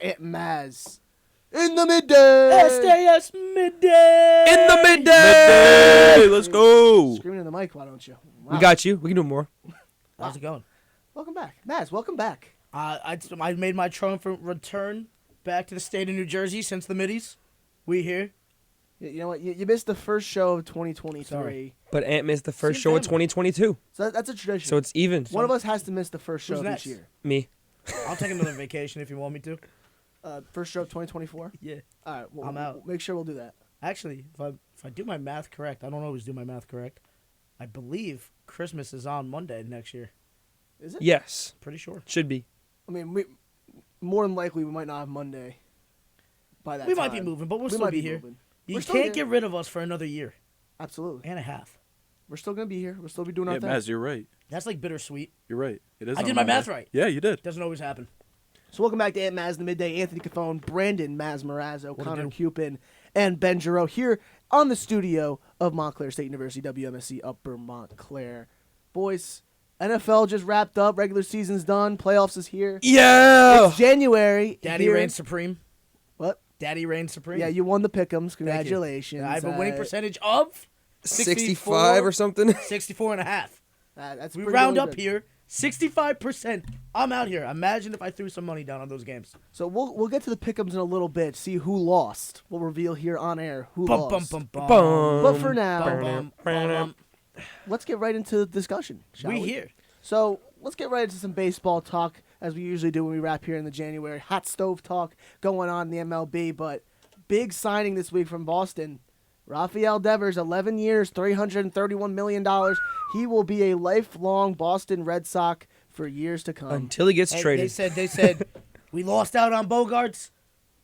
At Mazz. In the midday! SDS Midday! In the midday! Let's go! Screaming in the mic, why don't you? Wow. We got you. We can do more. How's it going? Welcome back. Mazz, welcome back. I made my triumphant return back to the state of New Jersey since the middies. We here. You know what? You missed the first show of 2023. Sorry. But Ant missed the first Same show of family. 2022. So that's a tradition. So it's even. One of us has to miss the first show Who's of next? each year. Me. I'll take another vacation if you want me to. First show of 2024? Yeah. All right. Well, I'm out. We'll make sure we'll do that. Actually, if I do my math correct, I don't always do my math correct. I believe Christmas is on Monday next year. Is it? Yes. Pretty sure. Should be. I mean, more than likely, we might not have Monday by that We time. might be moving, but we'll We still might be here. moving. You We're still can't here. get rid of us for another year Absolutely. and a half. We're still going to be here. We'll still be doing Oh, our Yeah, thing. Mazz, you're right. That's like bittersweet. You're right. It is. I on did my Monday. math right. Yeah, you did. Doesn't always happen. So welcome back to Ant Mazz in the Midday. Anthony Cafone, Brandon Mazz Marazzo, What Connor it Cupin, and Ben Giroux here on the studio of Montclair State University, WMSC Upper Montclair. Boys, NFL just wrapped up. Regular season's done. Playoffs is here. Yeah. It's January. Daddy here. reigns supreme. What? Daddy reigns supreme. Yeah, you won the pick'ems. Thank you. Congratulations. I have a winning percentage of 65 or something. 64 and a half. That's We pretty round really up good. here. 65%. I'm out here. Imagine if I threw some money down on those games. So we'll get to the pick'ems in a little bit. See who lost. We'll reveal here on air who Bum, lost. bum, bum, bum. Bum. But for now, Bum, bum, bum. let's get right into the discussion. Shall we? here. So let's get right into some baseball talk, as we usually do when we wrap here in the January. Hot stove talk going on in the MLB, but big signing this week from Boston. Rafael Devers, 11 years, $331 million. He will be a lifelong Boston Red Sox for years to come. Until he gets Hey, traded. they said, we lost out on Bogarts.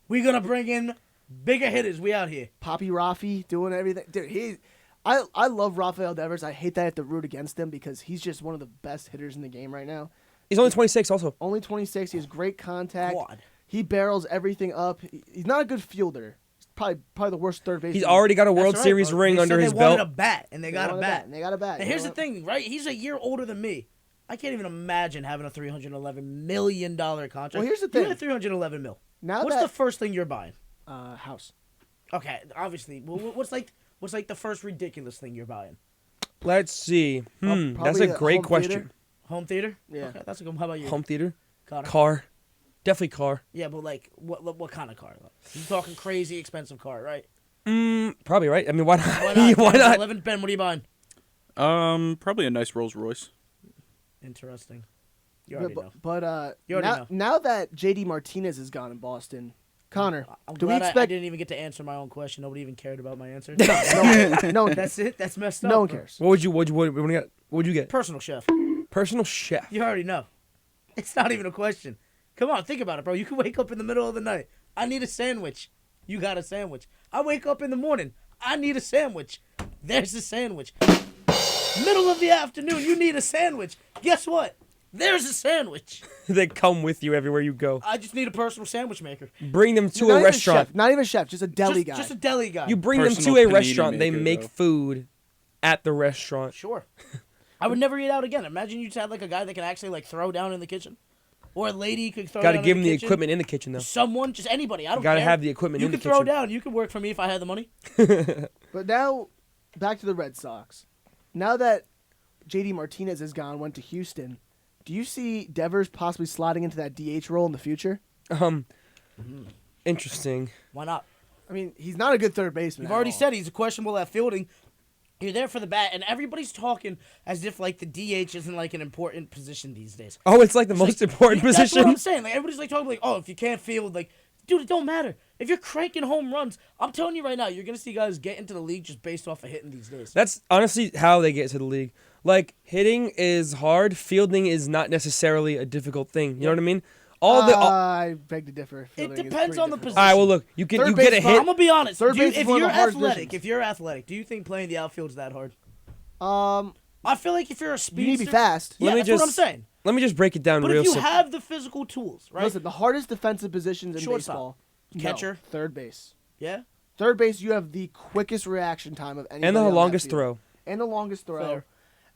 We're going to bring in bigger hitters. We out here. Poppy Rafi doing everything. Dude, I love Rafael Devers. I hate that I have to root against him because he's just one of the best hitters in the game right now. He's only 26 also. Only 26. He has great contact. Quad. He barrels everything up. He's not a good fielder. He's probably the worst third baseman. He's already got a World That's right, Series bro. ring They under said his they wanted belt. a bat, and they got a want bat. And they got a bat. And here's the thing, right? He's a year older than me. I can't even imagine having a $311 million contract. Well, here's the You thing. had $311 mil. Now What's that the first thing you're buying? house. Okay, obviously. Well, what's like the first ridiculous thing you're buying? Let's see. That's Probably a a great home question. theater. Home theater? Yeah. Okay, that's a good. How about you? Home theater? Connor? Car. Definitely car. Yeah, but like, what kind of car? You talking crazy expensive car, right? Probably, right? I mean, why not? Why not? Why not? 11 Ben, what are you buying? Probably a nice Rolls Royce. Interesting. You already know. But You already know. now that JD Martinez is gone in Boston, Connor, I'm do we glad I expect? didn't even get to answer my own question. Nobody even cared about my answer. no one cares. That's it. That's messed up. No one cares. What would you get? Personal chef. Personal chef. You already know. It's not even a question. Come on, think about it, bro. You can wake up in the middle of the night. I need a sandwich. You got a sandwich. I wake up in the morning. I need a sandwich. There's a sandwich. Middle of the afternoon, you need a sandwich. Guess what? There's a sandwich. They come with you everywhere you go. I just need a personal sandwich maker. Bring them to Not a even restaurant. chef, not even chef, just a deli guy. Just a deli guy. You bring them Personal to a panini restaurant. They maker, make though. food at the restaurant. Sure. I would never eat out again. Imagine you just had like a guy that can actually like throw down in the kitchen. Or a lady could throw Got to down give in them the kitchen. equipment in the kitchen, though. Someone, just anybody. I don't Gotta care. have the equipment you in the can throw kitchen. down. You could work for me if I had the money. But now, back to the Red Sox. Now that JD Martinez is gone, went to Houston, do you see Devers possibly sliding into that DH role in the future? Interesting. Why not? I mean, he's not a good third baseman. You've at already all. said he's questionable at fielding. You're there for the bat, and everybody's talking as if like the DH isn't like an important position these days. Oh, it's like the most important That's what position. I'm saying. Like everybody's like talking like, oh, if you can't field, like, dude, it don't matter. If you're cranking home runs, I'm telling you right now, you're gonna see guys get into the league just based off of hitting these days. That's honestly how they get to the league. Like, hitting is hard. Fielding is not necessarily a difficult thing. You know what I mean? I beg to differ. It Fielding is depends pretty on the difficult. position. All right, well, look. You Third get a base, hit. I'm gonna be honest. Third base is If one of you're the hardest athletic, do you think playing the outfield's that hard? Um, I feel like if you're a you speedster, need to be fast. Yeah, Let me that's what I'm just- saying. Let me just break it down But real if you simple. have the physical tools, right? Listen, the hardest defensive positions in Shortstop. baseball. Catcher. No, third base. Yeah. Third base, you have the quickest reaction time of anybody And the on that longest field. throw. And the longest throw. Fair.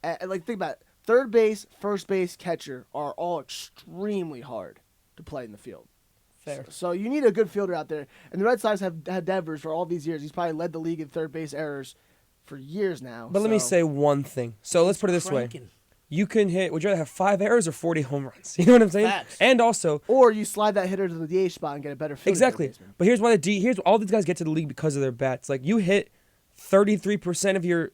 And, like, think about it. Third base, first base, catcher are all extremely hard to play in the field. fair. So you need a good fielder out there. And the Red Sox have had Devers for all these years. He's probably led the league in third base errors for years now. But let me say one thing. So let's put it this way. Cranking. You can hit, would you rather have 5 errors or 40 home runs? You know what I'm saying? Facts. And also, Or you slide that hitter to the DH spot and get a better fielder. exactly. But here's why here's all these guys get to the league because of their bats. Like, you hit 33% of your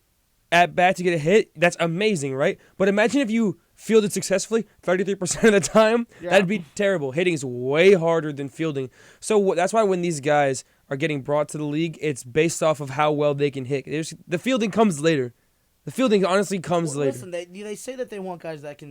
at-bat to get a hit. That's amazing, right? But imagine if you fielded successfully 33% of the time. Yeah. That'd be terrible. Hitting is way harder than fielding. So that's why when these guys are getting brought to the league, it's based off of how well they can hit. The fielding comes later. The fielding honestly comes later. Listen, they say that they want guys that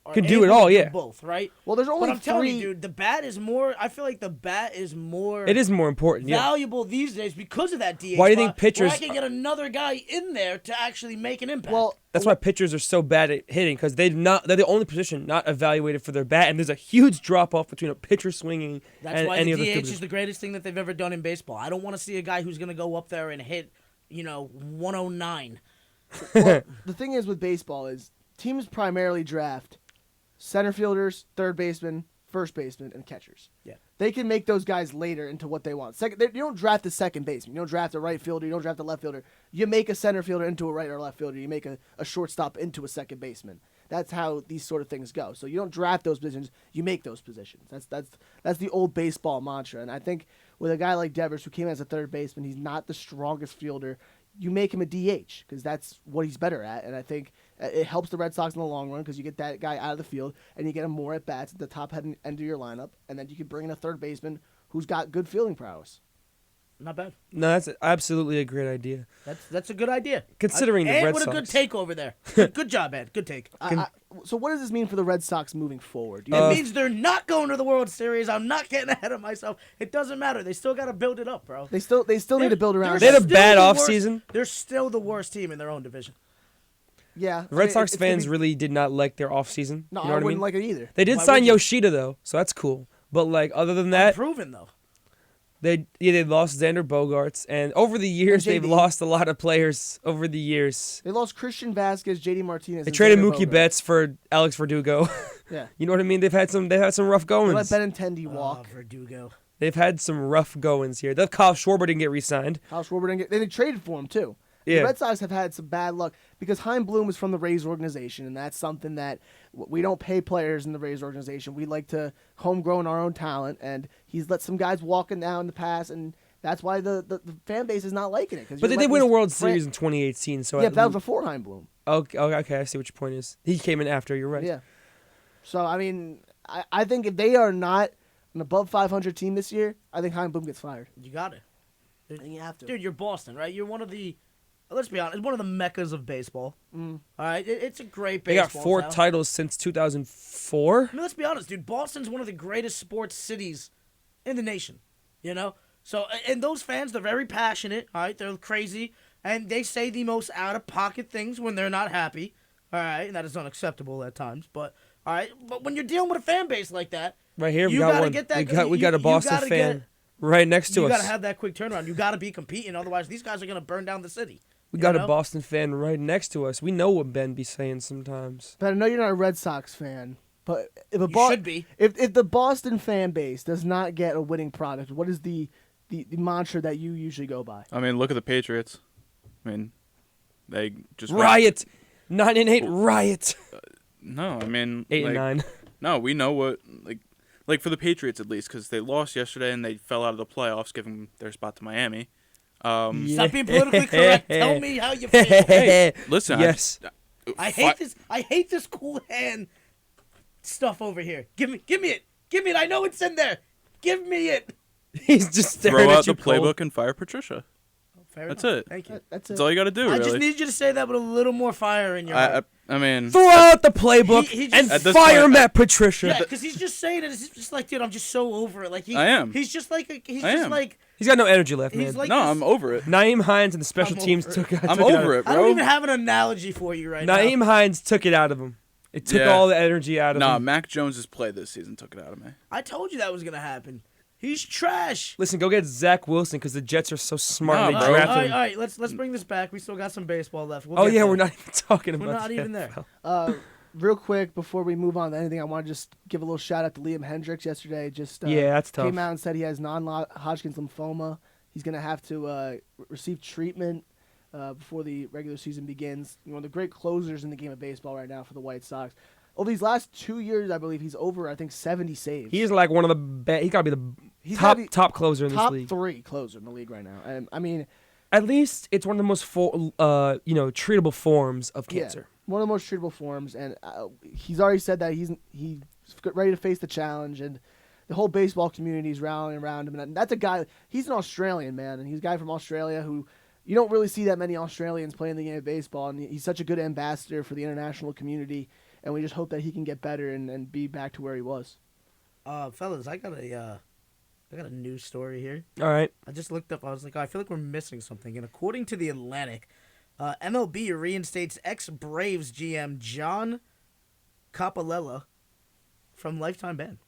are Can do it able all, to yeah. both, right? Well, there's only But I'm telling you, three. dude, the bat is more. I feel like the bat is more. It is more important, yeah. valuable these days because of that DH. Why do you think spot, pitchers- where I can get another guy in there to actually make an impact. Well, That's why pitchers are so bad at hitting, because they're the only position not evaluated for their bat, and there's a huge drop off between a pitcher swinging that's and why any the other DH fielder. is the greatest thing that they've ever done in baseball. I don't want to see a guy who's going to go up there and hit, 109. well, the thing is with baseball is teams primarily draft center fielders, third baseman, first baseman, and catchers. Yeah. They can make those guys later into what they want. You don't draft a second baseman. You don't draft a right fielder. You don't draft a left fielder. You make a center fielder into a right or left fielder. You make a shortstop into a second baseman. That's how these sort of things go. So you don't draft those positions. You make those positions. That's the old baseball mantra. And I think with a guy like Devers, who came as a third baseman, he's not the strongest fielder. You make him a DH because that's what he's better at. And I think it helps the Red Sox in the long run because you get that guy out of the field and you get him more at bats at the top end of your lineup. And then you can bring in a third baseman who's got good fielding prowess. Not bad. No, that's absolutely a great idea. That's a good idea. Considering the Ed, Red what a Sox. good take over there. Good job, Ed. Good take. So what does this mean for the Red Sox moving forward? Do you It means they're not going to the World Series. I'm not getting ahead of myself. It doesn't matter. They still got to build it up, bro. They still need to build around. They had a still bad the offseason. worst- They're still the worst team in their own division. Yeah, The Red Sox it's gonna fans be- really did not like their offseason. No, you know I what I wouldn't mean? like it either. They did Why sign would you? Yoshida, though, so that's cool. But, other than that, Proven though. they lost Xander Bogaerts, and over the years, And they've JD. lost a lot of players over the years. They lost Christian Vasquez, JD Martinez. They and traded Xander Mookie Bogaerts. Betts for Alex Verdugo. Yeah, You know what I mean? They've had some rough they let goings. Benintendi walk. Verdugo. They've had some rough goings here. The Kyle Schwarber didn't get re-signed. Kyle Schwarber didn't get. They traded for him too. Yeah. The Red Sox have had some bad luck because Chaim Bloom is from the Rays organization, and that's something that we don't pay players in the Rays organization. We like to homegrown our own talent, and he's let some guys walk in now in the past, and that's why the fan base is not liking it. But they did win a World Series in 2018. So Yeah, but that was before Chaim Bloom. okay, I see what your point is. He came in after. You're right. Yeah. So I mean, I think if they are not an above 500 team this year, I think Chaim Bloom gets fired. You got it. I think you have to. Dude, you're Boston, right? You're one of the, let's be honest, one of the meccas of baseball. Mm. All right? It's a great They baseball got 4 town. titles since 2004. I mean, let's be honest, dude. Boston's one of the greatest sports cities in the nation, So, and those fans, they're very passionate, all right? They're crazy, and they say the most out-of-pocket things when they're not happy, all right? And that is unacceptable at times, but, all right? But when you're dealing with a fan base like that, Right here, we you got gotta one. get that. We got a you Boston gotta fan get- right next to You us. got to have that quick turnaround. You got to be competing, otherwise these guys are going to burn down the city. We You got know? a Boston fan right next to us. We know what Ben be saying sometimes. But I know you're not a Red Sox fan. But if a You should be. if the Boston fan base does not get a winning product, what is the mantra that you usually go by? I mean, look at the Patriots. I mean, they just Riot, 9-8 riot. No, I mean 8-9. No, we know what like for the Patriots at least, because they lost yesterday and they fell out of the playoffs, giving their spot to Miami. Stop being politically correct. Tell me how you feel. Hey, listen. Yes. I hate this. I hate this cool hand stuff over here. Give me it. Give me it. I know it's in there. Give me it. He's just staring Throw at out you the cold. playbook and fire Patricia. Fair That's enough. it. Thank you. That's it. That's all you got to do. I really. just need you to say that with a little more fire in your heart. I mean, Throw out the playbook He just- and At this fire point, Matt Patricia. Yeah, because he's just saying it. It's just like, dude, I'm just so over it. Like I am. He's just like he's I just am. like He's got no energy left, he's man. like no, this- I'm over it. Naeem Hines and the special I'm teams over took I'm it out over of it, I bro. don't even have an analogy for you right now. Naeem Hines took it out of him. It took Yeah. all the energy out of Nah, him. Mac Jones's play this season took it out of me. I told you that was gonna happen. He's trash. Listen, go get Zach Wilson because the Jets are so smart. Nah, and they bro. All drafted right, him. all right. Let's bring this back. We still got some baseball left. We'll Oh get yeah, there. we're not even talking We're about not the even there. NFL. real quick before we move on to anything, I want to just give a little shout out to Liam Hendricks yesterday. Just Yeah, that's tough. came out and said he has non-Hodgkin's lymphoma. He's gonna have to receive treatment before the regular season begins. One of the great closers in the game of baseball right now for the White Sox. Over these last 2 years, I believe he's over, I think, 70 saves. He's like one of the best. He gotta be the top closer in this league. Top 3 closer in the league right now. And I mean, at least it's one of the most treatable forms of cancer. Yeah, one of the most treatable forms, and he's already said that he's ready to face the challenge, and the whole baseball community is rallying around him. And that's a guy. He's an Australian man, and he's a guy from Australia who you don't really see that many Australians playing the game of baseball, and he's such a good ambassador for the international community. And we just hope that he can get better and be back to where he was. Fellas, I got a news story here. All right. I just looked up. I was like, I feel like we're missing something. And according to The Atlantic, MLB reinstates ex-Braves GM John Capalella from lifetime ban.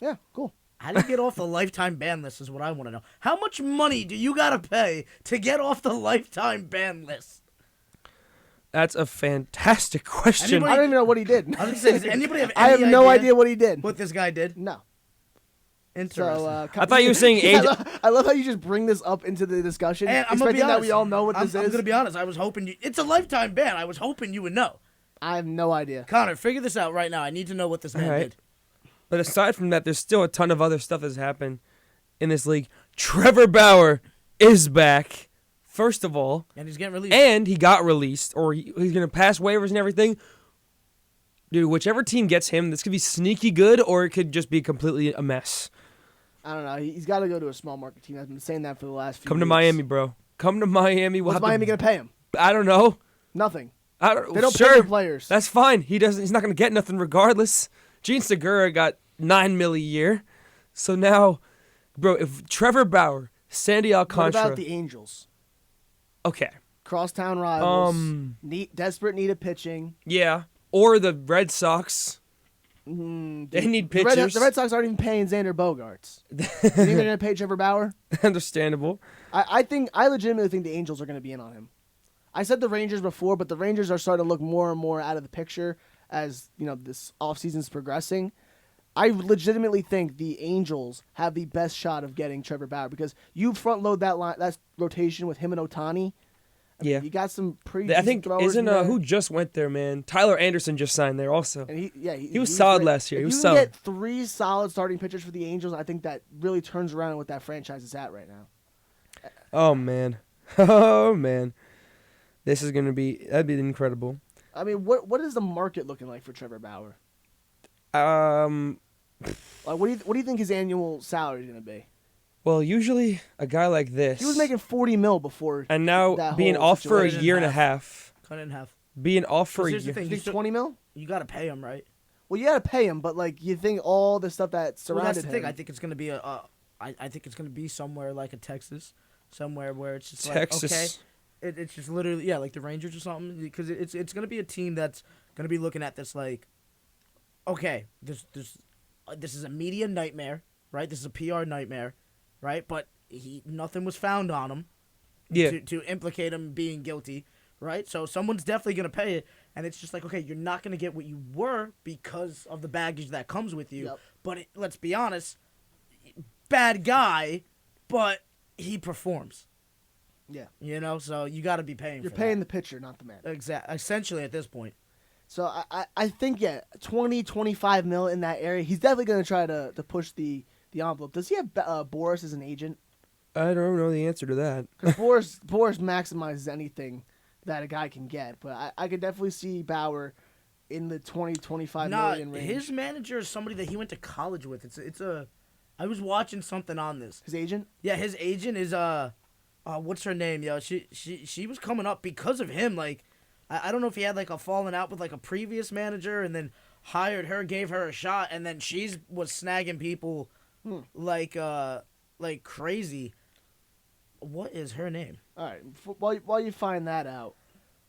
Yeah, cool. How do you get off the lifetime ban list is what I want to know. How much money do you got to pay to get off the lifetime ban list? That's a fantastic question. I don't even know what he did. I was going to say, does anybody have I any have no idea what he did. What this guy did? No. Interesting. So, I thought you were saying age. I love how you just bring this up into the discussion, And I'm gonna be expecting that honest, we all know what this is. I'm going to be honest. I was hoping you... It's a lifetime ban. I was hoping you would know. I have no idea. Connor, figure this out right now. I need to know what this man All right. did. But aside from that, there's still a ton of other stuff that's happened in this league. Trevor Bauer is back, first of all. And he's getting released. And he got released, or he's going to pass waivers and everything. Dude, whichever team gets him, this could be sneaky good, or it could just be completely a mess. I don't know. He's got to go to a small market team. I've been saying that for the last few Come to weeks. Miami, bro. Come to Miami. What's Miami going to pay him? I don't know. Nothing. I don't. They don't sure, pay their players. That's fine. He's not going to get nothing regardless. Gene Segura got $9 million a year, so now, bro, if Trevor Bauer, Sandy Alcantara, What about the Angels? okay, Crosstown rivals. Desperate need of pitching. yeah, or the Red Sox, they need pitchers. The Red Sox aren't even paying Xander Bogaerts. You think they're going to pay Trevor Bauer? Understandable. I legitimately think the Angels are going to be in on him. I said the Rangers before, but the Rangers are starting to look more and more out of the picture as this offseason's progressing. I legitimately think the Angels have the best shot of getting Trevor Bauer because you front load that rotation with him and Ohtani. Yeah, you got some pretty. I think throwers isn't in there. who just went there, man? Tyler Anderson just signed there also. And he was solid great. last year. He If was you solid. can get 3 solid starting pitchers for the Angels, I think that really turns around what that franchise is at right now. Oh man, oh man, that'd be incredible. I mean, what is the market looking like for Trevor Bauer? Like, what do you think his annual salary is going to be? Well, usually a guy like this, He was making $40 million before, and now that being whole off for a situation. year and a half. Cut it in half. Being off for a Here's the year. thing. You think $20 million? You got to pay him, right? Well, you got to pay him, but like you think all the stuff that Well, surrounded that's the thing. him. I think it's going to be I think it's going to be somewhere like a Texas, somewhere where it's just Texas. like, okay, it's just literally, like the Rangers or something, because it's going to be a team that's going to be looking at this like, okay, this is a media nightmare, right? This is a PR nightmare, right? But nothing was found on him Yeah. to implicate him being guilty, right? So someone's definitely going to pay it, and it's just like, okay, you're not going to get what you were because of the baggage that comes with you. Yep. But let's be honest, bad guy, but he performs. Yeah. So you got to be paying. You're for paying that. the pitcher, not the man. Essentially at this point. So I think 20, 25 mil in that area. He's definitely going to try to push the envelope. Does he have Boris as an agent? I don't know the answer to that. Because Boris maximizes anything that a guy can get. But I could definitely see Bauer in the 20, 25 million range. His manager is somebody that he went to college with. I was watching something on this. His agent? Yeah, his agent is what's her name? Yo, she was coming up because of him. Like, I don't know if he had like a falling out with like a previous manager and then hired her, gave her a shot, and then was snagging people like crazy. What is her name? All right. While you find that out,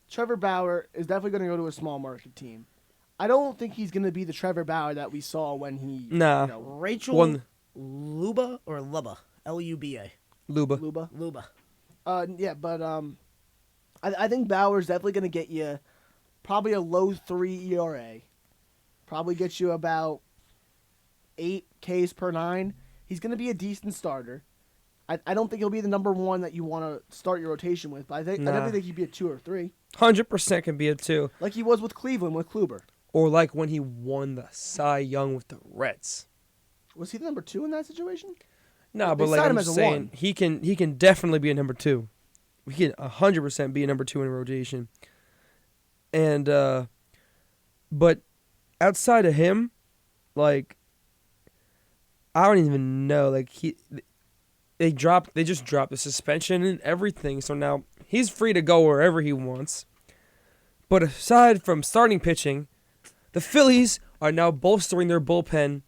Trevor Bauer is definitely going to go to a small market team. I don't think he's going to be the Trevor Bauer that we saw when he. Nah. Rachel Luba or Luba, Luba. Luba. Yeah, but I think Bauer's definitely going to get you probably a low 3 ERA. Probably gets you about 8 Ks per 9. He's going to be a decent starter. I don't think he'll be the number 1 that you want to start your rotation with, but I definitely think he'd be a 2 or 3. 100% can be a 2. Like he was with Cleveland with Kluber. Or like when he won the Cy Young with the Reds. Was he the number 2 in that situation? No, They but like signed him I'm as a saying, 1. he can definitely be a number 2. He can 100% be a number 2 in a rotation. And but outside of him, like I don't even know. Like they just dropped the suspension and everything. So now he's free to go wherever he wants. But aside from starting pitching, the Phillies are now bolstering their bullpen.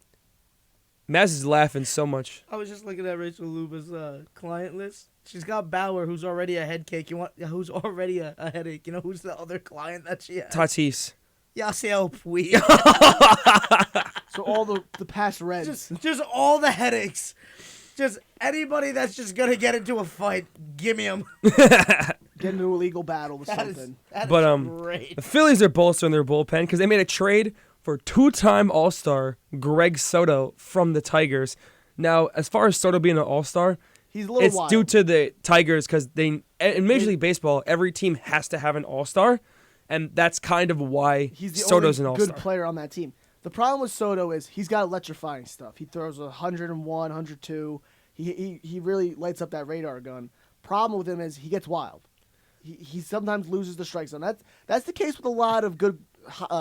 Mazz is laughing so much. I was just looking at Rachel Luba's client list. She's got Bauer, who's already a head cake. Who's already a headache? You know who's the other client that she has? Tatis. Yasiel Puig. So all the past Reds. just all the headaches. Just anybody that's just gonna get into a fight, give me them. Get into a legal battle with something. That But is great. the Phillies are bolstering their bullpen because they made a trade for 2-time All-Star Greg Soto from the Tigers. Now, as far as Soto being an All-Star, He's a little it's wild. due to the Tigers because in Major League Baseball, every team has to have an All-Star, and that's kind of why He's the Soto's an only All-Star. good player on that team. The problem with Soto is he's got electrifying stuff. He throws 101, 102. He really lights up that radar gun. Problem with him is he gets wild. He sometimes loses the strike zone. That's the case with a lot of good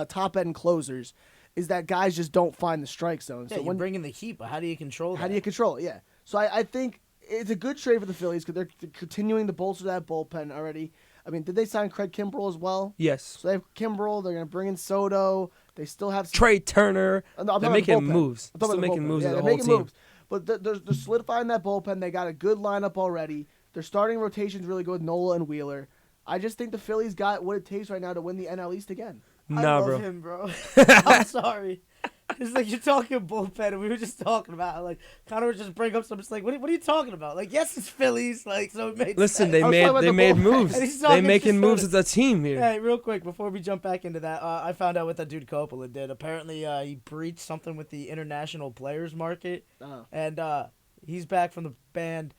top end closers. Is that guys just don't find the strike zone. Yeah, So you're bringing the heat, but how do you control that? how do you control it? Yeah. So I think it's a good trade for the Phillies because they're continuing to bolster that bullpen already. I mean, did they sign Craig Kimbrell as well? Yes. So they have Kimbrell. They're going to bring in Soto. They still have some, Trey Turner. I'm talking They're about the making bullpen. moves. I'm talking Still about making bullpen. moves Yeah, in the they're whole making team. moves. But they're solidifying that bullpen. They got a good lineup already. Their starting rotation's really good with Nola and Wheeler. I just think the Phillies got what it takes right now to win the NL East again. I Nah, love bro. him, bro. I'm sorry. It's like you're talking bullpen, and we were just talking about like Connor would just bring up something. It's like, what are you talking about? Like, yes, it's Phillies. Like, so it made Listen, sense. they I was talking about made the bullpen. moves. And he's They talking making to moves Soto. as a team here. Hey, real quick before we jump back into that, I found out what that dude Coppola did. Apparently, he breached something with the international players market, and he's back from the band.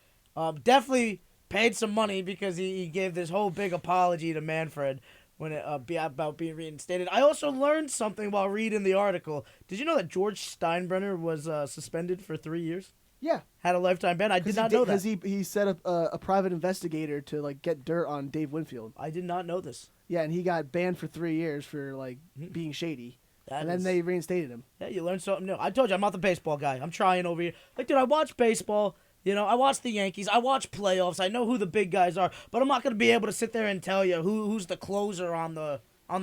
Definitely paid some money because he gave this whole big apology to Manfred when it about being reinstated. I also learned something while reading the article. Did you know that George Steinbrenner was suspended for 3 years? Yeah. Had a lifetime ban. I did not know that. Because he set up a private investigator to like get dirt on Dave Winfield. I did not know this. Yeah, and he got banned for 3 years for like being shady. And then they reinstated him. Yeah, you learn something new. I told you, I'm not the baseball guy. I'm trying over here. Like, dude, I watch baseball. You know, I watch the Yankees. I watch playoffs. I know who the big guys are. But I'm not going to be able to sit there and tell you who's the closer on the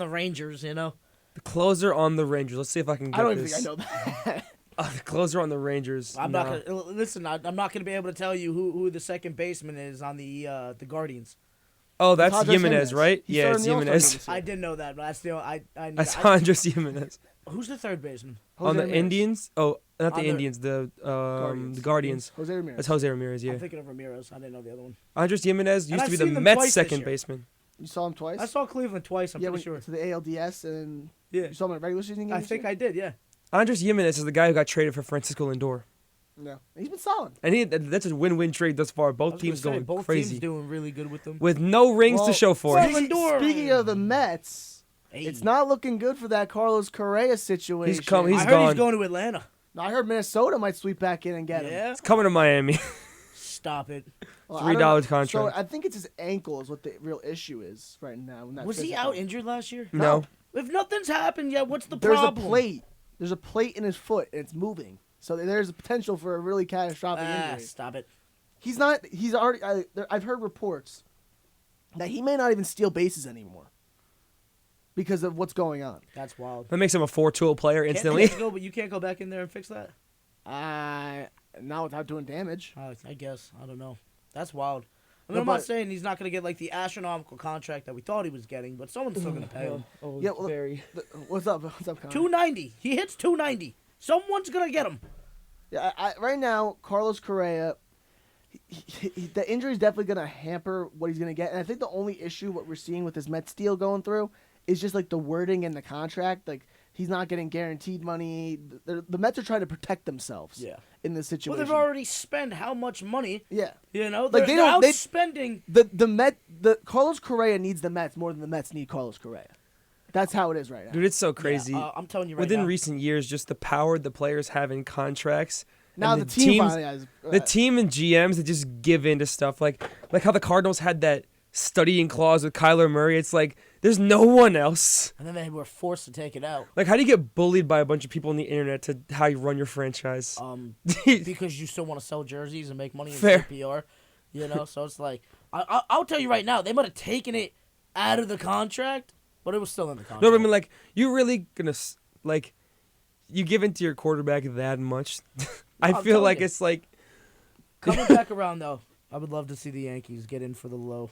Rangers, you know? The closer on the Rangers. Let's see if I can get I don't even this. think I know that. The closer on the Rangers. I'm no. not gonna listen. I'm not gonna be able to tell you who the second baseman is on the Guardians. Oh, that's Andres Jimenez, right? He Yeah, started it's in the All-Star Jimenez. game this year. I didn't know that, but that's the That's Andres Jimenez. who's the third baseman? Jose On the Ramirez. Indians? Oh, not On the the- Indians. The Guardians. Jose Ramirez. That's Jose Ramirez, yeah. I'm thinking of Ramirez. I didn't know the other one. Andres Jimenez And used I've to be seen the them Mets' twice this second year. baseman. You saw him twice? I saw Cleveland twice. I'm yeah, pretty sure. to the ALDS, and Yeah, you saw him in a regular season game. I think I did. Yeah. Andres Jimenez is the guy who got traded for Francisco Lindor. No, he's been solid. And that's a win-win trade thus far. I Both was gonna teams say, going both crazy. teams doing really good with them. With no rings to Well, show for well, it. Lindor. Speaking of the Mets, Hey. it's not looking good for that Carlos Correa situation. He's I heard gone. he's going to Atlanta. I heard Minnesota might sweep back in and get him. Yeah. It's coming to Miami. Stop it. Well, $3 I don't know. contract. So I think it's his ankle is what the real issue is right now. in that Was he physical. out injured last year? No. If nothing's happened yet, what's the There's problem? a plate. There's a plate in his foot, and it's moving. So there's a potential for a really catastrophic injury. Stop it. He's not. He's already. I've heard reports that he may not even steal bases anymore because of what's going on. That's wild. That makes him a 4-tool player Can't instantly. they go, but you can't go back in there and fix that. Not without doing damage. I guess. I don't know. That's wild. I mean, No, I'm not but- saying he's not going to get like the astronomical contract that we thought he was getting, but someone's still going to pay him. Oh, Yeah, well, What's up? What's up, Connor? 290. He hits 290. Someone's going to get him. Yeah, right now, Carlos Correa, the injury is definitely going to hamper what he's going to get. And I think the only issue what we're seeing with this Mets deal going through is just like the wording in the contract. Like he's not getting guaranteed money. The Mets are trying to protect themselves. In this situation. Well, they've already spent how much money? Yeah. You know, Like they're outspending. The Carlos Correa needs the Mets more than the Mets need Carlos Correa. That's how it is right now. Dude, it's so crazy. I'm telling you right Within now. recent years, just the power the players have in contracts. Now and the team teams, finally has the team and GMs that just give in to stuff like how the Cardinals had that studying clause with Kyler Murray. It's like there's no one else. And then they were forced to take it out. Like, how do you get bullied by a bunch of people on the internet to how you run your franchise? Because you still want to sell jerseys and make money in Fair. CPR, you know. So it's like I'll tell you right now, they might have taken it out of the contract, but it was still in the contract. No, but I mean, like, you really gonna like you give into your quarterback that much? I I'm feel telling like you. it's like Coming back around though, I would love to see the Yankees get in for the low.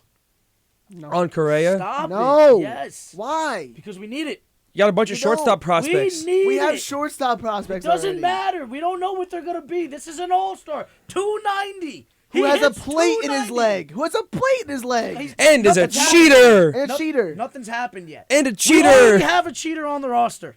No. on Correa. Stop No. it. Yes. Why? Because we need it. You got a bunch of We shortstop don't. prospects. We need We have it. shortstop prospects. It doesn't already. matter. We don't know what they're gonna be. This is an all-star. 290. Who He has a hits plate in his 290. leg? Who has a plate in his leg? He's- And is a nothing's cheater. And a No- cheater. Nothing's happened yet. And a We cheater. already have a cheater on the roster.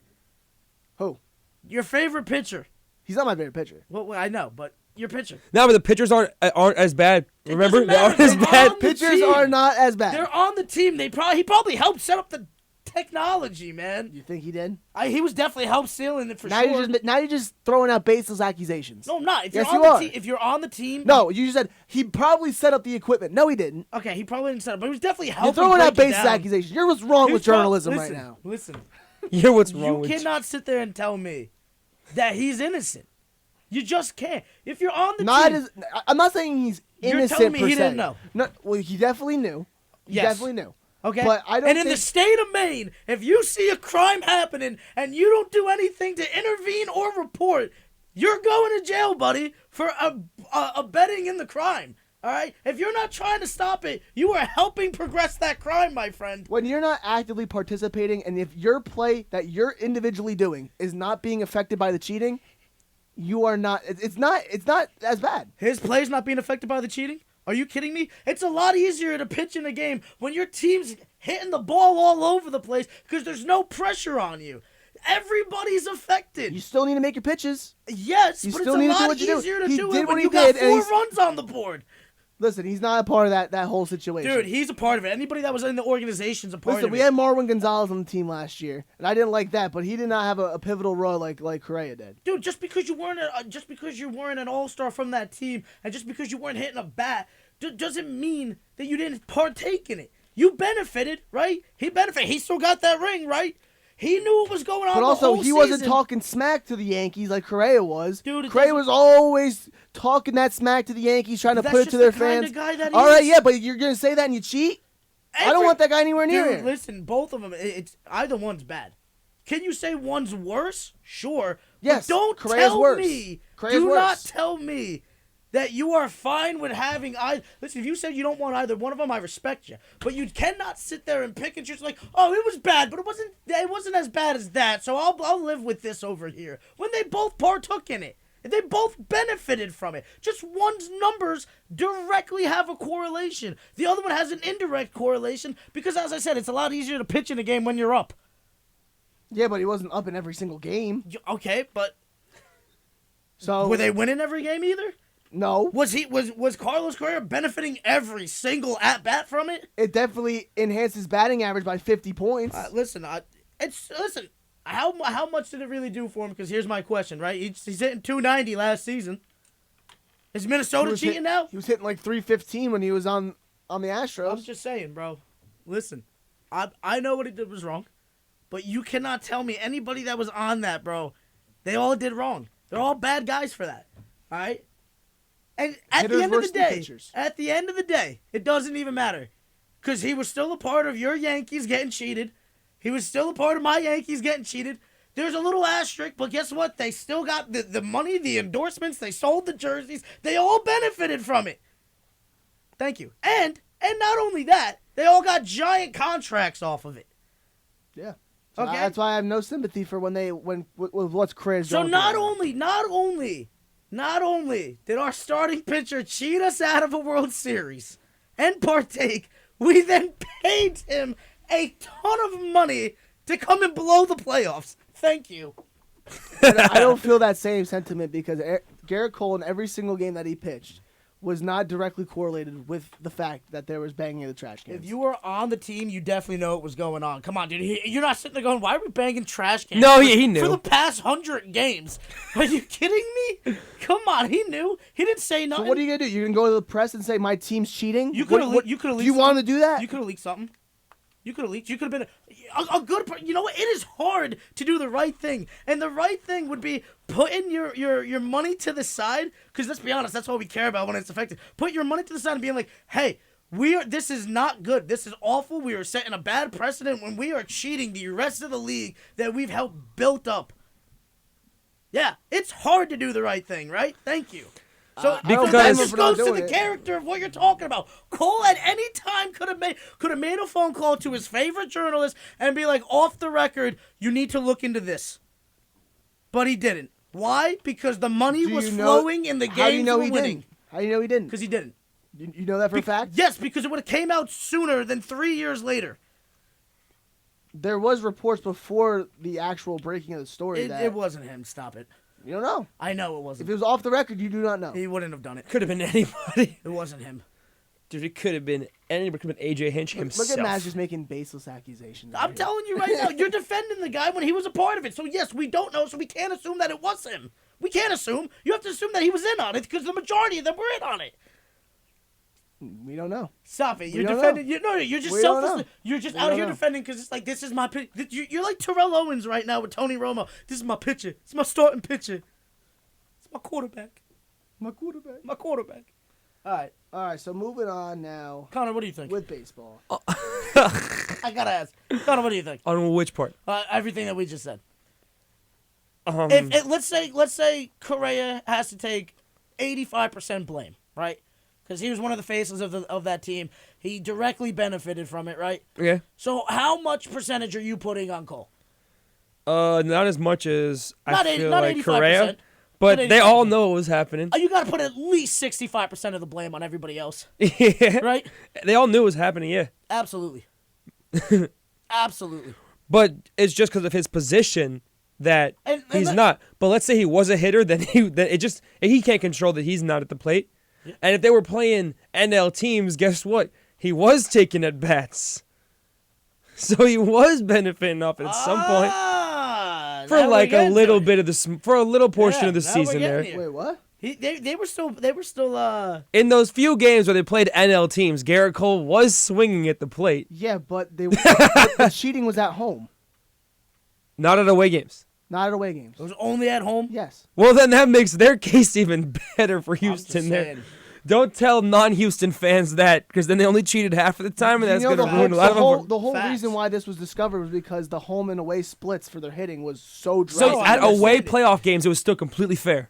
Who? Your favorite pitcher. He's not my favorite pitcher. Well, I know, but your pitcher. Now, but the pitchers aren't as bad. Remember, doesn't they aren't matter. as They're bad. on the Pitchers team. are not as bad. They're on the team. He probably helped set up the technology, man. You think he did? He was definitely help sealing it for Now sure. you're just throwing out baseless accusations. No, I'm not. Yes, you are. If you're on the team. No, you said he probably set up the equipment. No, he didn't. Okay, he probably didn't set up, but he was definitely You're helping. throwing out break it baseless down. accusations. You're what's wrong with journalism Listen, right now. Listen, You're what's wrong you with you. cannot sit there and tell me that he's innocent. You just can't. If you're on the Not team, as I'm not saying he's You're innocent telling me per he se. didn't know. No, well, he definitely knew. He Yes. definitely knew. okay. But I don't and in the think- state of Maine, if you see a crime happening and you don't do anything to intervene or report, you're going to jail, buddy, for abetting in the crime. All right. If you're not trying to stop it, you are helping progress that crime, my friend. When you're not actively participating, and if your play that you're individually doing is not being affected by the cheating, you are not. It's not as bad. His play's not being affected by the cheating? Are you kidding me? It's a lot easier to pitch in a game when your team's hitting the ball all over the place because there's no pressure on you. Everybody's affected. You still need to make your pitches. Yes, You but still it's a need to do lot what you do. easier to He do did it what when he you got did, and 4 he's- runs on the board. Listen, he's not a part of that whole situation. Dude, he's a part of it. Anybody that was in the organization's a part Listen, of we it. had Marwin Gonzalez on the team last year, and I didn't like that, but he did not have a pivotal role like Correa did. Dude, just because you weren't an all-star from that team, and just because you weren't hitting a bat, doesn't mean that you didn't partake in it. You benefited, right? He benefited. He still got that ring, right? He knew what was going on. But the also, whole he wasn't season. talking smack to the Yankees like Correa was. Dude, it Correa doesn't- was always talking that smack to the Yankees, trying to That's put it just to their the kinda fans. guy that he All right, is. yeah, but you're gonna say that and you cheat? I don't want that guy anywhere near Dude, here. listen, both of them. It's either one's bad. Can you say one's worse? Sure. Yes, But don't Correa's tell worse. me. Correa's do worse. not tell me that you are fine with having Listen, if you said you don't want either one of them, I respect you. But you cannot sit there and pick and choose like, oh, it was bad, but it wasn't as bad as that. So I'll live with this over here. When they both partook in it. They both benefited from it. Just one's numbers directly have a correlation. The other one has an indirect correlation because, as I said, it's a lot easier to pitch in a game when you're up. Yeah, but he wasn't up in every single game. Okay, but So were they winning every game either? No, Was Carlos Correa benefiting every single at bat from it? it definitely enhanced his batting average by 50 points. Listen. How much did it really do for him? Because here's my question, right? He's hitting 290 last season. Is Minnesota cheating now? He was hitting like 315 when he was on the Astros. I'm just saying, bro. Listen, I know what he did was wrong, but you cannot tell me anybody that was on that, bro. They all did wrong. They're all bad guys for that. All right. And at Hitters the end of the worse than day, pitchers. it doesn't even matter, because he was still a part of your Yankees getting cheated. He was still a part of my Yankees getting cheated. There's a little asterisk, but guess what? They still got the money, the endorsements. They sold the jerseys. They all benefited from it. Thank you. And not only that, they all got giant contracts off of it. Yeah. So Okay. that's why I have no sympathy for with what's Correa's So going not through. only did our starting pitcher cheat us out of a World Series and partake, we then paid him a ton of money to come and blow the playoffs. Thank you. I don't feel that same sentiment because Garrett Cole in every single game that he pitched was not directly correlated with the fact that there was banging in the trash cans. If you were on the team, you definitely know what was going on. Come on, dude. You're not sitting there going, why are we banging trash cans? No, he knew. For the past 100 games. Are you kidding me? Come on, he knew. He didn't say nothing. So what are you going to do? You're going to go to the press and say my team's cheating? You could have leaked. Do you want him to do that? You could have leaked something. You could have leaked. You could have been a good person. You know what? It is hard to do the right thing. And the right thing would be putting your money to the side. Because let's be honest, that's all we care about when it's affected. Put your money to the side and being like, hey, this is not good. This is awful. We are setting a bad precedent when we are cheating the rest of the league that we've helped built up. Yeah, it's hard to do the right thing, right? Thank you. So because that just goes to the it. character of what you're talking about. Cole at any time could have made a phone call to his favorite journalist and be like, off the record, you need to look into this. But he didn't. Why? Because the money was flowing in the games How do you know he winning. didn't? How do you know he didn't? Because he didn't. You know that for a fact? Yes, because it would have came out sooner than 3 years later. There was reports before the actual breaking of the story It wasn't him. Stop it. You don't know. I know it If wasn't. it was off the record, you do not know. He wouldn't have done it. Could have been anybody. It wasn't him. Dude, it could have been anybody. Could have been AJ Hinch himself. Look at Mazz just making baseless accusations. I'm telling you right now, you're defending the guy when he was a part of it. So yes, we don't know, so we can't assume that it was him. We can't assume. You have to assume that he was in on it because the majority of them were in on it. We don't know. Stop it. We You're don't defending. know. You're just We don't selfish. know. You're just We out don't here know. defending because it's like, this is my pitch. You're like Terrell Owens right now with Tony Romo. This is my pitcher. It's my starting pitcher. It's my quarterback. My quarterback. My quarterback. All right. So moving on now Connor, what do you think? with baseball. I gotta ask. Connor, what do you think? On which part? Everything that we just said. Um, If let's say Correa has to take 85% blame, right? Because he was one of the faces of that team. He directly benefited from it, right? yeah. So how much percentage are you putting on Cole? Not as much as Not I 80, feel not like 85%, Correa, but not they all 85%. know what was happening. You got to put at least 65% of the blame on everybody else, Yeah. right? They all knew it was happening, yeah. Absolutely. Absolutely. But it's just because of his position that And he's not. But let's say he was a hitter, then he can't control that he's not at the plate. Yeah. And if they were playing NL teams, guess what? He was taking at bats, so he was benefiting off it at some point for now like we're a getting little to it. bit of for a little portion Yeah, of the now we're season getting there. here. Wait, what? They were still In those few games where they played NL teams, Garrett Cole was swinging at the plate, Yeah, but the cheating was at home, not at away games. not at away games. It was only at home. Yes. Well, then that makes their case even better for I'm Houston just there. saying. Don't tell non-Houston fans that, because then they only cheated half of the time, and that's You know, going to ruin a lot of them. The whole Facts. reason why this was discovered was because the home and away splits for their hitting was so So drastic. at I away understand it. playoff games, it was still completely fair.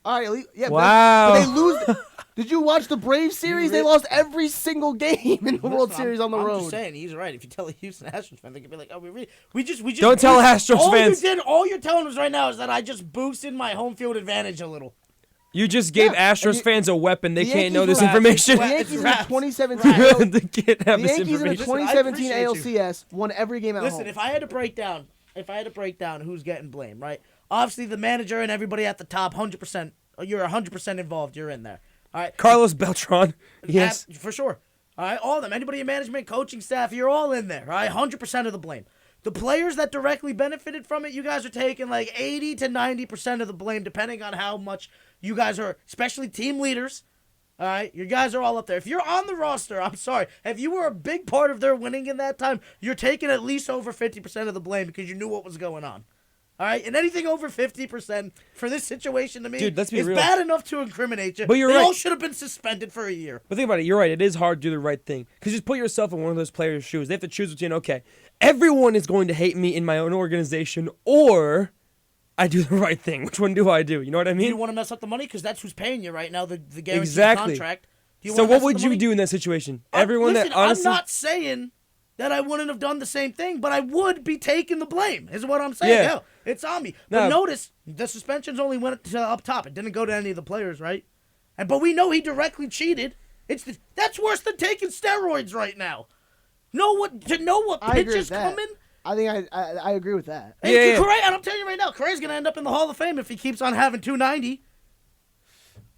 All right, yeah. Wow. But they lose. Did you watch the Braves series? They lost every single game in the World Listen, Series on the I'm road. just saying, he's right. If you tell a Houston Astros fan, they could be like, "Oh, we just." Don't tell Astros all fans. All you're telling us right now is that I just boosted my home field advantage a little. You just gave Yeah, Astros and fans a weapon. They the can't know this Yankees were- information. The It's Yankees in the rats. 2017. They can't have The this Yankees in the information. 2017 I appreciate you. ALCS won every game at Listen, home. if I had to break down who's getting blamed, right? Obviously, the manager and everybody at the top, 100%. You're 100% involved. You're in there. All right. Carlos Beltran, yes. For sure. All right, all of them. Anybody in management, coaching staff, you're all in there. All right, 100% of the blame. The players that directly benefited from it, you guys are taking like 80 to 90% of the blame, depending on how much you guys are, especially team leaders. All right, you guys are all up there. If you're on the roster, I'm sorry. If you were a big part of their winning in that time, you're taking at least over 50% of the blame because you knew what was going on. All right, and anything over 50% for this situation to me Dude, let's be is real. bad enough to incriminate you. But you're they right. all should have been suspended for a year. But think about it. You're right. It is hard to do the right thing. Because just put yourself in one of those players' shoes. They have to choose between, okay, everyone is going to hate me in my own organization, or I do the right thing. Which one do I do? You know what I Do you mean? want to mess up the money? Because that's who's paying you right now, the guaranteed Exactly. contract. Do you So wanna what mess up would the you money? do in that situation? Everyone Listen, that honestly... I'm not saying that I wouldn't have done the same thing, but I would be taking the blame, is what I'm saying. Yeah. Hell, it's on me. But No. notice, the suspensions only went to up top. It didn't go to any of the players, right? But we know he directly cheated. That's worse than taking steroids right now. know what I agree with pitches that. coming. I think I agree with that. Hey, Yeah. Correa, and I'm telling you right now, Correa's gonna end up in the Hall of Fame if he keeps on having 290.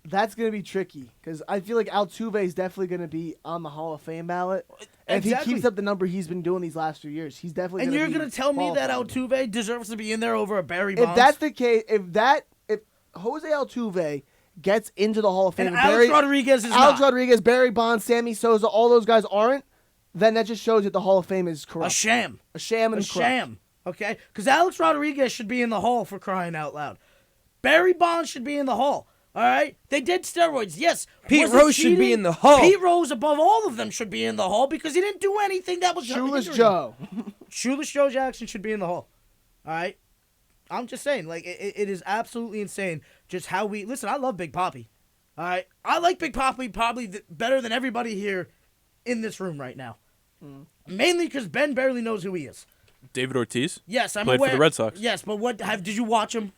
That's going to be tricky because I feel like Altuve is definitely going to be on the Hall of Fame ballot. And if he Exactly. keeps up the number he's been doing these last few years, he's definitely And going to you're be gonna tell me Hall of that Fame. Altuve deserves to be in there over a Barry Bonds? If that's the case, if Jose Altuve gets into the Hall of Fame and Alex Rodriguez is Alex not. Rodriguez, Barry Bonds, Sammy Sosa, all those guys aren't, then that just shows that the Hall of Fame is corrupt. A sham. A sham and A corrupt. sham. Okay? Because Alex Rodriguez should be in the Hall for crying out loud. Barry Bonds should be in the Hall. All right? They did steroids. Yes. Pete Was it Rose should be cheating? in the Hall. Pete Rose, above all of them, should be in the Hall because he didn't do anything that was Shoeless injury. Joe. Shoeless Joe Jackson should be in the Hall. All right? I'm just saying, like, it is absolutely insane just how we... Listen, I love Big Papi. All right? I like Big Papi probably better than everybody here in this room right now. Mainly because Ben barely knows who he is. David Ortiz. Yes, I'm Played for aware. the Red Sox. Yes, but did you watch him?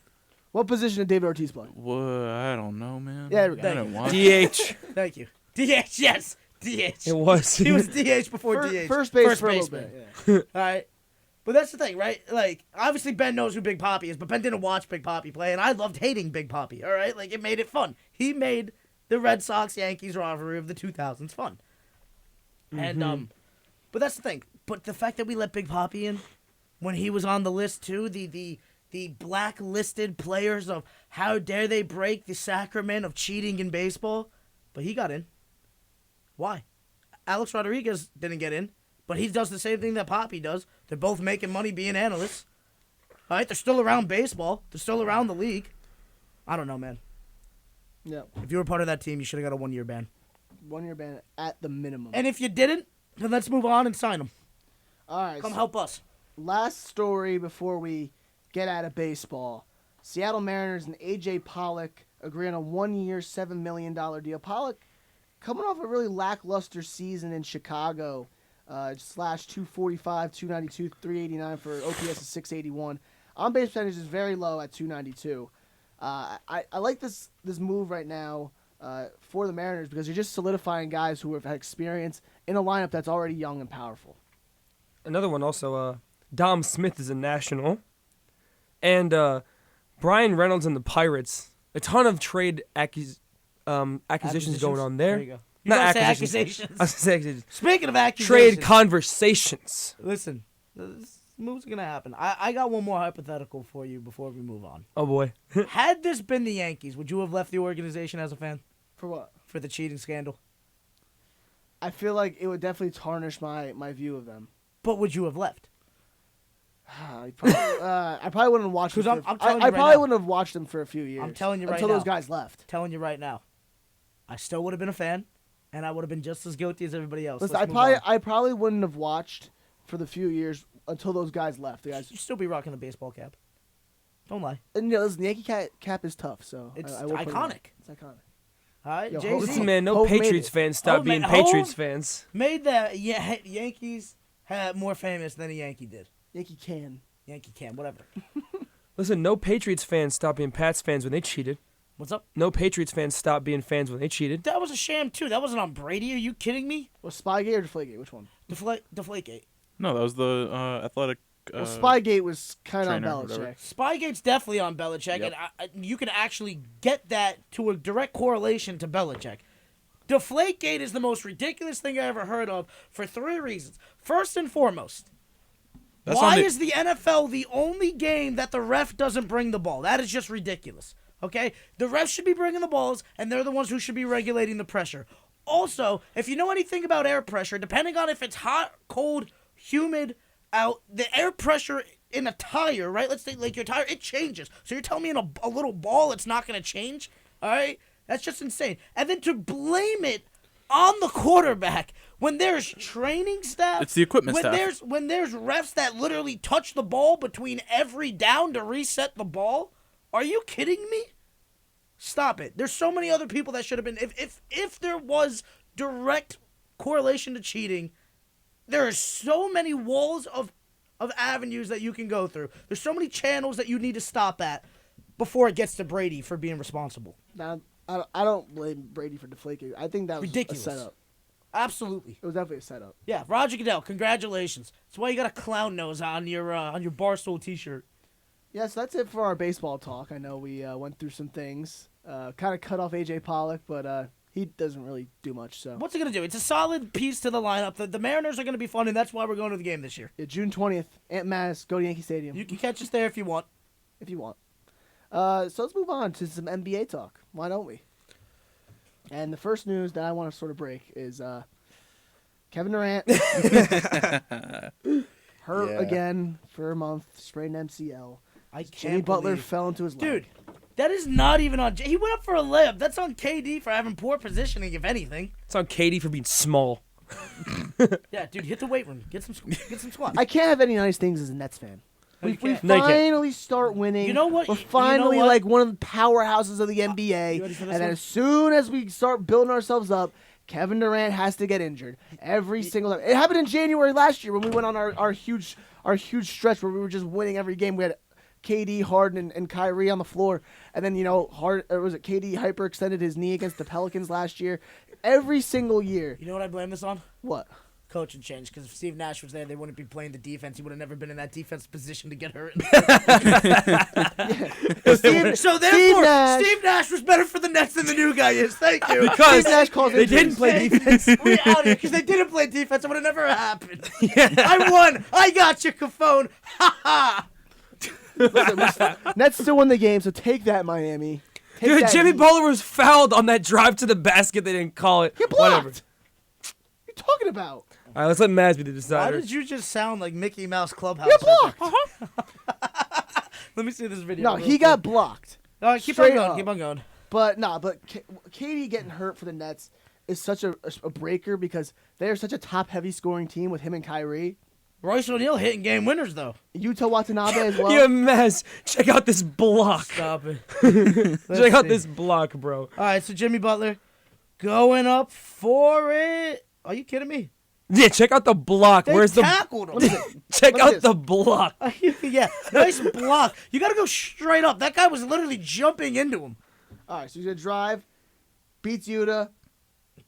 What position did David Ortiz play? What? I don't know, man. Yeah, I there we go. didn't watch. DH. Thank you. DH, yes. DH. It was. He was DH before DH. First base for a baseman. little bit. Yeah. All right. But that's the thing, right? Like, obviously Ben knows who Big Papi is, but Ben didn't watch Big Papi play, and I loved hating Big Papi, all right? Like, it made it fun. He made the Red Sox-Yankees rivalry of the 2000s fun. And, but that's the thing. But the fact that we let Big Papi in, when he was on the list, too, the blacklisted players of how dare they break the sacrament of cheating in baseball, but he got in. Why? Alex Rodriguez didn't get in, but he does the same thing that Papi does. They're both making money being analysts. All right, they're still around baseball. They're still around the league. I don't know, man. Yeah. If you were part of that team, you should have got a 1-year ban. 1-year ban at the minimum. And if you didn't, then let's move on and sign him. All right. Come so help us. last story before we get out of baseball. Seattle Mariners and A.J. Pollock agree on a 1-year, $7 million deal. Pollock coming off a really lackluster season in Chicago. Slash 245, 292, 389 for OPS of 681. On-base percentage is very low at 292. I like this move right now for the Mariners because you're just solidifying guys who have had experience in a lineup that's already young and powerful. Another one also, Dom Smith is a national. And Brian Reynolds and the Pirates. A ton of trade acquisitions going on there. There you go. You Not gotta say acquisitions. accusations. I was gonna say acquisitions. Speaking of accusations. Trade conversations. Listen, this move's going to happen. I got one more hypothetical for you before we move on. Oh, boy. Had this been the Yankees, would you have left the organization as a fan For what? for the cheating scandal? I feel like it would definitely tarnish my view of them. But would you have left? I probably wouldn't have watched them. 'Cause I'm telling you I right probably now. wouldn't have watched them for a few years. I'm telling you right until now. those guys left. Telling you right now, I still would have been a fan, and I would have been just as guilty as everybody else. Listen, Let's move on. I probably wouldn't have watched for the few years until those guys left. The guys, You'd still be rocking the baseball cap. Don't lie. and listen, the Yankee cap is tough, so It's I will put it iconic. on. It's iconic. All right, Yo, Jay-Z Listen, man, no Hove made Patriots it. fans stop Hove being made- Patriots Hove- fans. made the Yankees more famous than a Yankee did. Yankee can. Yankee can, whatever. Listen, no Patriots fans stop being Pats fans when they cheated. What's up? No Patriots fans stop being fans when they cheated. That was a sham, too. That wasn't on Brady. Are you kidding me? Was Spygate or Deflategate? Which one? Deflategate. No, that was the athletic. Well, Spygate was kind of on trainer, whatever. Belichick. Spygate's definitely on Belichick, Yep. and you can actually get that to a direct correlation to Belichick. Deflategate is the most ridiculous thing I ever heard of for 3 reasons. First and foremost, That's why on the- is the NFL the only game that the ref doesn't bring the ball? That is just ridiculous. Okay? The refs should be bringing the balls, and they're the ones who should be regulating the pressure. Also, if you know anything about air pressure, depending on if it's hot, cold, humid out, the air pressure in a tire, right? Let's say like your tire, it changes. So you're telling me in a little ball it's not going to change? All right? That's just insane. And then to blame it on the quarterback when there's training staff. It's the equipment when staff. When there's refs that literally touch the ball between every down to reset the ball. Are you kidding me? Stop it. There's so many other people that should have been. If there was direct correlation to cheating, there are so many walls of avenues that you can go through. There's so many channels that you need to stop at before it gets to Brady for being responsible. Now, I don't blame Brady for Deflategate. I think that was Ridiculous. a setup. Absolutely. It was definitely a setup. Yeah, Roger Goodell, congratulations. That's why you got a clown nose on your Barstool T-shirt. Yes, that's it for our baseball talk. I know we went through some things. Kind of cut off A.J. Pollock, but he doesn't really do much. So What's it going to do? It's a solid piece to the lineup. The Mariners are going to be fun, and that's why we're going to the game this year. Yeah, June 20th, Aunt Mazz, go to Yankee Stadium You can catch us there if you want. if you want. So let's move on to some NBA talk. Why don't we? And the first news that I want to sort of break is Kevin Durant hurt again for a month, sprained MCL. I can't Jimmy Butler believe- fell into his leg. Dude, that is not even on... He went up for a layup. That's on KD for having poor positioning, if anything. It's on Katie for being small. Yeah, dude, hit the weight room. Get some squats. I can't have any nice things as a Nets fan. No, you We can't. No, you can't. finally start winning. You know what? We're You know finally what? like one of the powerhouses of the NBA. You ready for this And then one? as soon as we start building ourselves up, Kevin Durant has to get injured every single time. It happened in January last year when we went on our huge stretch where we were just winning every game. We had KD, Harden, and Kyrie on the floor, and then KD hyperextended his knee against the Pelicans last year. Every single year. You know what I blame this on? What? Coaching change, because if Steve Nash was there, they wouldn't be playing the defense. He would have never been in that defense position to get hurt. So therefore, Steve Nash was better for the Nets than the new guy is. Thank you. Because Steve Nash calls they injuries. didn't play defense. We out here because they didn't play defense. It would have never happened. I won. I got you, Cafone. Ha ha. Listen, Nets still won the game, so take that, Miami. Take Dude, that Jimmy heat. Butler was fouled on that drive to the basket. They didn't call it. He blocked. Whatever. What are you talking about? All right, let's let Mazz be the Why decider. did you just sound like Mickey Mouse Clubhouse? He got blocked. Let me see this video. No, real he quick. got blocked. All right, keep straight on going. up. Keep on going. But Katie getting hurt for the Nets is such a breaker because they are such a top-heavy scoring team with him and Kyrie. Royce O'Neal hitting game winners though. Yuta Watanabe as well. You're a mess. Check out this block. Stop it. Check out this block, bro. All right, so Jimmy Butler going up for it. Are you kidding me? Yeah, check out the block. They Where's the tackled him. check Look at out this. the block? Yeah, nice block. You got to go straight up. That guy was literally jumping into him. All right, so he's going to drive, beats Yuta.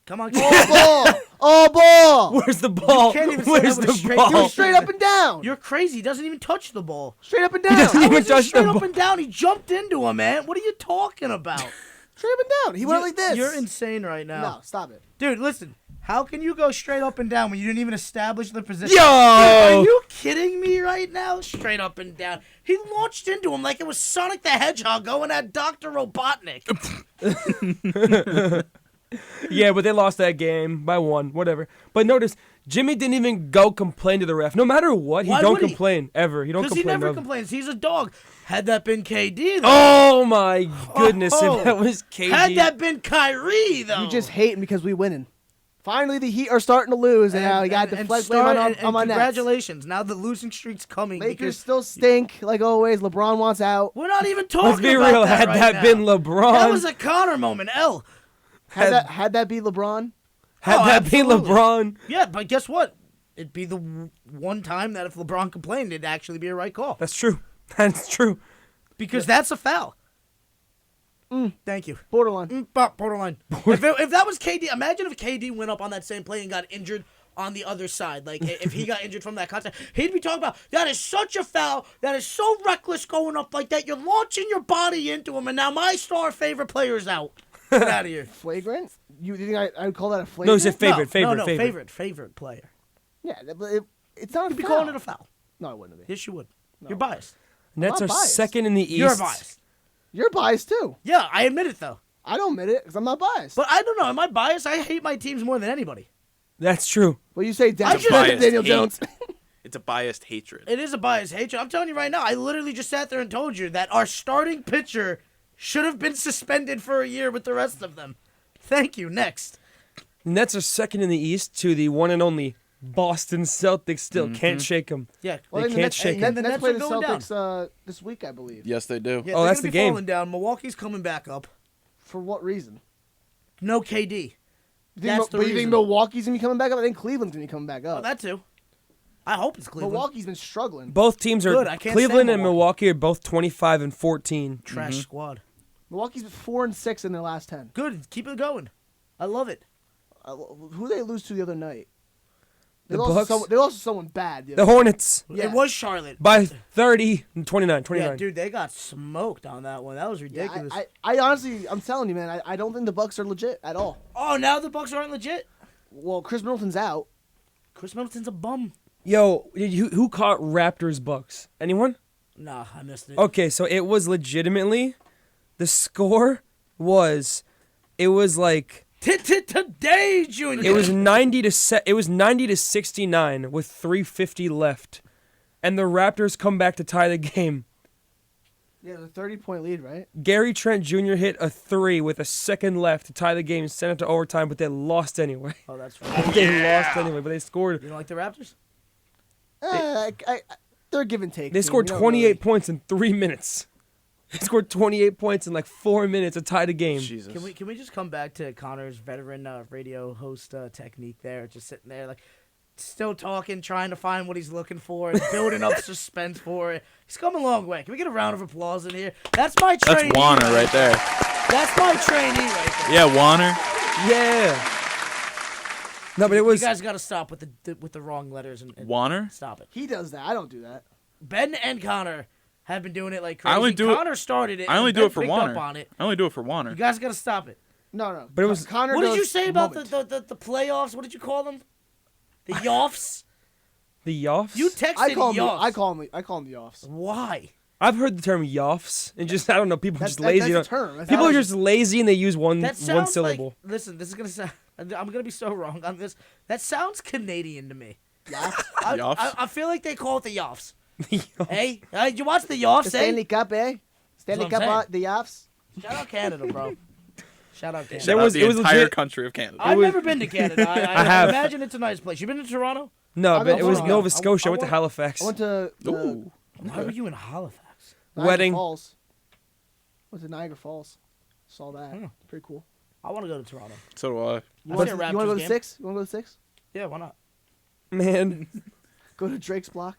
Come on, All ball! All ball! Where's the ball? can't even say Where's that with the a straight ball? He was straight up and down. You're crazy. He doesn't even touch the ball. Straight up and doesn't down. even How is he touch the straight up ball. and down? He jumped into him, man. What are you talking about? Straight up and down. He went like this. You're insane right now. No, stop it. Dude, listen. How can you go straight up and down when you didn't even establish the position? Yo! Dude, are you kidding me right now? Straight up and down. He launched into him like it was Sonic the Hedgehog going at Dr. Robotnik. Yeah, but they lost that game by 1, whatever. But notice, Jimmy didn't even go complain to the ref. No matter what, he Why don't would he? complain ever. He don't Because he complain. never ever. complains. He's a dog. Had that been KD, though. Oh my goodness! Oh. If that was KD. Had that been Kyrie, though. You just hating because we winning. Finally, the Heat are starting to lose, and now you got to deflect blame on my Nets. Congratulations. Now the losing streak's coming. Lakers because still stink, like always. LeBron wants out. we're not even talking Let's be about real. that Had right that now. been LeBron, That was a Connor moment. Had that be LeBron? had Oh, that been absolutely. LeBron, Yeah, but guess what? It'd be the one time that if LeBron complained, it'd actually be a right call. that's true. That's true. Because that's a foul. Thank you. Borderline. Borderline. If that was KD, imagine if KD went up on that same play and got injured on the other side. Like, if he got injured from that contact, he'd be talking about, that is such a foul. That is so reckless going up like that. You're launching your body into him, and now my star favorite player is out. Get out of here. Flagrant? You think I would call that a flagrant? No, he said favorite, No, favorite. favorite player. Yeah, but it's not a You'd be foul. calling it a foul. No, it wouldn't be. Yes, you would. You're biased. Nets I'm are not biased. second in the East. You're biased. You're biased too. Yeah, I admit it, though. I don't admit it because I'm not biased. But I don't know. Am I biased? I hate my teams more than anybody. That's true. Well, you say Daniel, just- Biased Daniel hate. Jones. It's a biased hatred. It is a biased hatred. I'm telling you right now, I literally just sat there and told you that our starting pitcher should have been suspended for a year with the rest of them. Thank you. Next. Nets are second in the East to the one and only Boston Celtics. Still can't shake them. Yeah. They then the can't Nets, shake Nets, him. The Nets Nets play are the going down. Celtics this week, I believe. Yes, they do. Yeah, Oh, they're that's gonna the be game. falling down. Milwaukee's coming back up. For what reason? No KD. You think, That's the but you think reason. Milwaukee's gonna be coming back up? I think Cleveland's gonna be coming back Oh, up. that too. I hope it's Cleveland. Milwaukee's been struggling. Both teams are Good, I can't Cleveland stand and Milwaukee are both 25 and 14. Trash squad. Milwaukee's 4-6 in their last 10. Good. Keep it going. I love it. Who they lose to the other night? They The lost Bucks? they lost to someone bad. The Hornets Yeah. It was Charlotte. by 30, 29. Yeah, dude, they got smoked on that one. That was Yeah, ridiculous. I honestly, I'm telling you, man, I don't think the Bucks are legit at all. Oh, now the Bucks aren't legit. Well, Chris Middleton's out. Chris Middleton's a bum. Yo, who caught Raptors Bucks? Anyone? Nah, I missed it. Okay, so it was legitimately, the score was, it was like, Today, Junior. it was 90 to 69 with 3:50 left, and the Raptors come back to tie the game. Yeah, it was a 30-point lead, right? Gary Trent Jr. hit a 3 with a second left to tie the game, sent it to overtime, but they lost anyway. Oh, that's right. They lost anyway, but they scored. You don't like the Raptors? They're give and take. They team. scored You don't 28 really- points in 3 minutes. They scored 28 points in like 4 minutes to tie the game. Jesus. Can we just come back to Connor's veteran radio host technique there? Just sitting there, like, still talking, trying to find what he's looking for, and building up suspense for it. He's come a long way. Can we get a round of applause in here? That's my That's trainee. Warner right there. That's my trainee right there. Yeah, Warner. Yeah. No, but it was. You guys got to stop with the wrong letters and Warner? stop it. He does that. I don't do that. Ben and Connor have been doing it like crazy. I only do it- Connor started it. I only and do Ben it for picked Warner. Up on it. I only do it for Warner. You guys got to stop it. No. But it was- Connor. What did you does say about moment. the playoffs? What did you call them? The Yoffs? The Yoffs? You texted I call him. Yoffs. I call him the offs. Why? I've heard the term Yoffs, and just, I don't know, people are just That's lazy. a term. That's People how are it just lazy and they use one That sounds one syllable. like. Listen, this is gonna sound. I'm gonna be so wrong on this. That sounds Canadian to me. Yoffs. Yoffs? I feel like they call it the Yoffs. Yoffs. Hey, you watch the Yoffs? The Stanley Cup, eh? Stanley what Cup, I'm saying. the Yoffs. Shout out Canada, bro. Shout out Canada. Shout There out was- the it was entire legit- country of Canada. I've was- never been to Canada. I have. imagine it's a nice place. You been to Toronto? No, I but don't it was wanna- Nova I- Scotia. I I went to want- Halifax. I went to Ooh. Why were you in Halifax? Niagara Wedding. Falls. Went to Niagara Falls. Saw that. Hmm. Pretty cool. I want to go to Toronto. So do I. You I've want seen to a go to Raptors the game. six? You want to go to the six? Yeah, why not? Man, Go to Drake's block.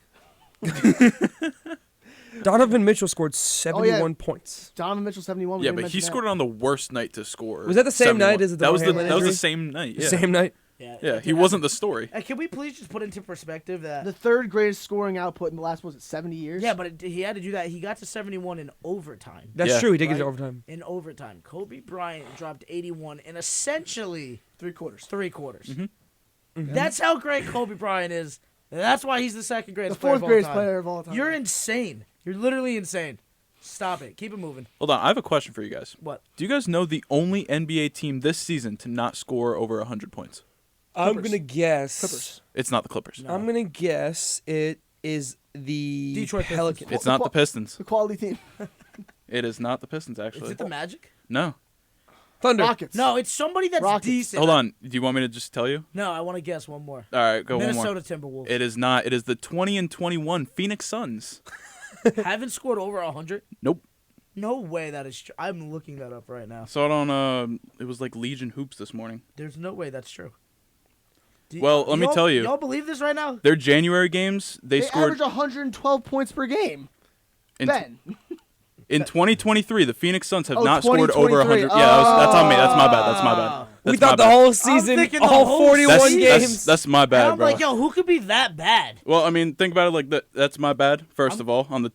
Donovan Mitchell scored 71 points. Donovan Mitchell 71. we Yeah, didn't but he mention scored that. it on the worst night to score. Was that the same 71. night as the that was the Hamlin that was the injury? same night. Yeah. Same night. Yeah. Yeah, he wasn't the story. Can we please just put into perspective that? The third greatest scoring output in the last, was it 70 years? Yeah, but he had to do that. He got to 71 in overtime. That's Yeah. true. He did get Right? to overtime. In overtime, Kobe Bryant dropped 81 in essentially 3/4. 3/4. Mm-hmm. That's how great Kobe Bryant is. And that's why he's the second The greatest player fourth of all greatest time. player of all time. You're insane. You're literally insane. Stop it. Keep it moving. Hold on, I have a question for you guys. What? Do you guys know the only NBA team this season to not score over 100 points? I'm Clippers. gonna guess. Clippers. It's not the Clippers. No. I'm gonna guess it is the Detroit Pistons. Pelicans. It's not the Pistons. The quality team. It is not the Pistons, Is actually. it the Magic? No. Thunder. Rockets. No, it's somebody that's Rockets. decent. Hold on. Do you want me to just tell you? No, I want to guess one more. All right, go one more. Minnesota Timberwolves. It is not. It is the 20-21 Phoenix Suns. Haven't scored over 100? Nope. No way that is true. I'm looking that up right now. Saw it on. It was like Legion Hoops this morning. There's no way that's true. Well, let me tell you. Y'all believe this right now? Their January games, they They scored average 112 points per game. in, Ben. in 2023. The Phoenix Suns have Oh, not scored over 100. 2023. Yeah, that's on me. That's my bad. That's my bad. We That's thought my the bad. whole season, thinking the all whole 41 season. games. That's my And bad, I'm bro. like, yo, who could be that bad? Well, I mean, think about it like that. That's my bad. First of all, on the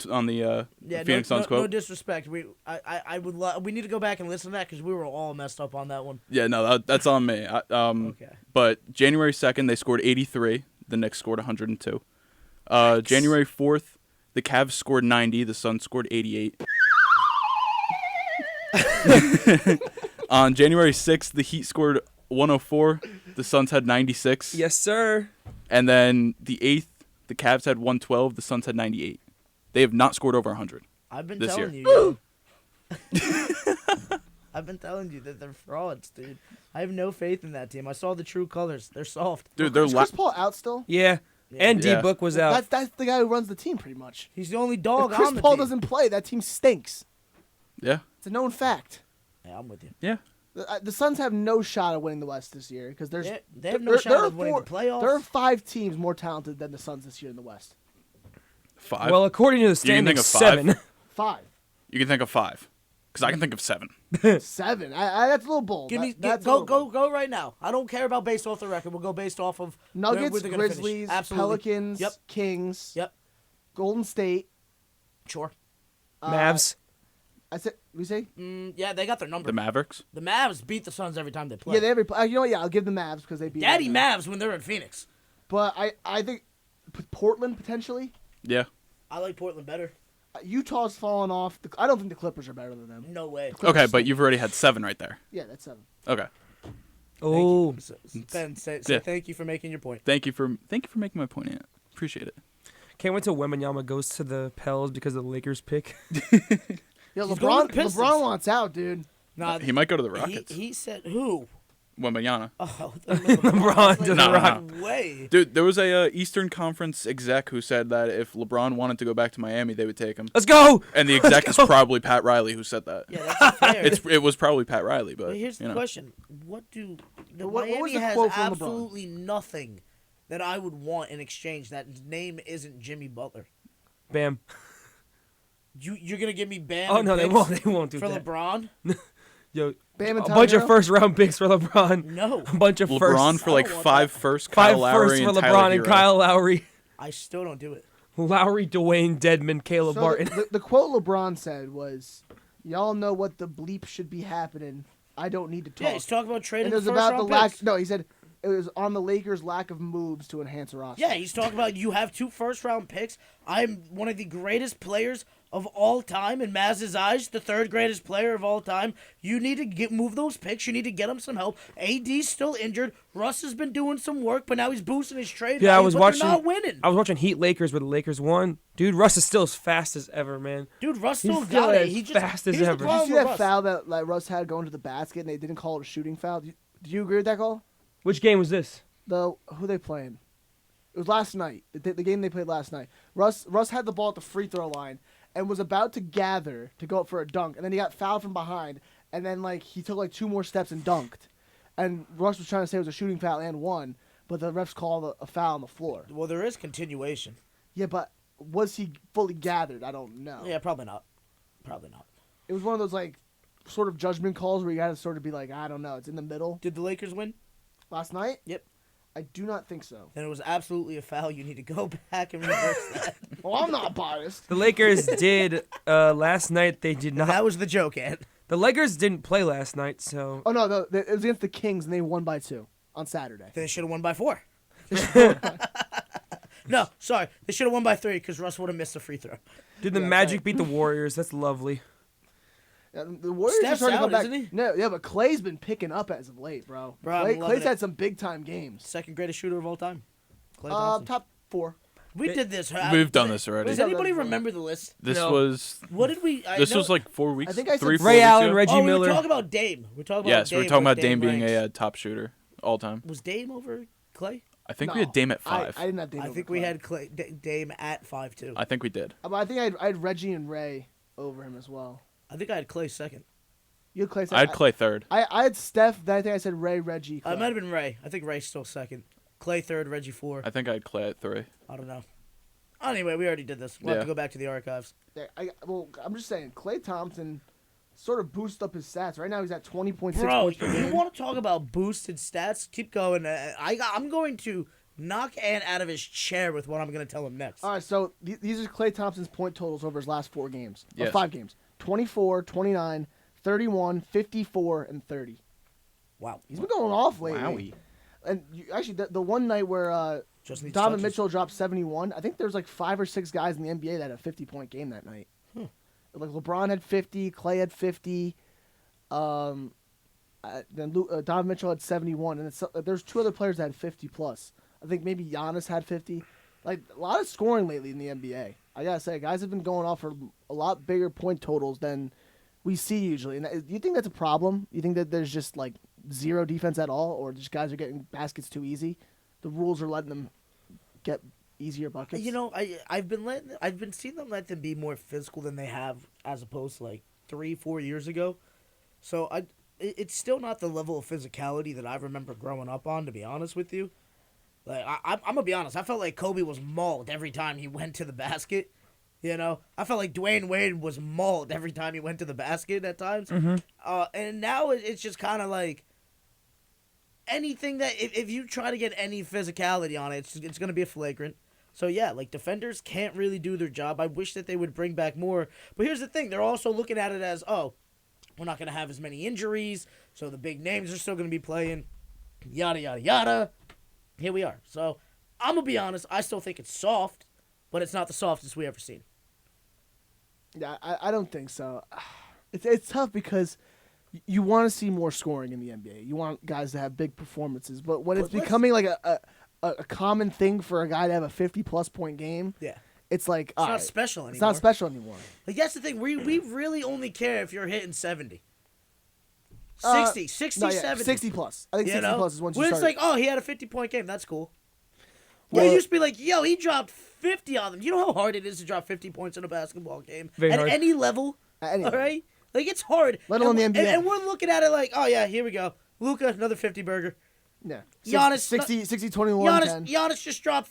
Yeah, Phoenix no, Suns no quote. disrespect. I would we need to go back and listen to that because we were all messed up on that one. Yeah, no, that's on me. Okay. But January 2nd, they scored 83. The Knicks scored 102. January 4th, the Cavs scored 90. The Suns scored 88. On January 6th, the Heat scored 104. The Suns had 96. Yes, sir. And then the 8th, the Cavs had 112. The Suns had 98. They have not scored over 100. I've been This telling year. you. I've been telling you that they're frauds, dude. I have no faith in that team. I saw the true colors. They're soft. Dude, they're Is Chris Paul out still? Yeah. And Yeah. D-Book was out. That's the guy who runs the team pretty much. He's the only dog If Chris on the Paul team. doesn't play, that team stinks. Yeah. It's a known fact. Yeah, I'm with you. Yeah. The Suns have no shot at winning the West this year because there's They have no there- shot there are of winning the playoffs. There are 5 teams more talented than the Suns this year in the West. 5. Well, according to the You can think standings, of 5? 7. 5. You can think of 5. Because I can think of 7. 7. That's a little bold. Give me That's a little bold. go right now. I don't care about based off the record. We'll go based off of Nuggets, where they're gonna finish. Grizzlies, Absolutely. Pelicans, Yep. Kings, Yep. Golden State. Sure. Mavs. I said, we say? Yeah, they got their number. The Mavericks. The Mavs beat the Suns every time they play. Yeah, they every. You know what? Yeah, I'll give the Mavs because they beat. Daddy them. Mavs when they're in Phoenix. But I think Portland potentially. Yeah. I like Portland better. Utah's fallen off. I don't think the Clippers are better than them. No way. Okay, but you've already had 7 right there. Yeah, that's 7. Okay. Oh, Ben, say Yeah. thank you for making your point. Thank you for making my point. Yeah. Appreciate it. can't wait till Wembanyama goes to the Pels because of the Lakers pick. Yeah, He's going LeBron. to the Pistons. LeBron wants out, dude. Nah, He might go to the Rockets. He said who? Wembanyama. Oh, LeBron to the No, no, Rockets. no way. Dude, there was a Eastern Conference exec who said that if LeBron wanted to go back to Miami, they would take him. Let's go. And the exec is probably Pat Riley who said that. Yeah, that's fair. It was probably Pat Riley, but But here's you the know. question: What do the What was Miami the has quote from LeBron? absolutely nothing that I would want in exchange. That his name isn't Jimmy Butler. Bam. You're gonna give me Bam? Oh and no, they picks won't. They won't do for that. LeBron. Yo, Bam and a bunch of Tyler? first-round picks for LeBron. No, A bunch of LeBron first. for like I don't want 5 that. first, 5 Kyle Lowry firsts for and LeBron Tyler and Hero. Kyle Lowry. I still don't do it. Lowry, Dwayne, Dedman, Caleb So Barton. the quote LeBron said was, "Y'all know what the bleep should be happening. I don't need to talk." Yeah, he's talking about and trading it was the first about the round lack. picks. No, he said it was on the Lakers' lack of moves to enhance a roster. Yeah, he's talking about you have 2 first-round picks. I'm one of the greatest players of all time in Mazz's eyes, the 3rd greatest player of all time. You need to move those picks. You need to get him some help. AD's still injured. Russ has been doing some work, but now he's boosting his trade Yeah, I value, was but watching. they're not winning. I was watching Heat Lakers where the Lakers won. Dude, Russ is still as fast as ever, man. Dude, Russ still He's still got it. as He just fast as here's the ever. Did you problem see with that Russ. foul that like Russ had going to the basket and they didn't call it a shooting foul? Did you agree with that call? Which game was this? Who they playing? It was last night. The game they played last night. Russ had the ball at the free throw line and was about to gather to go up for a dunk, and then he got fouled from behind, and then like he took like 2 more steps and dunked, and Russ was trying to say it was a shooting foul and won, but the refs called a foul on the floor. Well, there is continuation. Yeah, but was he fully gathered? I don't know. Yeah, probably not. Probably not. It was one of those like sort of judgment calls where you got to sort of be like, I don't know, it's in the middle. Did the Lakers win? Last night? Yep. I do not think so. Then it was absolutely a foul. You need to go back and reverse that. Well, I'm not biased. The Lakers did last night. They did not. That was the joke, Ant. The Lakers didn't play last night, so Oh no, it was against the Kings and they won by 2 on Saturday. They should have won by 4. No, sorry. They should have won by 3 because Russ would have missed a free throw. did the Yeah, Magic right. beat the Warriors? That's lovely. Yeah, the Warriors Steph's are starting to out, come back. isn't he? No, yeah, but Clay's been picking up as of late, bro. Bro, I'm loving Clay's it. had some big time games. 2nd greatest shooter of all time. Klay Thompson. Top 4. We did this. We've done this already. Does anybody remember the list? This No. was What did we? this was like 4 weeks. I think I said 3, 4 Ray weeks Allen, ago? Reggie Oh, we Miller. were talking about Dame. We're talking about Yes, we're Dame, talking where about Dame being ranks. a top shooter all time. Was Dame over Clay? I think we had Dame at 5. I didn't have Dame I over think we Clay. had Dame at 5 too. I think we did. But I think I had Reggie and Ray over him as well. I think I had Clay 2nd. You had Clay. I had Clay 3rd. I had Steph. Then I think I said Ray, Reggie. Clay. I might have been Ray. I think Ray's still 2nd. Clay 3rd, Reggie 4. I think I had Clay at 3. I don't know. Anyway, we already did this. We'll have Yeah. to go back to the archives. Yeah, I'm just saying, Clay Thompson sort of boosted up his stats. Right now he's at 20.6 Bro, points per you game. want to talk about boosted stats? Keep going. I'm going to knock Ant out of his chair with what I'm going to tell him next. All right, so these are Clay Thompson's point totals over his last 4 games. Or Yes. 5 games. 24, 29, 31, 54, and 30. Wow. He's been going off lately. Wowie. And actually, the one night where Just needs Donovan touches. Mitchell dropped 71, I think there's like 5 or 6 guys in the NBA that had a 50-point game that night. Like LeBron had 50, Clay had 50, then Donovan Mitchell had 71, and there's 2 other players that had 50 plus. I think maybe Giannis had 50. Like a lot of scoring lately in the NBA. I gotta say, guys have been going off for a lot bigger point totals than we see usually. And do you think that's a problem? You think that there's just like zero defense at all, or just guys are getting baskets too easy? The rules are letting them get easier buckets. You know, I've been seeing them let them be more physical than they have as opposed to like 3-4 years ago. So it's still not the level of physicality that I remember growing up on, to be honest with you. Like I'm gonna be honest, I felt like Kobe was mauled every time he went to the basket. You know, I felt like Dwayne Wade was mauled every time he went to the basket at times. And now it's just kind of like anything that if you try to get any physicality on it, it's going to be a flagrant. So, yeah, like defenders can't really do their job. I wish that they would bring back more. But here's the thing. They're also looking at it as, oh, we're not going to have as many injuries, so the big names are still going to be playing, yada, yada, yada. Here we are. So, I'm going to be honest. I still think it's soft, but it's not the softest we ever seen. Yeah, I don't think so. It's tough because you want to see more scoring in the NBA. You want guys to have big performances. But when it's becoming like a common thing for a guy to have a 50-plus point game, Yeah. it's like, It's not special anymore. It's not special anymore. Like, that's the thing. We really only care if you're hitting 70. 60, 70. 60-plus. I think 60-plus is once you When start. it's like, oh, he had a 50-point game. That's cool. Well, It used to be like, yo, he dropped 50 on them. You know how hard it is to drop 50 points in a basketball game? Very At hard. any level? At any All level. right? Like, it's hard. Let alone the NBA. And we're looking at it like, oh, yeah, here we go. Luka, another 50-burger. Yeah. Giannis- 60, 21, 10. Giannis just dropped,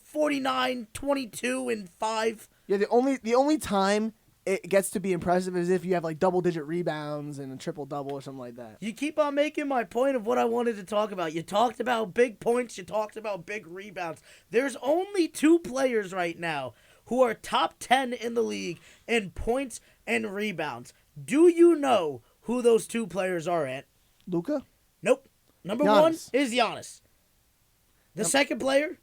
49, 22, and 5. Yeah, the only time it gets to be impressive is if you have like double-digit rebounds and a triple-double or something like that. You keep on making my point of what I wanted to talk about. You talked about big points. You talked about big rebounds. There's only 2 players right now who are top 10 in the league in points and rebounds. Do you know who those 2 players are, Ant? Luka? Nope. Number Giannis. 1 is Giannis. The second player,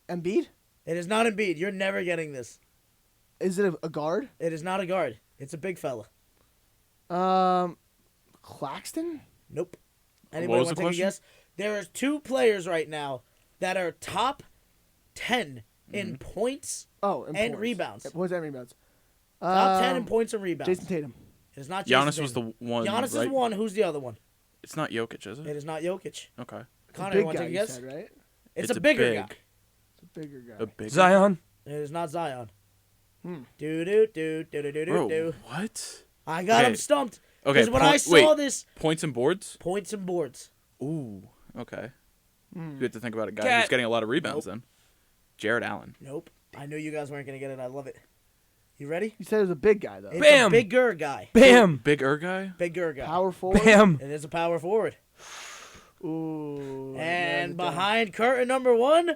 Embiid? it is not Embiid. You're never getting this. Is it a guard? It is not a guard. It's a big fella. Claxton? Nope. What Anybody was want the to take a question? guess? There are 2 players right now that are top 10 in points Oh, and points. rebounds. Yeah, points and rebounds. Top 10 in points and rebounds. Jason Tatum. It is not Jason Giannis was Tatum. the one. Giannis right? is one. Who's the other one? It's not Jokic, is It it? is not Jokic. Okay. Connor, Big you want to guy, take a you guess? said, right? It's a bigger big, guy. It's a bigger guy. A big Zion. It is not Zion. Hmm. Do do do do do do Bro, do. what? I got Okay. him stumped. Okay. Because when I saw this, Points and boards. points and boards. Ooh. Okay. Hmm. You have to think about a guy Cat. who's getting a lot of rebounds then. Jared Allen. Nope. I knew you guys weren't gonna get it. I love it. You ready? You said it was a big guy, though. It's Bam. a bigger guy. Bam. Bigger guy. Bigger guy. Power forward. Bam. It is a power forward. Ooh. And behind curtain number 1,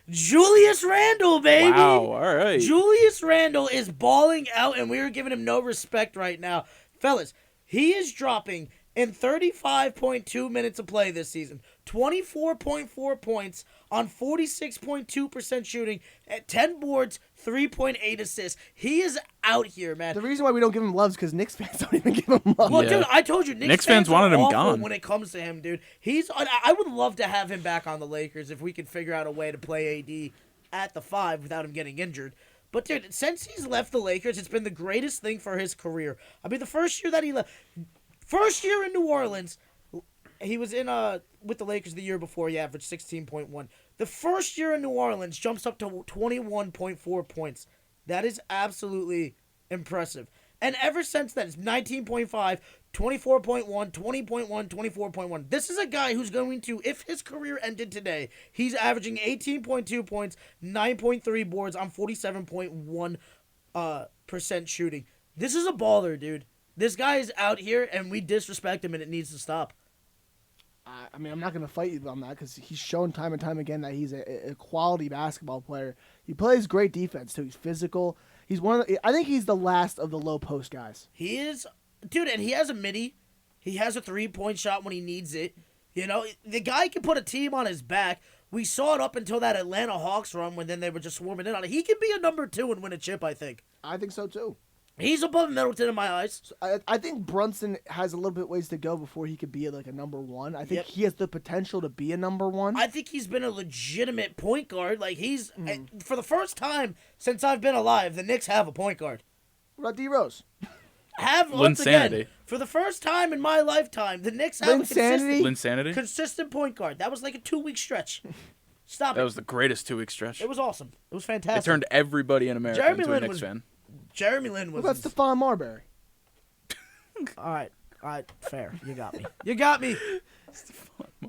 Julius Randle, baby. Wow. All right. Julius Randle is balling out, and we are giving him no respect right now. Fellas, he is dropping in 35.2 minutes of play this season. 24.4 points on 46.2% shooting at 10 boards, 3.8 assists. He is out here, man. The reason why we don't give him love is because Knicks fans don't even give him love. Well, Yeah. dude, I told you, Knicks fans wanted are him awful gone. when it comes to him, dude. I would love to have him back on the Lakers if we could figure out a way to play AD at the 5 without him getting injured. But, dude, since he's left the Lakers, it's been the greatest thing for his career. I mean, the first year that he left, first year in New Orleans, he was in with the Lakers the year before. He averaged 16.1. The first year in New Orleans jumps up to 21.4 points. That is absolutely impressive. And ever since then, it's 19.5, 24.1, 20.1, 24.1. This is a guy who's going to, if his career ended today, he's averaging 18.2 points, 9.3 boards on 47.1 percent shooting. This is a baller, dude. This guy is out here, and we disrespect him, and it needs to stop. I mean, I'm not going to fight you on that because he's shown time and time again that he's a quality basketball player. He plays great defense, too. He's physical. He's I think he's the last of the low post guys. He is, dude, and he has a midi. He has a 3-point shot when he needs it. You know, the guy can put a team on his back. We saw it up until that Atlanta Hawks run when then they were just swarming in on it. He can be a number 2 and win a chip, I think. I think so, too. He's above Middleton in my eyes. So I think Brunson has a little bit ways to go before he could be like a number 1. I think Yep. he has the potential to be a number 1. I think he's been a legitimate point guard. Like, he's, for the first time since I've been alive, the Knicks have a point guard. What about D Rose? Once again, Linsanity. for the first time in my lifetime, the Knicks have a Linsanity? Linsanity. consistent point guard. That was like a 2-week stretch. Stop That it. was the greatest 2-week stretch. It was awesome. It was It fantastic. turned everybody in America Jeremy into a Lin Knicks was- fan. Jeremy Lin What was. about Stephon Marbury? All right, fair. You got me. You got me.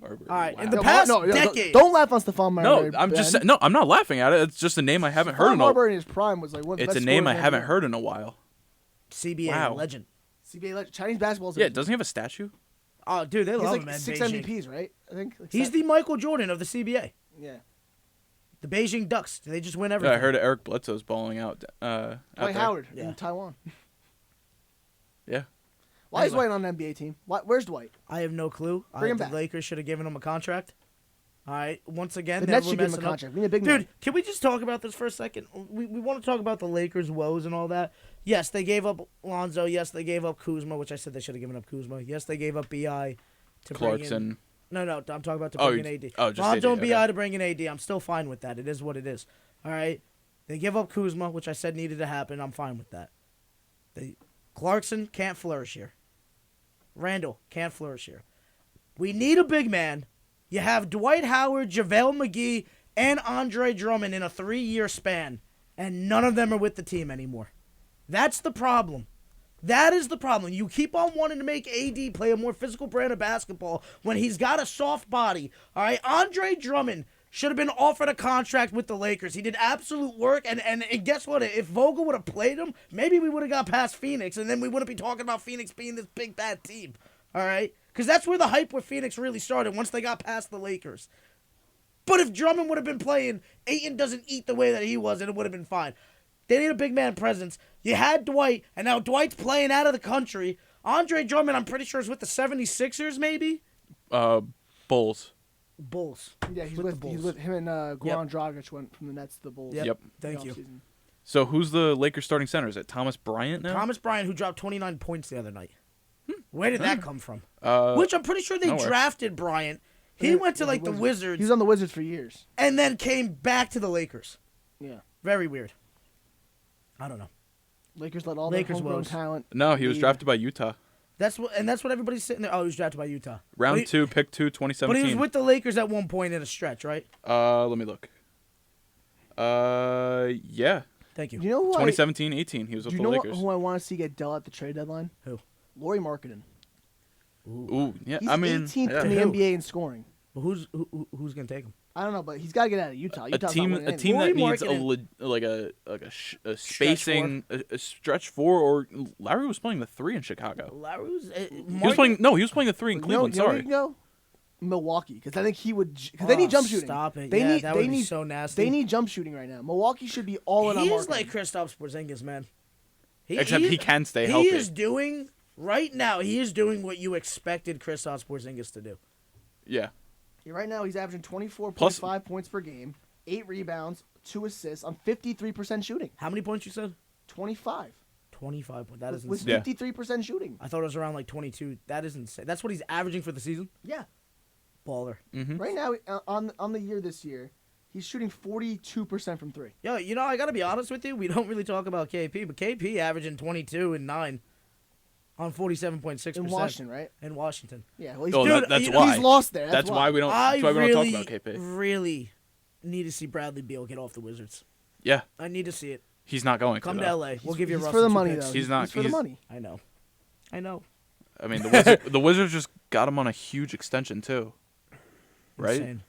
Marbury. All right, Wow. in the No, past no, decade. Don't laugh on Stephon No, Marbury. I'm just Ben. no, I'm not laughing at it. It's just a name I haven't heard Stephon in a. Marbury in his prime was like one of the It's a best name I scorers in haven't the heard in a while. CBA Wow. legend. CBA legend. Chinese basketball. Yeah, doesn't he have a statue? Oh, dude, they He has love like him, man. 6 Beijing. MVPs, right? I think. Like He's the Michael Jordan of the CBA. yeah. The Beijing Ducks. They just win Yeah, everything. I heard Eric Bledsoe's balling out. Out Dwight there. Howard Yeah. in Taiwan. Yeah. Why is Anyway. Dwight on an NBA team? Where's Dwight? I have no clue. Bring him The back. Lakers should have given him a contract. All right. Once again, The they Nets were should give him a messing up. contract. We need a big Dude, man. can we just talk about this for a second? We want to talk about the Lakers' woes and all that. Yes, they gave up Lonzo. Yes, they gave up Kuzma, which I said they should have given up Kuzma. Yes, they gave up BI to bring in. Clarkson. No, I'm talking about to Oh, bring in AD. oh, just Lonzo AD, and BI okay. to bring in AD. I'm still fine with that. It is what it is. All right. They give up Kuzma, which I said needed to happen. I'm fine with that. Clarkson can't flourish here. Randall can't flourish here. We need a big man. You have Dwight Howard, JaVale McGee, and Andre Drummond in a 3-year span, and none of them are with the team anymore. That's the problem. That is the problem. You keep on wanting to make AD play a more physical brand of basketball when he's got a soft body. All right, Andre Drummond should have been offered a contract with the Lakers. He did absolute work, and guess what? If Vogel would have played him, maybe we would have got past Phoenix, and then we wouldn't be talking about Phoenix being this big, bad team. All right? Because that's where the hype with Phoenix really started, once they got past the Lakers. But if Drummond would have been playing, Ayton doesn't eat the way that he was, and it would have been fine. They need a big man presence. You had Dwight, and now Dwight's playing out of the country. Andre Drummond, I'm pretty sure, is with the 76ers, maybe? Bulls. Bulls. Yeah, he's with the with Bulls. him and Goran Dragic went from the Nets to the Bulls. Yep. Yep. Thank the you. offseason. So who's the Lakers starting center? Is it Thomas Bryant now? Thomas Bryant, who dropped 29 points the other night. Where did that come from? Which I'm pretty sure they nowhere. drafted Bryant. He went to like the Wizards He was on the Wizards for years. and then came back to the Lakers. Yeah. Very weird. I don't know. Lakers let all Lakers their homegrown woes. talent. No, he was leave. drafted by Utah. That's what everybody's sitting there. Oh, he was drafted by Utah. Round But he- 2, pick 2, But 2017. he was with the Lakers at one point in a stretch, right? Let me look. Yeah. Thank you. Do you know who 2017-18. He was Do with you the know Lakers. who I want to see get dealt at the trade deadline? Who? Lauri Markkanen. Ooh, yeah. He's I mean, 18th yeah. in the Who? NBA in scoring. Well, who's gonna take him? I don't know, but he's got to get out of Utah. a Utah's team, not winning a team Lauri that needs Markkanen- a spacing, a stretch 4, or Larry was playing the 3 in Chicago. Larry was. He was playing the 3 in anything. Cleveland. You know where Sorry. you go? Milwaukee, because I think he would. Because they need jump shooting. Stop it. They Yeah, need. that they would be need. so nasty. They need jump shooting right now. Milwaukee should be all in on He is Markkanen. like Kristaps Porzingis, man. Except he can stay healthy. He is doing right now. He is doing what you expected Kristaps Porzingis to do. Yeah. Yeah, right now he's averaging 24.5 Plus- points per game, 8 rebounds, 2 assists on 53% shooting. How many points you said? 25 25 points. That is with insane. Yeah. 53% shooting. I thought it was around like 22. That is insane. That's what he's averaging for the season. Yeah. Baller. Mm-hmm. Right now on the year this year, he's shooting 42% from 3. Yo, you know, I got to be honest with you. We don't really talk about KP, but KP averaging 22 and 9 on 47.6%. In Washington, right? In Washington. Yeah. Well, he's, Oh, Dude, that's you know, why. he's lost there. That's why we don't. That's why we don't talk about KP. really need to see Bradley Beal get off the Wizards. Yeah, I need to see it. he's not going Come to. to though. LA. We'll give you he's Russell for the 2 money picks. though. He's not- for the he's- money. I know. I mean, the Wizards just got him on a huge extension too, right? Insane.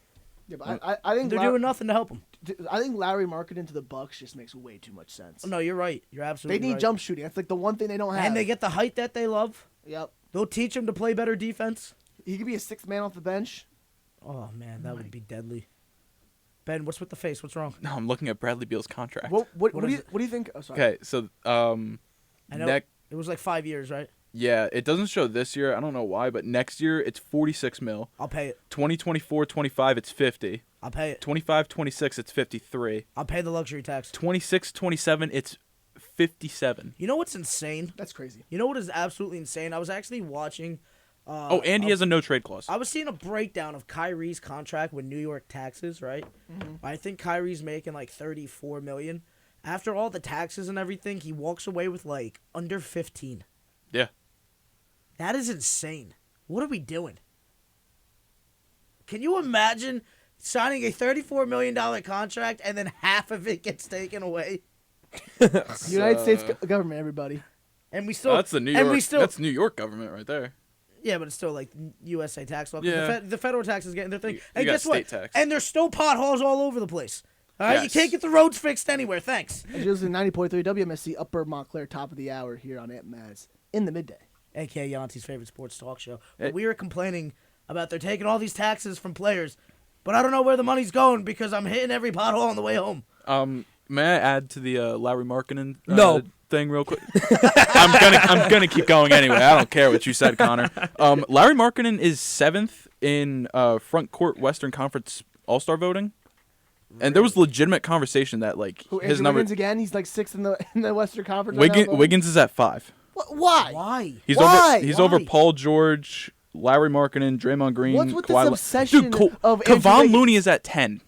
Yeah, but I think They're doing nothing to help him. I think Lauri Markkanen to the Bucks just makes way too much sense. No, you're right. You're They absolutely need right. jump shooting. That's like the one thing they don't have. And they get the height that they love. Yep. They'll teach him to play better defense. He could be a 6th man off the bench. Oh, man, that would be deadly. Ben, what's with the face? What's wrong? No, I'm looking at Bradley Beal's contract. What What do is you what do you think? Oh, sorry. Okay, so I know next, it was like 5 years, right? yeah, it doesn't show this year. I don't know why, but next year it's 46 mil. I'll pay it. 2024-25 it's 50. I'll pay it. 25-26 it's 53. I'll pay the luxury tax. 26-27 it's 57. You know what's insane? That's crazy. You know what is absolutely insane? I was actually watching. Oh, and he has a no trade clause. I was seeing a breakdown of Kyrie's contract with New York taxes, right? Mm-hmm. I think Kyrie's making like $34 million. After all the taxes and everything, he walks away with like under 15. Yeah. That is insane. What are we doing? Can you imagine signing a $34 million contract and then half of it gets taken away? United States government, everybody. And we still That's the New and York. we still That's New York government right there. Yeah, but it's still like USA tax law. 'Cause Yeah. The federal tax is getting their thing. You And got guess what? state tax. And there's still potholes all over the place. All right, you Yes. can't get the roads fixed anywhere. Thanks. As you're listening to 90.3 WMSC Upper Montclair, top of the hour here on Aunt Maz in the midday. AKA Yanti's favorite sports talk show. Hey. But we were complaining about they're taking all these taxes from players, but I don't know where the money's going because I'm hitting every pothole on the way home. May I add to the Lauri Markkanen No. thing real quick? I'm gonna keep going anyway. I don't care what you said, Connor. Lauri Markkanen is 7th in front court Western Conference All-Star voting, and there was legitimate conversation that like Who, his Andrew number. Wiggins again? He's like 6th in the Western Conference. right now, but- Wiggins is at 5. Why? Why? He's Why? over. He's Why? over Paul George, Lauri Markkanen, Draymond Green. What's with Kawhi this Le- obsession Dude, of Andrew Kevon Wiggins? Looney is at 10.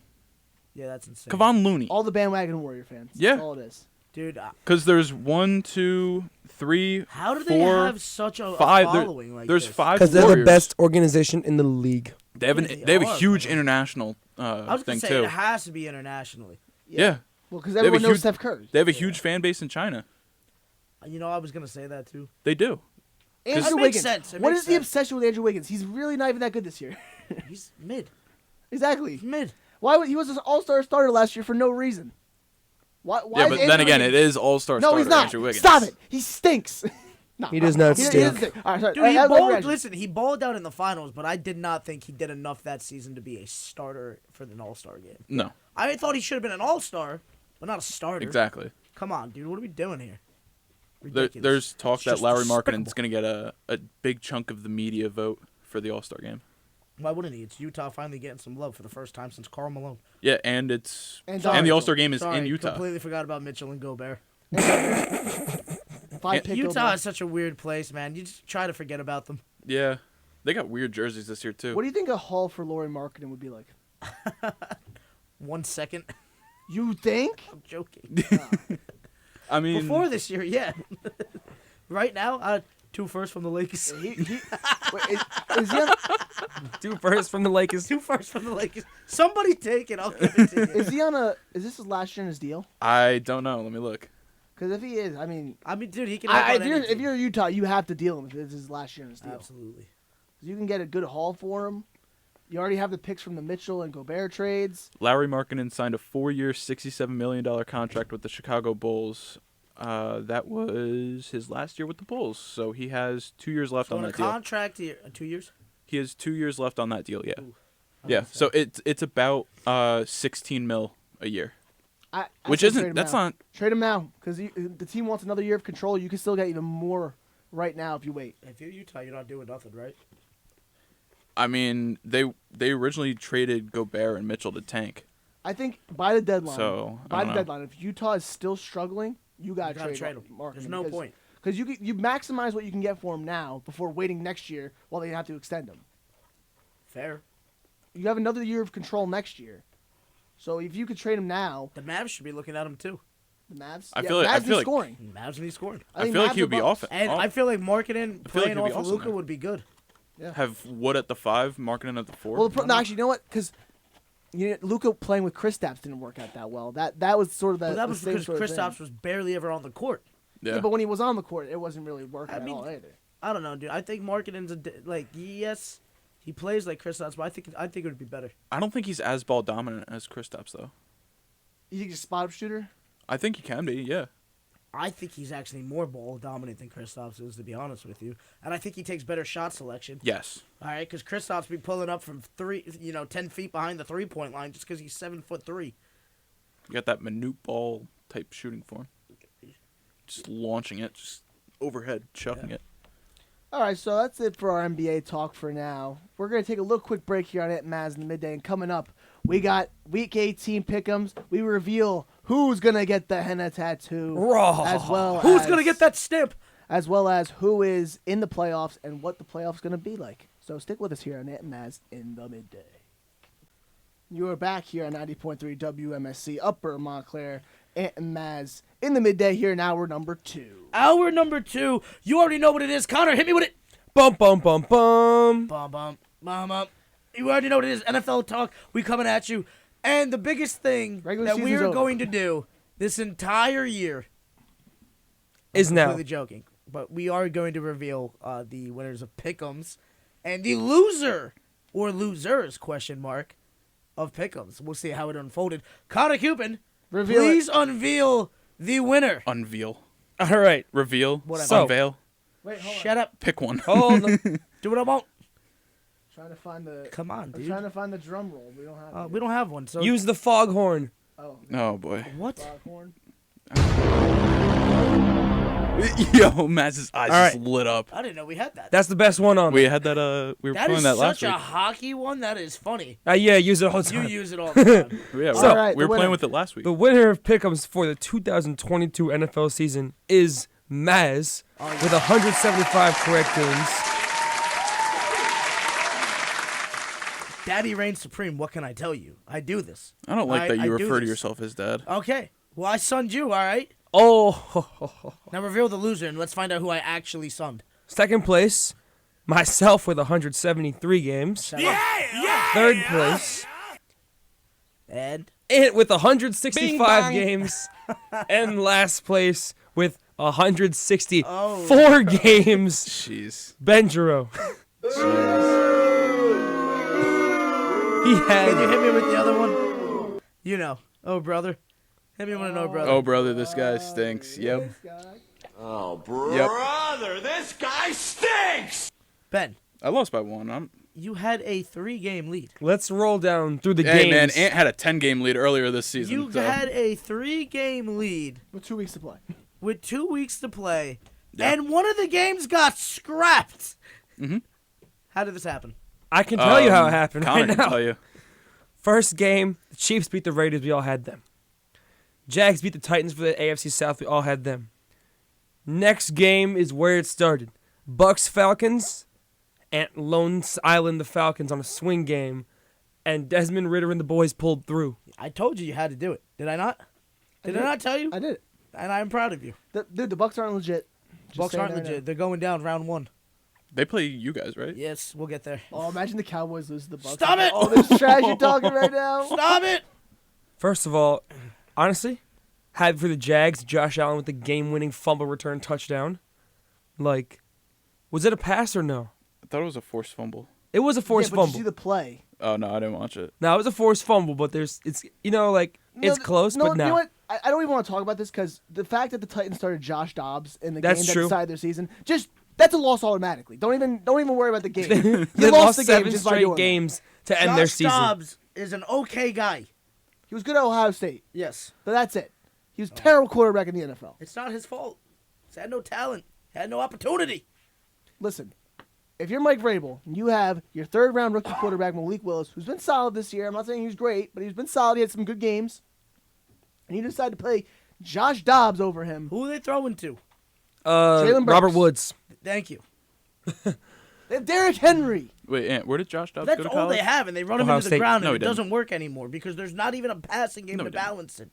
Yeah, that's insane. Kevon Looney. All the bandwagon Warrior fans. Yeah. That's all it is. Dude, Because there's 1, 2, 3, how do they 4, have such a 5. following like There's this? 5 Because they're the Warriors. best organization in the league. They have They they have a are, huge man. international I was thing gonna say too. it has to be internationally. Yeah. Well, because They have a everyone knows huge- Steph Curry. They have a huge fan base in China. You know, I was gonna say that too. They do. Andrew That makes Wiggins. sense. It What makes is the sense. obsession with Andrew Wiggins? He's really not even that good this year. He's mid. Exactly. He's mid. Why would he was an All-Star starter last year for no reason? Why Yeah, is but Andrew then again, Wiggins- it is All-Star No, starter he's not. Andrew Wiggins. Stop it. He stinks. No, He does not he stink. doesn't stink. All right, sorry. Dude, he I have no balled. reaction. Listen, he balled out in the finals, but I did not think he did enough that season to be a starter for the All-Star game. No, I thought he should have been an All-Star, but not a starter. exactly. Come on, dude. What are we doing here? There's Ridiculous. talk It's that just Lauri despicable. Markkanen's going to get a big chunk of the media vote for the All-Star game. Why wouldn't he? It's Utah finally getting some love for the first time since Karl Malone. Yeah, and it's And and, Donovan. the All-Star game is Sorry, in Utah. completely forgot about Mitchell and Gobert. Five-pick Utah overall. is such a weird place, man. You just try to forget about them. Yeah, they got weird jerseys this year too. What do you think a haul for Lauri Markkanen would be like? 1 second. You think? I'm joking. I mean, Before this year, yeah. Right now, 2 firsts from the Lakers. Wait, is he on, 2 firsts from the Lakers. 2 firsts from the Lakers. Somebody take it. I'll give it to you. is he on a? Is this his last year in his deal? I don't know. Let me look. Because if he is, I mean, I mean, dude, he can. help out if any team. you're Utah, you have to deal him if this is his last year in his deal. Absolutely. You can get a good haul for him. You already have the picks from the Mitchell and Gobert trades. Lauri Markkanen signed a 4-year, $67 million contract with the Chicago Bulls. That was his last year with the Bulls, so he has 2 years left So on on a that deal. contract, 2 years. He has 2 years left on that deal. Yeah, Ooh, yeah. okay. So it's about 16 mil a year, I which say isn't trade him that's now. not. Trade him now because the team wants another year of control. You can still get even more right now if you wait. If you're Utah, you're not doing nothing, right? I mean, they originally traded Gobert and Mitchell to tank. I think by the deadline. So, I by don't the know. deadline, if Utah is still struggling, you got You to gotta trade trade him. Markkanen There's no point. because you maximize what you can get for him now before waiting next year while they have to extend him. Fair. You have another year of control next year, so if you could trade him now, The Mavs should be looking at him too. the Mavs. I yeah, feel like- Mavs I need feel like- scoring. Mavs need scoring. I think feel like Mavs he would be above- off. And I feel like Markkanen I feel like playing he'd be off of awesome Luka there. would be good. Have Wood at the 5, Markkanen at the 4. Well, no, actually, you know what? Because Luka playing with Kristaps didn't work out that well. That was sort of the. But that the was same because sort of thing. Kristaps was barely ever on the court. yeah. But when he was on the court, it wasn't really working I mean, at all either. I don't know, dude. I think Markkanen's yes, he plays like Kristaps, but I think it would be better. I don't think he's as ball dominant as Kristaps though. You think he's a spot up shooter? I think he can be. Yeah. I think he's actually more ball dominant than Kristaps is, to be honest with you. And I think he takes better shot selection. Yes. All right, because Kristaps be pulling up from 10 feet behind the 3-point line just because he's 7'3". You got that minute ball type shooting form. Just launching it, just overhead, chucking it. All right, so that's it for our NBA talk for now. We're going to take a little quick break here on Aunt Maz in the midday, and coming up, we got Week 18 pick'ems. We reveal who's going to get the henna tattoo, Raw. as well Who's as, going to get that stamp? as well as who is in the playoffs and what the playoffs going to be like. So stick with us here on Aunt Maz in the midday. You are back here on 90.3 WMSC Upper Montclair. Aunt Maz in the midday here in hour number 2. Hour number 2. You already know what it is. Connor, hit me with it. Bum, bum, bum, bum. Bum, bum, bum, bum. You already know what it is. NFL talk. We coming at you. And the biggest thing Regular that season's we're over. going to do this entire year. Is now. Completely joking. but we are going to reveal the winners of Pick'ems and the loser or losers question mark of Pick'ems. We'll see how it unfolded. Connor Cupin, please unveil the winner. Unveil. All right. Reveal. Whatever. So- Unveil. Wait, hold Shut up. Pick one. Hold on. Do what I want. Trying to find the. Come on, I'm dude. trying to find the drum roll. We don't have. We don't have one. So Use the foghorn. Oh, Oh boy. what? foghorn. Yo, Mazz's eyes All just right. lit up. I didn't know we had that. That's the best one on. We had that. We were That playing is that last such a week. hockey one. That is funny. Yeah, use it all the You time. use it all the time. Yeah, So- we Alright, were the winner. playing with it last week. The winner of Pick'ems for the 2022 NFL season is Mazz with 175 correct games. Daddy reigns supreme. What can I tell you? I do this. I don't like that I you do refer to this. yourself as dad. Okay. Well, I sunned you, all right? Oh, Now reveal the loser, and let's find out who I actually sunned. second place, myself with 173 games. Third place, And it with 165 games, and last place with 164 games. Jeez. Benjero. He can you had hit me with the other one? You know. Oh, brother. Hit me with an oh, brother. Oh, brother, this guy stinks. Yep. Oh, brother, this guy stinks! Ben, I lost by one. you had a 3-game lead. Let's roll down through the Hey, man, games. Ant had a 10-game lead earlier this season. You so- had a 3-game lead With 2 weeks to play. with 2 weeks to play, Yeah. and one of the games got scrapped. Mhm. How did this happen? I can tell you how it happened Connor right can now. tell you. First game, the Chiefs beat the Raiders. We all had them. Jags beat the Titans for the AFC South. We all had them. Next game is where it started. Bucks Falcons, and Lone Island the Falcons on a swing game, and Desmond Ridder and the boys pulled through. I told you had to do it. Did I not? Did I not tell you? I did it. And I'm proud of you. Dude, the Bucks aren't legit. Just Bucks saying aren't that right legit. They're going down round 1. They play you guys, right? Yes, we'll get there. now. Oh, imagine the Cowboys lose to the Bucks. Stop it! All this trash you're talking right now. Stop it! First of all, honestly, happy for the Jags. Josh Allen with the game-winning fumble return touchdown. Like, was it a pass or no? I thought it was a forced fumble. It was a forced yeah, but fumble. you see the play. Oh, no, I didn't watch it. No, it was a forced fumble, but it's No, it's close, no, but no. You know what? I don't even want to talk about this because the fact that the Titans started Josh Dobbs in the That's game that true. decided their season, that's a loss automatically. Don't even worry about the game. They You lost the game 7 just by straight doing that. games to end their Josh season. Dobbs is an okay guy. He was good at Ohio State, Yes. but that's it. He was a terrible quarterback in the NFL. It's not his fault. He had no talent. Had no opportunity. Listen, if you're Mike Vrabel and you have your third-round rookie quarterback Malik Willis, who's been solid this year, I'm not saying he's great, but he's been solid. He had some good games, and you decide to play Josh Dobbs over him. Who are they throwing to? Jalen Robert Burks. Woods. Thank you. They have Derrick Henry. Wait, Ant, where did Josh Dobbs That's go to all college? they have, and they run him Ohio into the State. ground, No, and he it didn't. doesn't work anymore because there's not even a passing game No, to he didn't. balance it.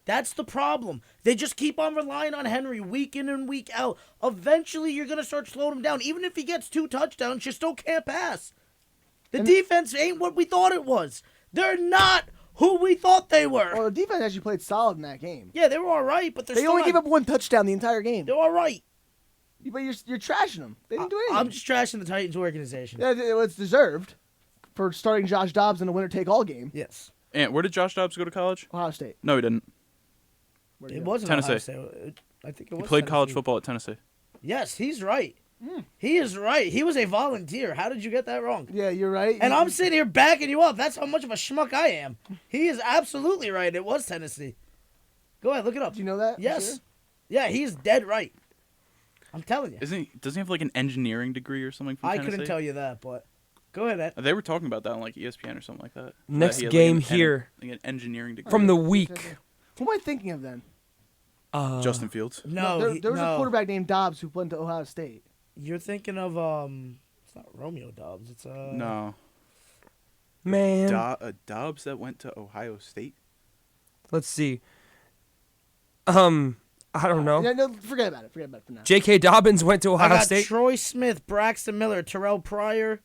That's the problem. They just keep on relying on Henry week in and week out. Eventually, you're going to start slowing him down. Even if he gets 2 touchdowns, you still can't pass. The defense ain't what we thought it was. They're not who we thought they were. Well, the defense actually played solid in that game. Yeah, they were all right, but they're They still only not- gave up 1 touchdown the entire game. They're all right. But you're trashing them. They didn't do anything. I'm just trashing the Titans organization. Yeah, it's deserved for starting Josh Dobbs in a winner-take-all game. Yes. Ant, where did Josh Dobbs go to college? Ohio State. No, he didn't. Where'd he It go? wasn't Tennessee. Ohio State. I think it was He played college Tennessee. football at Tennessee. Yes, he's right. He is right. He was a volunteer. How did you get that wrong? Yeah, you're right. And I'm sitting here backing you up. That's how much of a schmuck I am. He is absolutely right. It was Tennessee. Go ahead, look it up. Do you know that? for Yes. sure? Yeah, he's dead right. I'm telling you. Doesn't he have like an engineering degree or something from I Tennessee? couldn't tell you that, but go ahead, Ed. They were talking about that on like ESPN or something like that. Next That he had, game like, here. Like an engineering degree. From the week. Who am I thinking of then? Justin Fields. No, there was no. a quarterback named Dobbs who went to Ohio State. You're thinking of it's not Romeo Dobbs. It's No. Man. Dobbs that went to Ohio State. Let's see. I don't know. Yeah, no, forget about it. Forget about it for now. J.K. Dobbins went to I Ohio got State. Troy Smith, Braxton Miller, Terrell Pryor,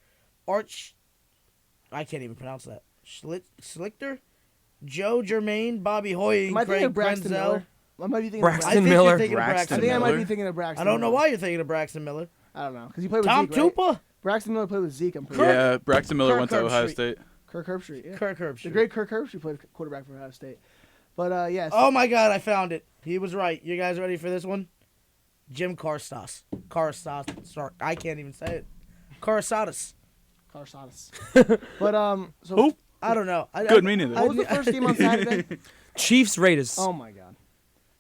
I can't even pronounce that. Slichter, Joe Germain, Bobby Hoy, Am I thinking Craig of Braxton Brenzel. Miller? I might be thinking Braxton I think Miller. you're thinking of I Braxton think I might Miller. be thinking of Braxton. I don't know Miller. why you're thinking of Braxton Miller. I don't know because he played with Tom Zeke, right? Tupa? Braxton Miller played with Zeke. I'm pretty Yeah, Braxton Miller Kirk went to Ohio Herbstreit. State. Kirk Herbstreit. Yeah. Kirk The Herbstreit. great Kirk Herbstreit played quarterback for Ohio State. But yes. Oh my God, I found it. He was right. You guys ready for this one? Jim Karstas. Sorry, I can't even say it. Karsatis. Carsadas. But so Who? I don't know. Good, me neither. what was the first game on Saturday? Chiefs Raiders. Oh my God.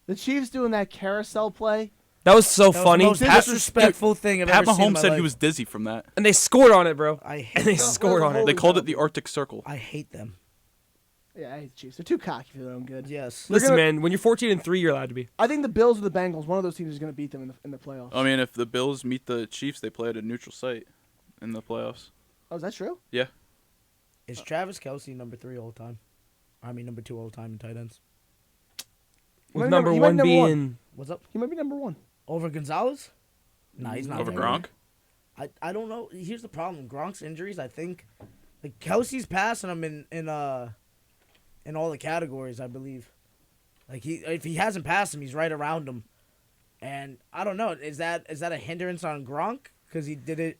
The Chiefs doing that carousel play. That was so That was funny. the most disrespectful thing I've Pat ever seen in Mahomes my said life. he was dizzy from that. And they scored on it, bro. I And hate they them. scored on it. They called it the Arctic Circle. I hate them. Yeah, I hate the Chiefs. They're too cocky for their own good. Yes. Listen, gonna- man, when you're 14-3, you're allowed to be. I think the Bills or the Bengals, one of those teams is going to beat them in the playoffs. I mean, if the Bills meet the Chiefs, they play at a neutral site in the playoffs. Oh, is that true? Yeah. Is Travis Kelce number 3 all time? I mean, number 2 all time in tight ends. He With might number he might one number one. being. What's up? He might be number 1. Over Gonzalez? Nah, he's not Over there. Gronk? I don't know. Here's the problem. Gronk's injuries, I think. Like, Kelsey's passing him in all the categories, I believe. Like, if he hasn't passed him, he's right around him. And I don't know. Is that a hindrance on Gronk because he did it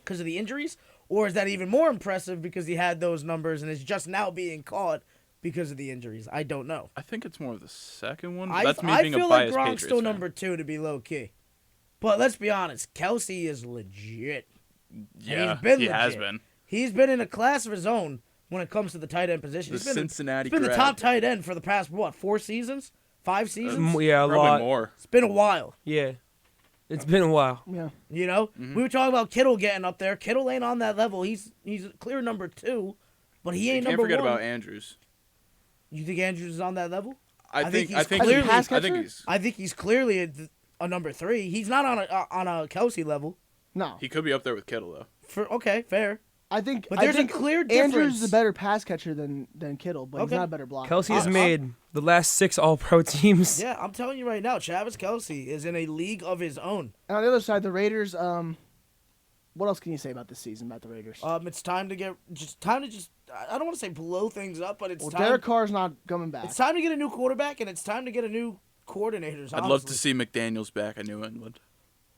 because of the injuries? Or is that even more impressive because he had those numbers and is just now being caught because of the injuries? I don't know. I think it's more of the second one. I That's me being feel a like biased Gronk's Patriots still fan. number 2 to be low key. But let's be honest, Kelsey is legit. Yeah, he's been he has legit. been. He's been in a class of his own when it comes to the tight end position. The He's been, Cincinnati he's been the grad. top tight end for the past, 4 seasons? 5 seasons? Yeah, a Probably lot. more. It's been a while, Yeah. It's been a while. Yeah. you know? Mm-hmm. We were talking about Kittle getting up there. Kittle ain't on that level. He's clear number 2, but he You ain't can't number forget 1. about Andrews. You think Andrews is on that level? I think he's I think clearly- Pass I think catcher? he's I think he's clearly a number 3. He's not on a Kelsey level. No. he could be up there with Kittle though. Okay, fair. I think But I there's a think clear Andrews difference. is a better pass catcher than Kittle, but he's Okay. not a better blocker. Kelsey has Uh, made the last 6 All-Pro teams. Yeah, I'm telling you right now, Travis Kelsey is in a league of his own. And on the other side, the Raiders. What else can you say about this season about the Raiders? It's time to I don't want to say blow things up, but it's well, time. Derek Carr's not coming back. It's time to get a new quarterback, and it's time to get a new coordinators. I'd love to see McDaniels back in New England.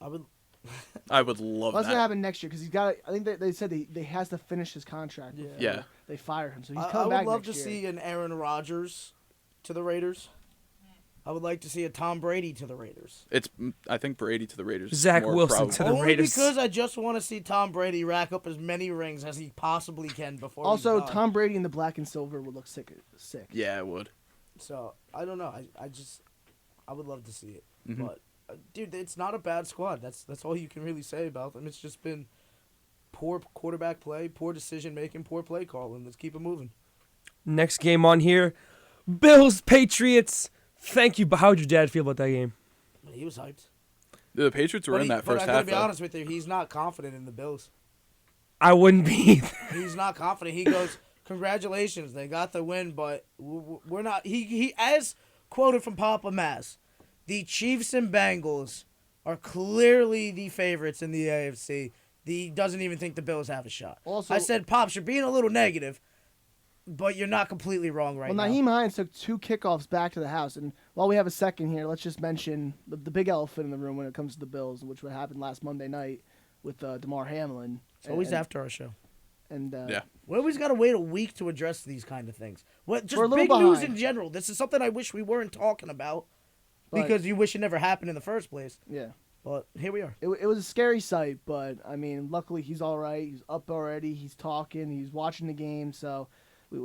I would. I would love What's that. gonna happen next year? Because he's got. I think they said they has to finish his contract. Yeah. before Yeah. They fire him, so he's I coming back would love to next year. see an Aaron Rodgers to the Raiders. I would like to see a Tom Brady to the Raiders. I think Brady to the Raiders. is Zach more Wilson probable. to the Only Raiders. because I just want to see Tom Brady rack up as many rings as he possibly can before. Also, he's done. Tom Brady in the black and silver would look sick. Yeah, it would. So I don't know. I would love to see it, Mhm. but dude, it's not a bad squad. That's all you can really say about them. It's just been poor quarterback play, poor decision making, poor play calling. Let's keep it moving. Next game on here, Bills Patriots. Thank you. But how would your dad feel about that game? He was hyped. The Patriots were in that but first I gotta half. be though. honest with you, he's not confident in the Bills. I wouldn't be. He's not confident. He goes, "Congratulations, they got the win, but we're not." He as quoted from Papa Mazz, the Chiefs and Bengals are clearly the favorites in the AFC. He doesn't even think the Bills have a shot. Also- I said, "Pops, you're being a little negative, but you're not completely wrong right Well, now." Naheem Hines took 2 kickoffs back to the house, and while we have a second here, let's just mention the big elephant in the room when it comes to the Bills, which what happened last Monday night with DeMar Hamlin. It's always and, after our show. And Yeah. We always got to wait a week to address these kind of things. What just We're a little big news behind. in general. This is something I wish we weren't talking about But- because you wish it never happened in the first place. yeah. But here we are. It was a scary sight, but I mean, luckily he's all right. He's up already. He's talking. He's watching the game. So we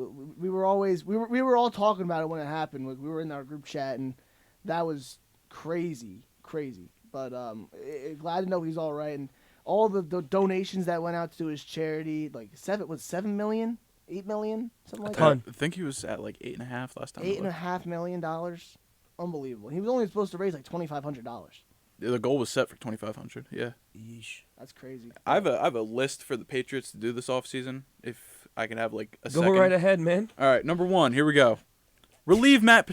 were all talking about it when it happened. We were in our group chat, and that was crazy. But glad to know he's all right, and all the donations that went out to his charity, like 7 million, 8 million, something like Ton. I think he was at like 8.5 last that. time. I looked. $8.5 million. Unbelievable. He was only supposed to raise like $2,500. The goal was set for 2,500. Yeah. Yeesh. That's crazy. I have a list for the Patriots to do this offseason. If I can have like a Go second. right ahead, man. All right, number 1. Here we go. Relieve Matt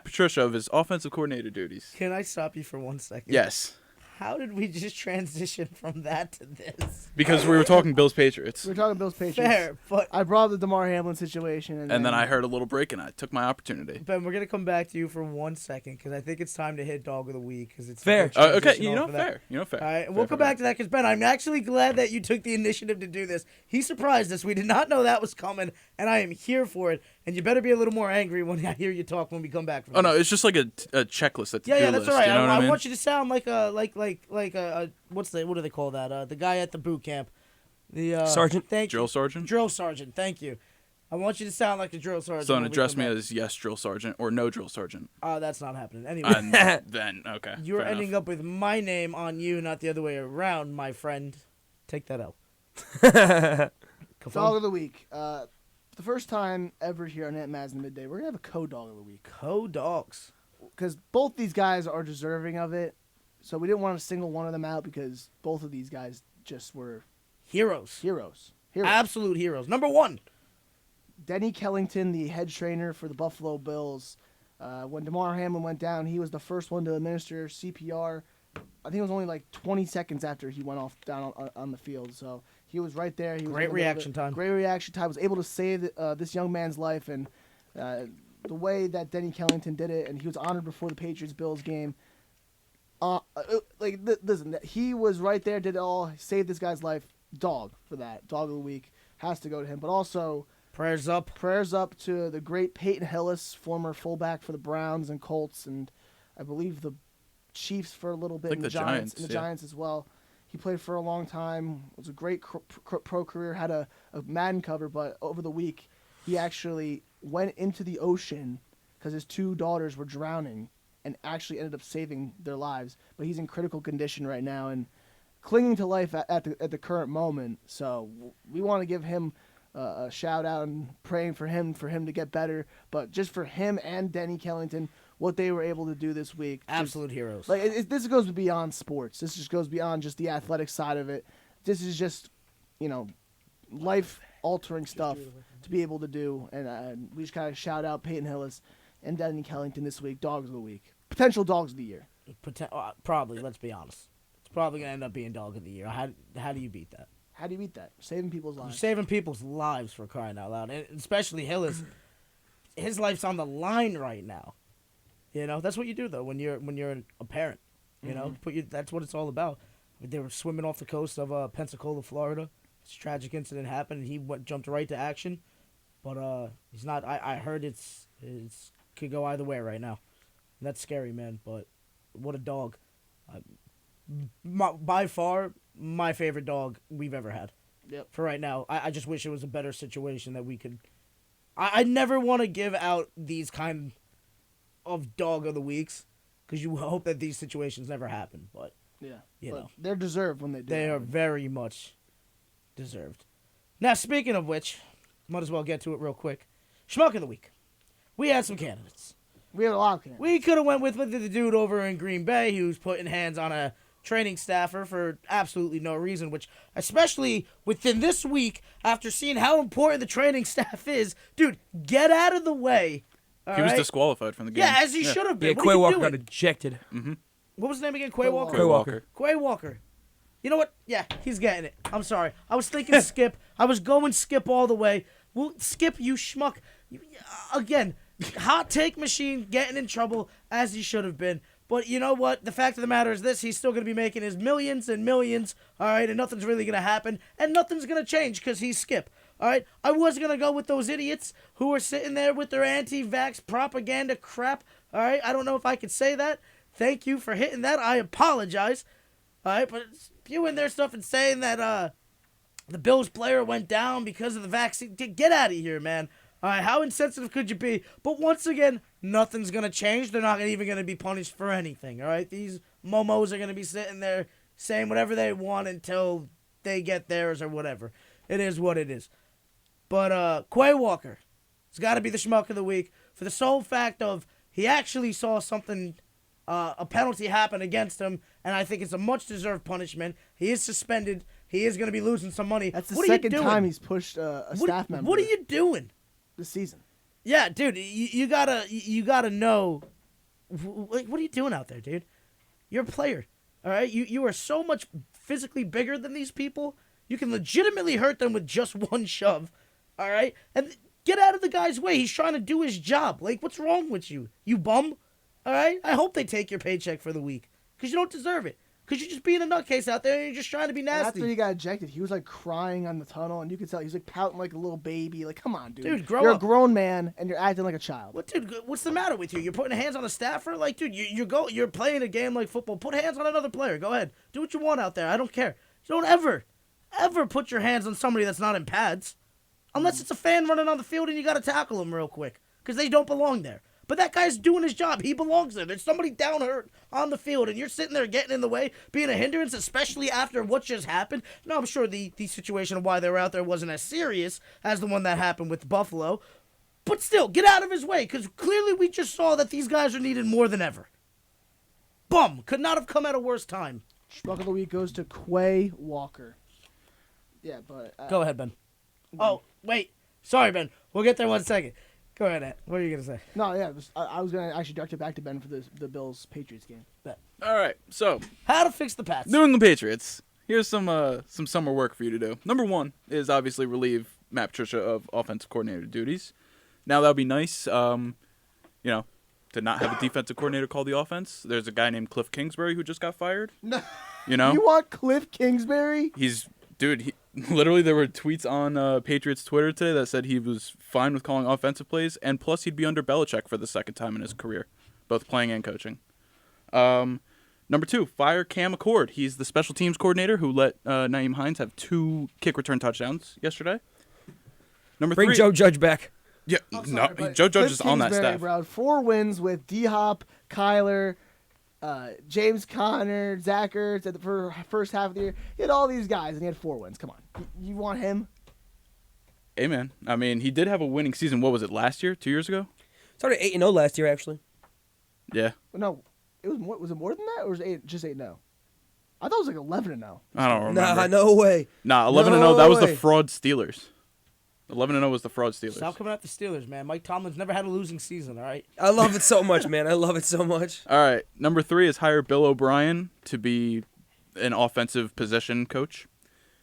Patricia of his offensive coordinator duties. Can I stop you for 1 second? Yes. How did we just transition from that to this? Because we were talking Bills Patriots. We're talking Bills Patriots. Fair, but I brought up the DeMar Hamlin situation, And then I heard a little break, and I took my opportunity. Ben, we're gonna come back to you for 1 second because I think it's time to hit dog of the week because it's Fair. a good Okay, transition you know, off of that. fair. You know, fair. All right, and Fair, we'll fair, come fair. back to that because Ben, I'm actually glad that you took the initiative to do this. He surprised us. We did not know that was coming, and I am here for it. And you better be a little more angry when I hear you talk when we come back from Oh, no, this. it's just like a checklist. A Yeah, to-do that's list, all right. You know what I mean? want you to sound like a what do they call that? The guy at the boot camp, the Sergeant? Thank Drill you. sergeant? Drill sergeant. Thank you. I want you to sound like the drill sergeant. So when then we address come me back. as yes, drill sergeant, or no, drill sergeant. That's not happening. Anyway, And then, okay. you're fair ending enough. up with my name on you, not the other way around, my friend. Take that out. Dog of the week. The first time ever here on Mazz and Midday, we're gonna have a co-dog of the week Co-dogs. because both these guys are deserving of it. So we didn't want to single one of them out because both of these guys just were Heroes. heroes. Absolute heroes. Number 1. Denny Kellington, the head trainer for the Buffalo Bills. When DeMar Hamlin went down, he was the first one to administer CPR. I think it was only like 20 seconds after he went off down on the field. So he was right there. He was Great able to- reaction time. Great reaction time. Was able to save this young man's life, and the way that Denny Kellington did it, and he was honored before the Patriots-Bills game. Listen, he was right there, did it all, saved this guy's life. Dog for that. Dog of the week has to go to him. But also, Prayers up. prayers up to the great Peyton Hillis, former fullback for the Browns and Colts, and I believe the Chiefs for a little bit, Like and the Giants, and the yeah. Giants as well. He played for a long time. It was a great pro career. Had a Madden cover, but over the week, he actually went into the ocean because his 2 daughters were drowning, and actually ended up saving their lives. But he's in critical condition right now and clinging to life at the current moment. So we want to give him a shout out and praying for him to get better. But just for him and Denny Kellington, what they were able to do this week, Absolute heroes. this goes beyond sports. This just goes beyond just the athletic side of it. This is just, life altering stuff to be able to do. And we just kind of shout out Peyton Hillis and Denny Kellington this week, dogs of the week, potential dogs of the year. Probably, let's be honest. It's probably going to end up being dog of the year. How do you beat that? How do you beat that? Saving people's You're lives. saving people's lives, for crying out loud. And especially Hillis. His life's on the line right now. That's what you do, though, when you're a parent. That's what it's all about. They were swimming off the coast of Pensacola, Florida. This tragic incident happened, and he jumped right to action. But he's not. I heard it's could go either way right now. And that's scary, man. But what a dog! By far, my favorite dog we've ever had. Yep. For right now, I just wish it was a better situation that we could. I never want to give out these kind of dog of the weeks because you hope that these situations never happen. But Yeah. They're deserved when they do. they are happen. very much deserved. Now, speaking of which, might as well get to it real quick. Schmuck of the week. We had some candidates. We have a lot of candidates. We could have went with the dude over in Green Bay who's putting hands on a training staffer for absolutely no reason, which, especially within this week, after seeing how important the training staff is, dude, get out of the way. He was alright? disqualified from the game. Yeah, as he should have been. Yeah, What Quay are you Walker doing? got ejected. What was his name again? Quay Quay Walker? Quay Walker. Quay Walker. You know what? Yeah, he's getting it. I'm sorry. I was thinking Skip. I was going Skip all the way. Well, Skip, you schmuck. Again, hot take machine getting in trouble as he should have been. But you know what? The fact of the matter is this. He's still going to be making his millions and millions, all right? And nothing's really going to happen. And nothing's going to change because he's Skip, all right? I was going to go with those idiots who are sitting there with their anti-vax propaganda crap, all right? I don't know if I could say that. Thank you for hitting that. I apologize. All right, but spewing their stuff and saying that the Bills player went down because of the vaccine. Get out of here, man. All right, how insensitive could you be? But once again, nothing's going to change. They're not even going to be punished for anything, all right? These momos are going to be sitting there saying whatever they want until they get theirs or whatever. It is what it is. But Quay Walker has got to be the schmuck of the week for the sole fact of he actually saw something, a penalty happen against him, and I think it's a much-deserved punishment. He is suspended. He is going to be losing some money. That's the What are you second doing? time he's pushed a staff member. What are you doing? this season? Yeah, dude, you gotta know. What are you doing out there, dude? You're a player. All right, you are so much physically bigger than these people. You can legitimately hurt them with just one shove. All right, and get out of the guy's way. He's trying to do his job. Like, what's wrong with you? You bum. All right, I hope they take your paycheck for the week because you don't deserve it. Because you're just being a nutcase out there and you're just trying to be nasty. After he got ejected, he was like crying on the tunnel, and you could tell he was like pouting like a little baby. Like, come on, dude. Dude, grow you're up. a grown man, and you're acting like a child. What, dude? What's the matter with you? You're putting hands on a staffer? Like, dude, you're playing a game like football. Put hands on another player. Go ahead. Do what you want out there. I don't care. You don't ever put your hands on somebody that's not in pads. Unless it's a fan running on the field and you got to tackle him real quick. Because they don't belong there. But that guy's doing his job. He belongs there. There's somebody down hurt on the field, and you're sitting there getting in the way, being a hindrance, especially after what just happened. Now, I'm sure the situation of why they were out there wasn't as serious as the one that happened with Buffalo. But still, get out of his way, because clearly we just saw that these guys are needed more than ever. Bum. Could not have come at a worse time. Schmuck of the week goes to Quay Walker. Yeah, but... Go ahead, Ben. Oh, wait. Sorry, Ben. We'll get there 1 second. Go ahead, Ed. What are you going to say? No, yeah, I was going to actually direct it back to Ben for the Bills-Patriots game. All right, so How to fix the Pats. New England Patriots. Here's some summer work for you to do. Number one is obviously relieve Matt Patricia of offensive coordinator duties. Now that would be nice, to not have a defensive coordinator call the offense. There's a guy named Cliff Kingsbury who just got fired. No. You know? You want Cliff Kingsbury? Literally, there were tweets on Patriots Twitter today that said he was fine with calling offensive plays, and plus he'd be under Belichick for the second time in his career, both playing and coaching. Number two, fire Cam McCord. He's the special teams coordinator who let Nyheim Hines have 2 kick return touchdowns yesterday. Number Bring three, Joe Judge back. Yeah, Sorry, but Joe Judge Cliff is on that Kingsbury, staff. Bro, 4 wins with D-Hop, Kyler, James Conner, Zach Ertz at the first half of the year. He had all these guys, and he had 4 wins. Come on. You want him? Hey, man. I mean, he did have a winning season. What was it, last year? 2 years ago? Started 8-0 last year, actually. Yeah. No, it was more. Was it more than that, or was it just 8-0? I thought it was like 11-0. I don't remember. Nah, no way. Nah, 11-0. No That was the way. fraud Steelers. 11-0 was the fraud Steelers. Stop coming at the Steelers, man. Mike Tomlin's never had a losing season, all right? I love it so much, man. I love it so much. All right. Number 3 is hire Bill O'Brien to be an offensive position coach.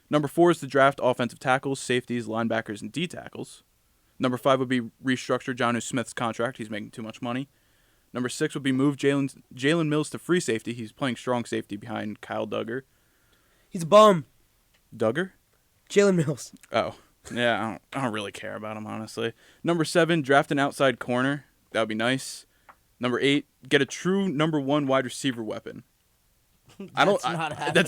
Number 4 is to draft offensive tackles, safeties, linebackers, and D tackles. Number 5 would be restructure Jonnu Smith's contract. He's making too much money. Number 6 would be move Jalen Mills to free safety. He's playing strong safety behind Kyle Duggar. He's a bum. Duggar? Jalen Mills. Oh. Yeah, I don't really care about him, honestly. Number 7, draft an outside corner. That would be nice. Number 8, get a true number 1 wide receiver weapon. That's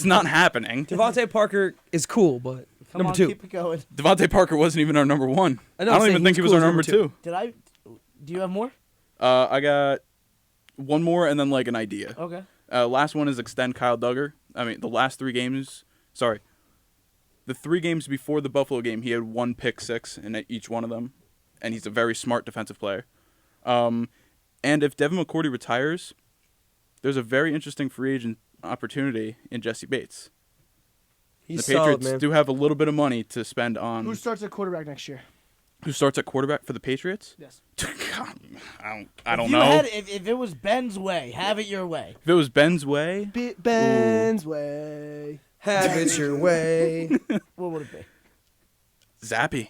not happening. Devontae Parker is cool, but Come number on, 2. keep it going. Devontae Parker wasn't even our number 1. I I know, I'm don't saying even think he was cool our as number 2. Do you have more? I got one more and then like an idea. Okay. Last one is extend Kyle Duggar. I mean, the last 3 games. Sorry. The 3 games before the Buffalo game, he had 1 pick 6 in each one of them, and he's a very smart defensive player. And if Devin McCourty retires, there's a very interesting free agent opportunity in Jesse Bates. He's The Patriots solid, man. do have a little bit of money to spend on. Who starts at quarterback next year? Who starts at quarterback for the Patriots? Yes. I don't If know. If it was Ben's way, have it your way. If it was Ben's way, Ben's way. Have it your way. What would it be? Zappy.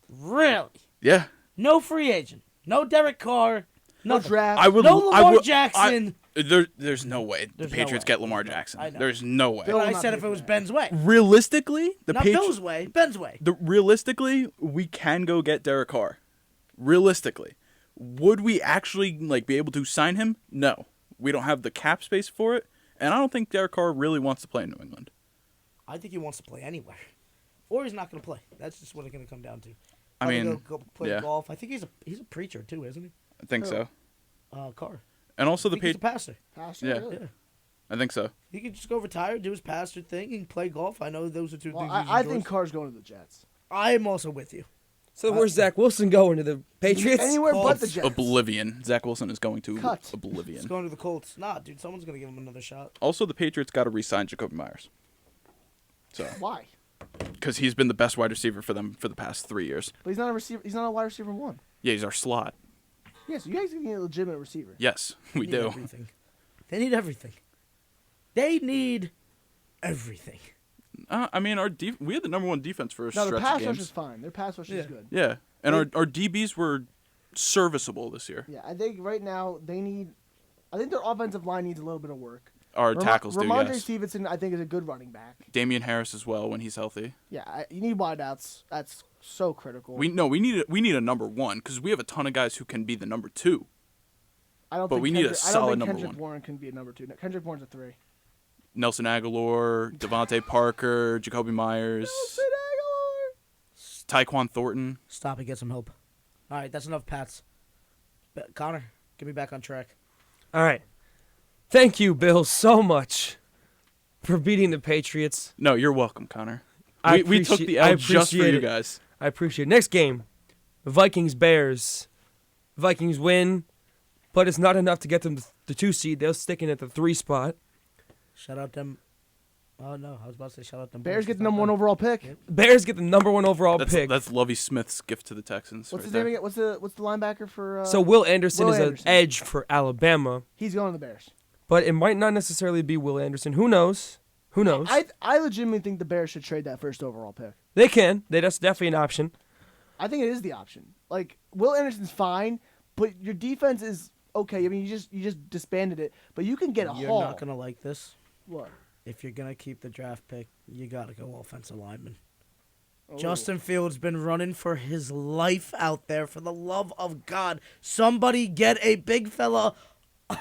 Really? Yeah. No free agent. No Derek Carr. No Nothing. draft. I would. No I Lamar would- Jackson. There's no way There's the no Patriots way. get Lamar Jackson. I know. There's no way. Bill- But I not said pay if for it was that. Ben's way. Realistically, Not Bill's way. Ben's way. Realistically, we can go get Derek Carr. Realistically, would we actually be able to sign him? No, we don't have the cap space for it, and I don't think Derek Carr really wants to play in New England. I think he wants to play anywhere. Or he's not going to play. That's just what it's going to come down to. I Probably mean, go play yeah. golf. I think he's a preacher too, isn't he? I think so. Carr. And also I the think he's a Patriots. pastor. Pastor, Yeah. really? Yeah. I think so. He could just go retire, do his pastor thing, and play golf. I know those are 2 Well, things. I think Carr's going to the Jets. I am also with you. So where's Zach Wilson going to the Patriots? Anywhere but Colts. the Jets. Oblivion. Zach Wilson is going to Cut. He's oblivion. going to the Colts. Nah, dude, someone's going to give him another shot. Also, the Patriots got to re-sign Jacoby Myers. So, Why? because he's been the best wide receiver for them for the past 3 years. But he's not a receiver. He's not a wide receiver 1. Yeah, he's our slot. Yeah, so you guys need a legitimate receiver. Yes, we They need do. Everything. They need everything. They need everything. I mean, we had the number 1 defense for a No, stretch the of pass games. rush is fine. Their pass rush is good. Yeah, and our DBs were serviceable this year. Yeah, I think right now I think their offensive line needs a little bit of work. Our tackles do, Ramondre yes. Stevenson, I think, is a good running back. Damian Harris as well when he's healthy. Yeah, you need wideouts. That's so critical. We need a number 1 because we have a ton of guys who can be the number 2. But we need a solid number 1. Kendrick Bourne can be a number 2. Kendrick Bourne's a 3. Nelson Aguilar, Devontae Parker, Jacoby Myers, Tyquan Thornton. Stop and get some help. All right, that's enough Pats. Connor, get me back on track. All right. Thank you, Bill, so much for beating the Patriots. No, you're welcome, Connor. We took the I L just for appreciate you it. guys. I appreciate it. Next game, Vikings-Bears. Vikings win, but it's not enough to get them the 2 seed. They'll stick in at the 3 spot. Shout out them. Oh, no. I was about to say shout out them. Bears boys. get the number 1 overall pick. Bears get the number 1 overall pick. That's Lovie Smith's gift to the Texans. What's right his there. name again? What's the linebacker for? So Will Anderson Will is Anderson. an edge for Alabama, He's going to the Bears. but it might not necessarily be Will Anderson. Who knows? Who knows? I legitimately think the Bears should trade that first overall pick. They can. That's definitely an option. I think it is the option. Like, Will Anderson's fine, but your defense is okay. I mean, you just disbanded it, but you can get a You're haul. not going to like this. What? If you're going to keep the draft pick, you got to go offensive lineman. Oh. Justin Fields been running for his life out there. For the love of God, somebody get a big fella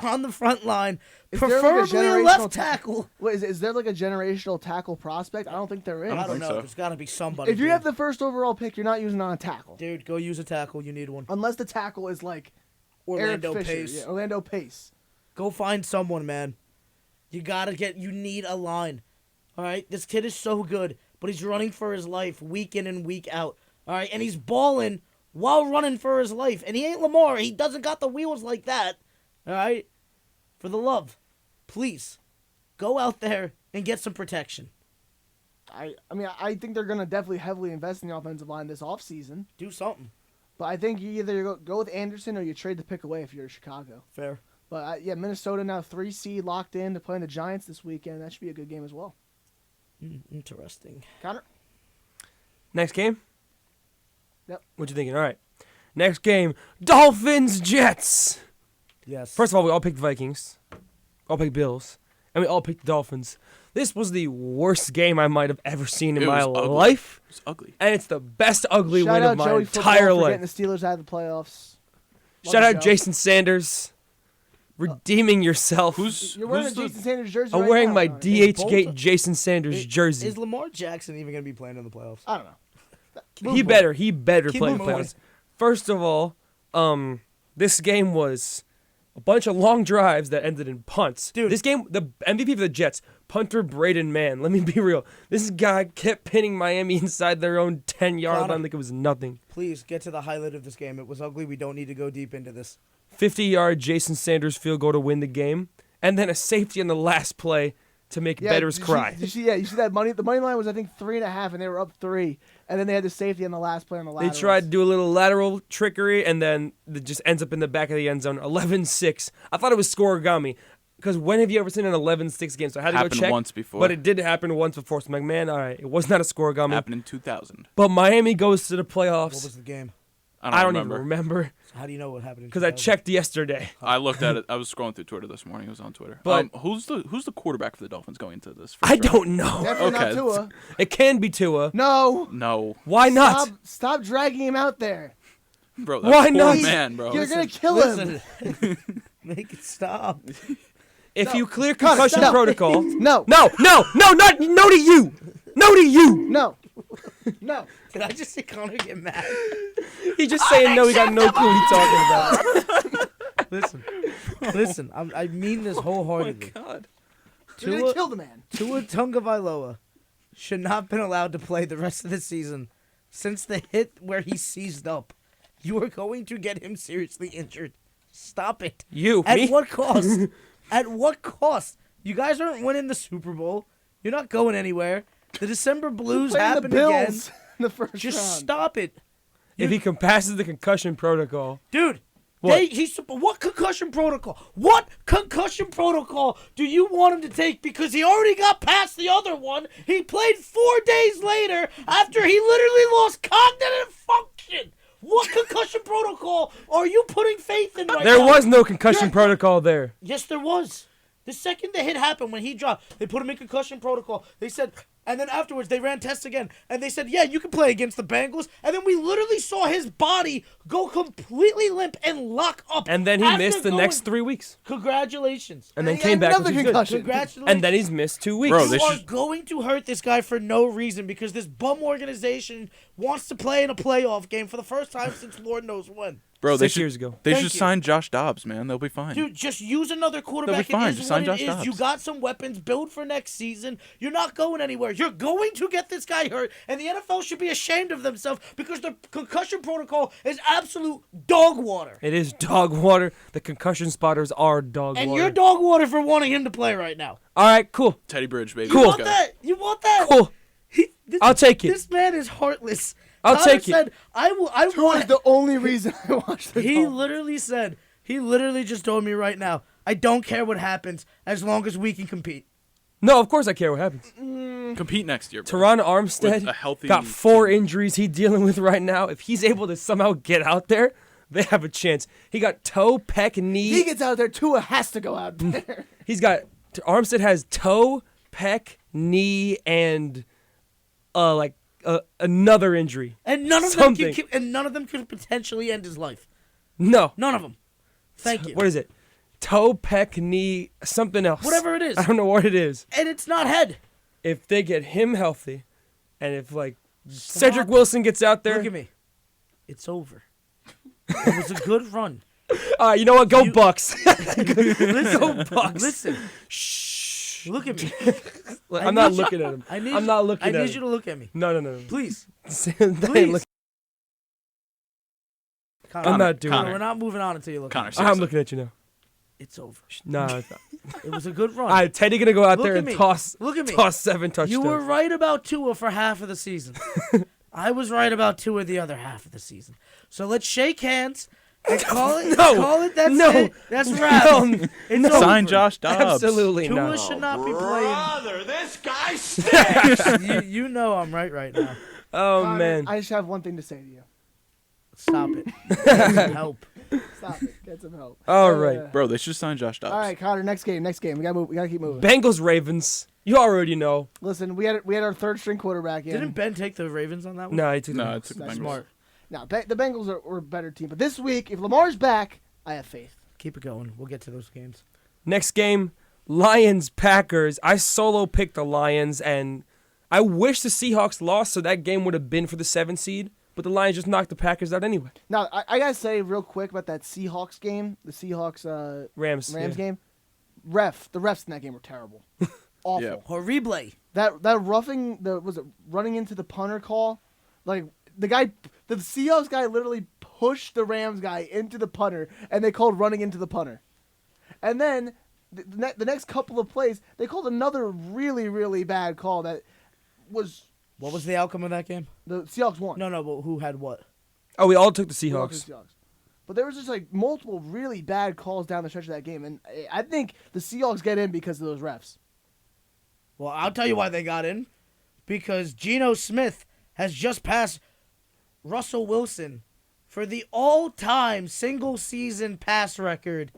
on the front line, Is there like a preferably a generational left tackle. What is there like a generational tackle prospect? I don't think there is. I don't think know. so. There's got to be somebody. If you dude. have the first overall pick, you're not using it on a tackle. Dude, go use a tackle. You need one. Unless the tackle is like Orlando Eric Fisher. Pace. Yeah, Orlando Pace. Go find someone, man. You need a line. All right? This kid is so good, but he's running for his life week in and week out. All right? And he's balling while running for his life. And he ain't Lamar. He doesn't got the wheels like that. All right? For the love, please, go out there and get some protection. I mean, I think they're going to definitely heavily invest in the offensive line this offseason. Do something. But I think you either go with Anderson or you trade the pick away if you're Chicago. Fair. But, yeah, Minnesota now 3 seed locked in. They're playing the Giants this weekend. That should be a good game as well. Interesting. Connor? Next game? Yep. What you thinking? All right. Next game, Dolphins-Jets. Yes. First of all, we all picked Vikings. All picked Bills. And we all picked the Dolphins. This was the worst game I might have ever seen in It my was ugly. life. It's ugly. And it's the best ugly Shout win out of my Joey entire Football for life. getting the Steelers out of the playoffs. Love Shout the out show. Jason Sanders. Redeeming yourself. You're wearing a who's the- Jason Sanders jersey I'm right wearing now, my Connor. DH Both- Gate Jason Sanders jersey. Is Lamar Jackson even going to be playing in the playoffs? I don't know. He better Keep play the moving. playoffs. First of all, this game was a bunch of long drives that ended in punts. Dude. This game, the MVP for the Jets, punter Braden Mann. Let me be real. This guy kept pinning Miami inside their own 10-yard Connor. line like it was nothing. Please get to the highlight of this game. It was ugly. We don't need to go deep into this. 50-yard Jason Sanders field goal to win the game, and then a safety on the last play to make bettors cry. Did you see that money? The money line was, I think, 3.5, and they were up 3. And then they had the safety on the last play on the They laterals. tried to do a little lateral trickery, and then it just ends up in the back of the end zone. 11-6. I thought it was scoregami. Because when have you ever seen an 11-6 game? So I had to Happened go check. once before. But it did happen once before. So I'm like, man, all right. It was not a scoregami. Happened in 2000. But Miami goes to the What playoffs. was the game? I don't even remember. So how do you know what happened? Because I checked yesterday. I looked at it. I was scrolling through Twitter this morning. It was on Twitter. But- who's the quarterback for the Dolphins going into this? I don't know. Definitely Okay. not Tua. It can be Tua. No. No, Why not? Stop dragging him out there. bro. That Why poor not? man, bro. You're going to kill him. Listen. Make it stop. If you clear Connor, concussion stop. protocol. No. No, not no to you. No to you. No. No. Did I just see Connor get mad? He's just saying no. He got no clue what he's talking about. Listen. I mean this wholeheartedly. God. You're going to kill the man. Tua Tagovailoa should not have been allowed to play the rest of the season since the hit where he seized up. You are going to get him seriously injured. Stop it. You, At me? what cost? At what cost? You guys aren't winning the Super Bowl. You're not going anywhere. The December Blues Playing happen the again. Bills in the first Just round. stop it. If he passes the concussion protocol. Dude, What? What concussion protocol? What concussion protocol do you want him to take? Because he already got past the other one. He played 4 days later after he literally lost cognitive function. What concussion protocol are you putting faith in right now? There was no concussion protocol there. Yes, there was. The second the hit happened, when he dropped, they put him in concussion protocol. They said, and then afterwards they ran tests again, and they said, yeah, you can play against the Bengals. And then we literally saw his body go completely limp and lock up. And then he after missed the going- next 3 weeks. Congratulations. And then he came had back, another which is good. concussion. Congratulations. And then he's missed 2 weeks. Bro, they You are should- going to hurt this guy for no reason because this bum organization wants to play in a playoff game for the first time since Lord knows when. Bro, they 6 should, years ago. They Thank should you. sign Josh Dobbs, man. They'll be fine. Dude, just use another quarterback. fine. It is Just what sign it Josh is. Dobbs. You got some weapons. Build for next season. You're not going anywhere. You're going to get this guy hurt, and the NFL should be ashamed of themselves because the concussion protocol is absolute dog water. It is dog water. The concussion spotters are dog And water. you're dog water for wanting him to play right now. All right, cool. Teddy Bridge, baby. Cool. You Let's want go. that? You want that? Cool. This, I'll take it. This man is heartless. I'll Connor take it. said, I That was want the only reason I watched the He Dolphins. literally said, he literally just told me right now, I don't care what happens as long as we can compete. No, of course I care what happens. Compete next year, bro. Teron With Armstead a healthy got 4 team. injuries he's dealing with right now. If he's able to somehow get out there, they have a chance. He got toe, pec, knee. He gets out there, Tua has to go out there. He's got Armstead has toe, pec, knee, and another injury. And none of Something. them could potentially end his life. No. None of them. Thank you. What is it? Toe, pec, knee, something else. Whatever it is. I don't know what it is. And it's not head. If they get him healthy, and if Cedric Wilson gets out there, Look at me. It's over. It was a good run. all right, you know what? Go Bucks. Listen, Go Bucks. listen. Shh. Look at me. I'm not looking at him. I'm not looking I at him. need you to look at me. No. Please. They ain't Please. looking- Connor, I'm not doing Connor, it. we're not moving on until you look Connor, at me. I'm seriously. looking at you now. It's over. Nah. It's not. It was a good run. All right, Teddy gonna go out Look there at and me. toss. Look at me. Toss 7 touchdowns. You were right about Tua for half of the season. I was right about Tua the other half of the season. So let's shake hands and call it. No. Call it. That's No. it. That's wrapped. No. It's Sign over. Josh Dobbs. Absolutely Tua not. should not be playing. Brother, this guy stinks! You know I'm right now. Oh Connor, man. I just have one thing to say to you. Stop it. Help. Stop it. Get some help. All right. Bro, they should sign Josh Dobbs. All right, Connor. Next game. We gotta move. We gotta keep moving. Bengals Ravens. You already know. Listen, we had our third string quarterback in. Didn't Ben take the Ravens on that one? No, he took No, the- it's the That's Bengals. Smart. Now, the Bengals are a better team, but this week, if Lamar's back, I have faith. Keep it going. We'll get to those games. Next game, Lions Packers. I solo picked the Lions, and I wish the Seahawks lost, so that game would have been for the 7 seed. But the Lions just knocked the Packers out anyway. Now, I gotta say real quick about that Seahawks game, the Seahawks Rams. yeah. game. The refs in that game were terrible, awful. Yeah. Horrible. That roughing was it running into the punter call, like the Seahawks guy literally pushed the Rams guy into the punter, and they called running into the punter, and then the next couple of plays they called another really really bad call that was What was the outcome of that game? the Seahawks won. No, but who had what? Oh, we all took the They lost Seahawks. to the Seahawks. But there was just like multiple really bad calls down the stretch of that game, and I think the Seahawks get in because of those refs. Well, I'll tell you why they got in. Because Geno Smith has just passed Russell Wilson for the all-time single-season pass record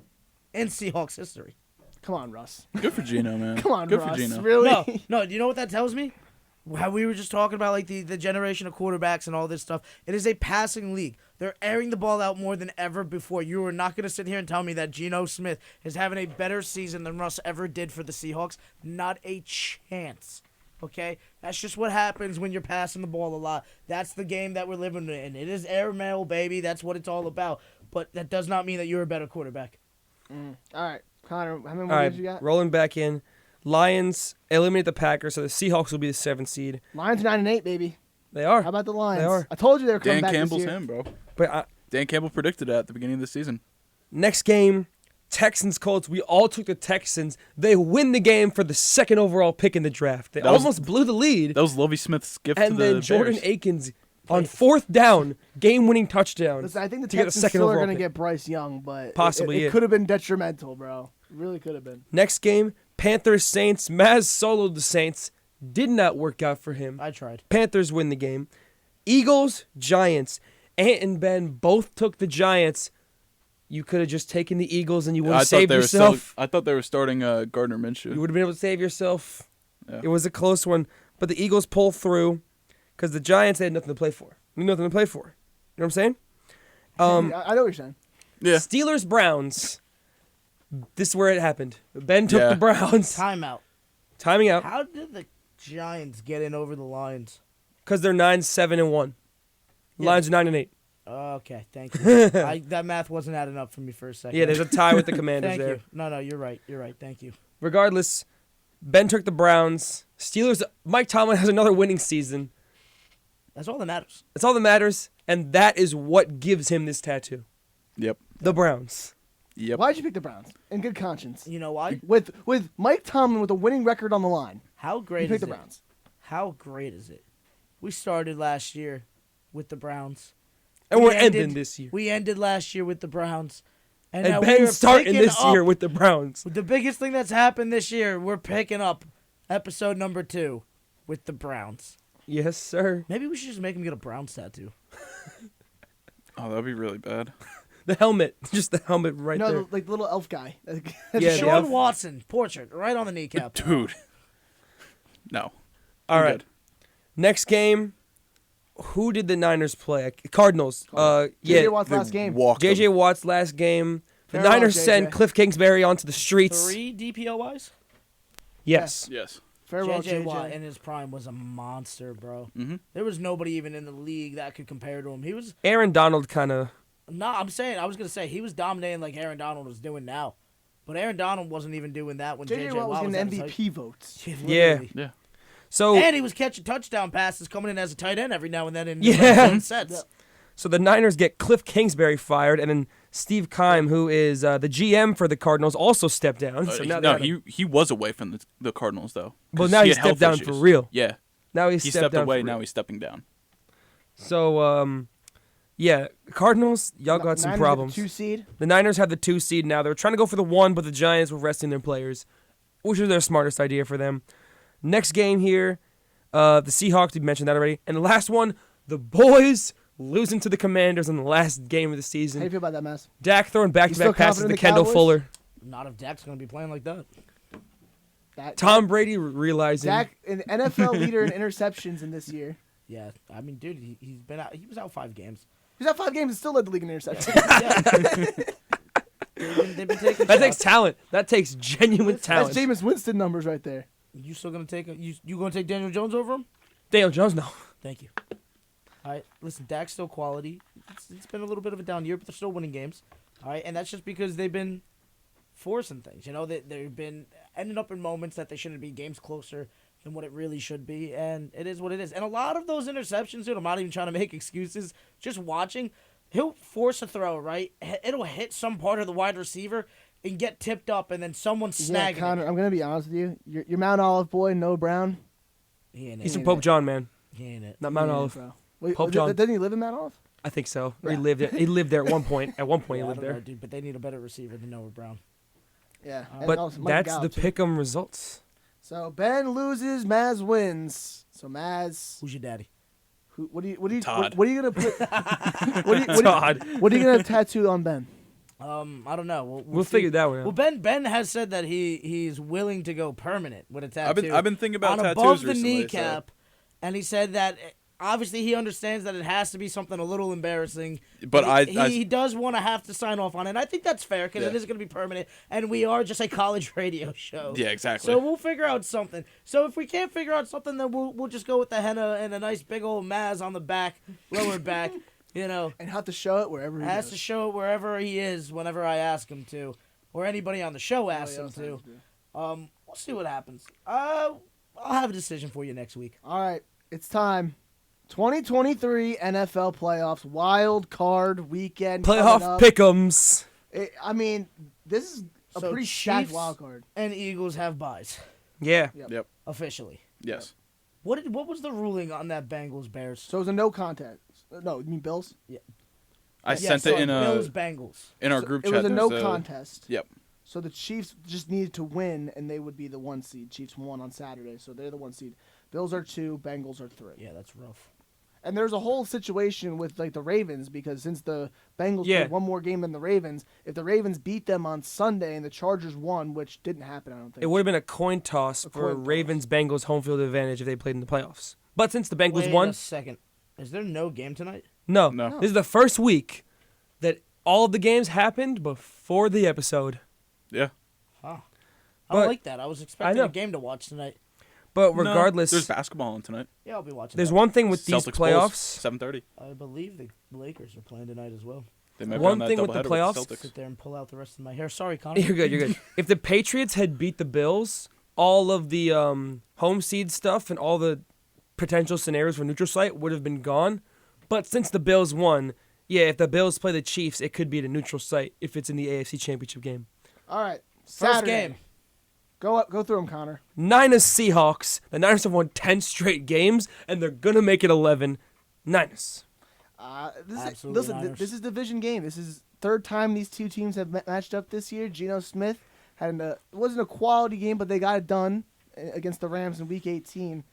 in Seahawks history. Come on, Russ. Good for Gino, man. Come on, Good Russ. for Gino. Really? No, do you know what that tells me? How we were just talking about like the generation of quarterbacks and all this stuff. It is a passing league. They're airing the ball out more than ever before. You are not going to sit here and tell me that Geno Smith is having a better season than Russ ever did for the Seahawks. Not a chance. Okay? That's just what happens when you're passing the ball a lot. That's the game that we're living in. It is airmail, baby. That's what it's all about. But that does not mean that you're a better quarterback. All right, Connor, how many All more right, games you got? rolling back in. Lions eliminate the Packers, so the Seahawks will be the 7th seed. Lions 9-8, baby. They are. How about the Lions? They are. I told you they were coming Dan back Campbell's this year. him, bro. But Dan Campbell predicted that at the beginning of the season. next game, Texans Colts. We all took the Texans. They win the game for the 2nd overall pick in the draft. They That was- almost blew the lead. That was Lovie Smith's gift to And the then Jordan Bears. Akins on 4th down, game-winning touchdown. Listen, I think the to get a Texans second still are overall going to pick. get Bryce Young, but Possibly, it yeah. could have been detrimental, bro. It really could have been. Next game, Panthers Saints. Mazz soloed the Saints. Did not work out for him. I tried. Panthers win the game. Eagles Giants. Ant and Ben both took the Giants. You could have just taken the Eagles and you would have saved yourself. I thought they were starting Gardner Minshew. You would have been able to save yourself. Yeah. It was a close one, but the Eagles pull through because the Giants had nothing to play for. Nothing to play for. You know what I'm saying? I know what you're saying. Yeah. Steelers Browns. This is where it happened. Ben took Yeah. the Browns. Timeout. Timing out How did the Giants get in over the Lions? because they're 9-7-1. Yeah. Lions are 9-8. Okay, thank you. That math wasn't adding up for me for a second. Yeah, there's a tie with the Commanders Thank there. you. No, you're right. You're right. Thank you. Regardless, Ben took the Browns. Steelers. Mike Tomlin has another winning season. That's all that matters. That's all that matters, and that is what gives him this tattoo. Yep. The Browns. Yep. Why'd you pick the Browns? In good conscience. You know why? With Mike Tomlin with a winning record on the line. How You great picked is the it? Browns. How great is it? We started last year with the Browns. And We we're ended- ending this year. We ended last year with the Browns. now And we Ben's are starting picking this up- year with the Browns. The biggest thing that's happened this year, we're picking up episode number 2 with the Browns. Yes, sir. Maybe we should just make him get a Browns tattoo. Oh, that'd be really bad. The helmet. Just the helmet right No, there. like the little elf guy. Yeah, Sean elf. Watson portrait right on the kneecap. Dude. No. All I'm right. good. Next game. Who did the Niners play? Cardinals. JJ Yeah. Watt's They last game. walked JJ them. Watt's last game. The Farewell, Niners JJ. send Cliff Kingsbury onto the streets. 3 DPOYs? Yes. Yes. Farewell, JJ JJ. Watt in his prime was a monster, bro. Mm-hmm. There was nobody even in the league that could compare to him. He was Aaron Donald kind of. I was gonna say he was dominating like Aaron Donald was doing now. But Aaron Donald wasn't even doing that when JJ JJ Watt was getting at his MVP votes. height. Yeah. Literally. Yeah. So And he was catching touchdown passes coming in as a tight end every now and then in Yeah. sets. So the Niners get Cliff Kingsbury fired, and then Steve Keim, who is the GM for the Cardinals, also stepped down. So now No, they have he was away from the Cardinals though. Well, 'Cause now he he's had health stepped down for issues. real. Yeah. now He stepped down away. for Now real. he's stepping down. So yeah, Cardinals, y'all got some Niners problems. get the 2 seed. The Niners have the 2 seed now. They were trying to go for the 1, but the Giants were resting their players, which was their smartest idea for them. Next game here, the Seahawks. We mentioned that already. And the last one, the boys losing to the Commanders in the last game of the How season. do you feel about that, Mazz? Dak throwing still back-to-back passes confident in to the Kendall Cowboys? Fuller. Not if Dak's gonna be playing like that. Tom Brady realizing. Dak, an NFL leader in interceptions in this year. Yeah, I mean, dude, he's been out. He was out 5 games. He's had 5 games and still led the league in interceptions. They've been taking That takes shots. talent. That takes genuine That's talent. Jameis Winston numbers right there. You still gonna take you gonna take Daniel Jones over him? Daniel Jones, no. Thank you. All right, listen, Dak's still quality. It's been a little bit of a down year, but they're still winning games. All right, and that's just because they've been forcing things. You know, they've been ending up in moments that they shouldn't be, games closer than what it really should be, and it is what it is. And a lot of those interceptions, dude, I'm not even trying to make excuses. Just watching, he'll force a throw, right? It'll hit some part of the wide receiver and get tipped up, and then someone Yeah, snagging Connor, it. I'm going to be honest with you. Your Mount Olive boy, No Brown. He ain't He's it. from Pope John, man. He ain't it. Not Mount Yeah, Olive. bro. Wait, Pope John. Doesn't he live in Mount Olive? I think so. Or Yeah. he lived there at one point. At one point, Yeah, he I lived don't know, there. dude, but they need a better receiver than Noah Brown. Yeah. and But also Mike that's Gallup, the too. pick'em results. So Ben loses, Maz wins. So Maz, Who's your daddy? what are you Todd. what are you gonna put? Todd. What are you gonna tattoo on Ben? I don't know. We'll see. figure that one Well, out. Ben has said that he's willing to go permanent with a tattoo. I've been thinking about on tattoos above the recently, kneecap, and he said that obviously he understands that it has to be something a little embarrassing. But he does want to have to sign off on it. And I think that's fair because it Yeah. is going to be permanent, and we are just a college radio show. Yeah, exactly. So we'll figure out something. So if we can't figure out something, then we'll just go with the henna and a nice big old Mazz on the back, lower back. You know. And have to show it wherever he Has goes. to show it wherever he is, whenever I ask him to, or anybody on the show asks him else to. has to. We'll see what happens. I'll have a decision for you next week. All right, it's time. 2023 NFL playoffs, wild card weekend. coming Playoff up. pick'ems. I mean, this is a So pretty stacked Chiefs- wild card. And Eagles have buys Yeah. Yep. officially. Yes. What was the ruling on that Bengals Bears? So it was a no contest. No, you mean Bills? I sent it in Bills Bengals. our So group it chat. was a no there's contest. Yep. So the Chiefs just needed to win, and they would be the 1 seed. Chiefs won on Saturday, so they're the 1 seed. Bills are 2, Bengals are 3. Yeah, that's rough. And there's a whole situation with like the Ravens because since the Bengals Yeah. played one more game than the Ravens, if the Ravens beat them on Sunday and the Chargers won, which didn't happen, I don't think. It would have been a coin toss for coin toss. Ravens-Bengals home field advantage if they played in the playoffs. But since the Bengals Wait won, a second. Is there no game tonight? no. No. This is the first week that all of the games happened before the episode. Yeah. Huh. I But- don't like that. I was expecting know. a game to watch tonight. But No, regardless, there's basketball on tonight. Yeah, I'll be watching. there's that. one thing with these Celtics Bulls, playoffs. 7:30. I believe the Lakers are playing tonight as well. They might One be on thing that with the doubleheader playoffs- Celtics. Sit there and pull out the rest of my hair. Sorry, Connor. You're good. You're good. If the Patriots had beat the Bills, all of the home seed stuff and all the potential scenarios for neutral site would have been gone. But since the Bills won, yeah, if the Bills play the Chiefs, it could be at a neutral site if it's in the AFC Championship game. All right, First Saturday. game. Go through them, Connor. Niners Seahawks. The Niners have won 10 straight games, and they're gonna make it 11. Niners. Absolutely Listen, Niners. this is division game. This is third time these two teams have matched up this year. Geno Smith had it wasn't a quality game, but they got it done against the Rams in Week 18.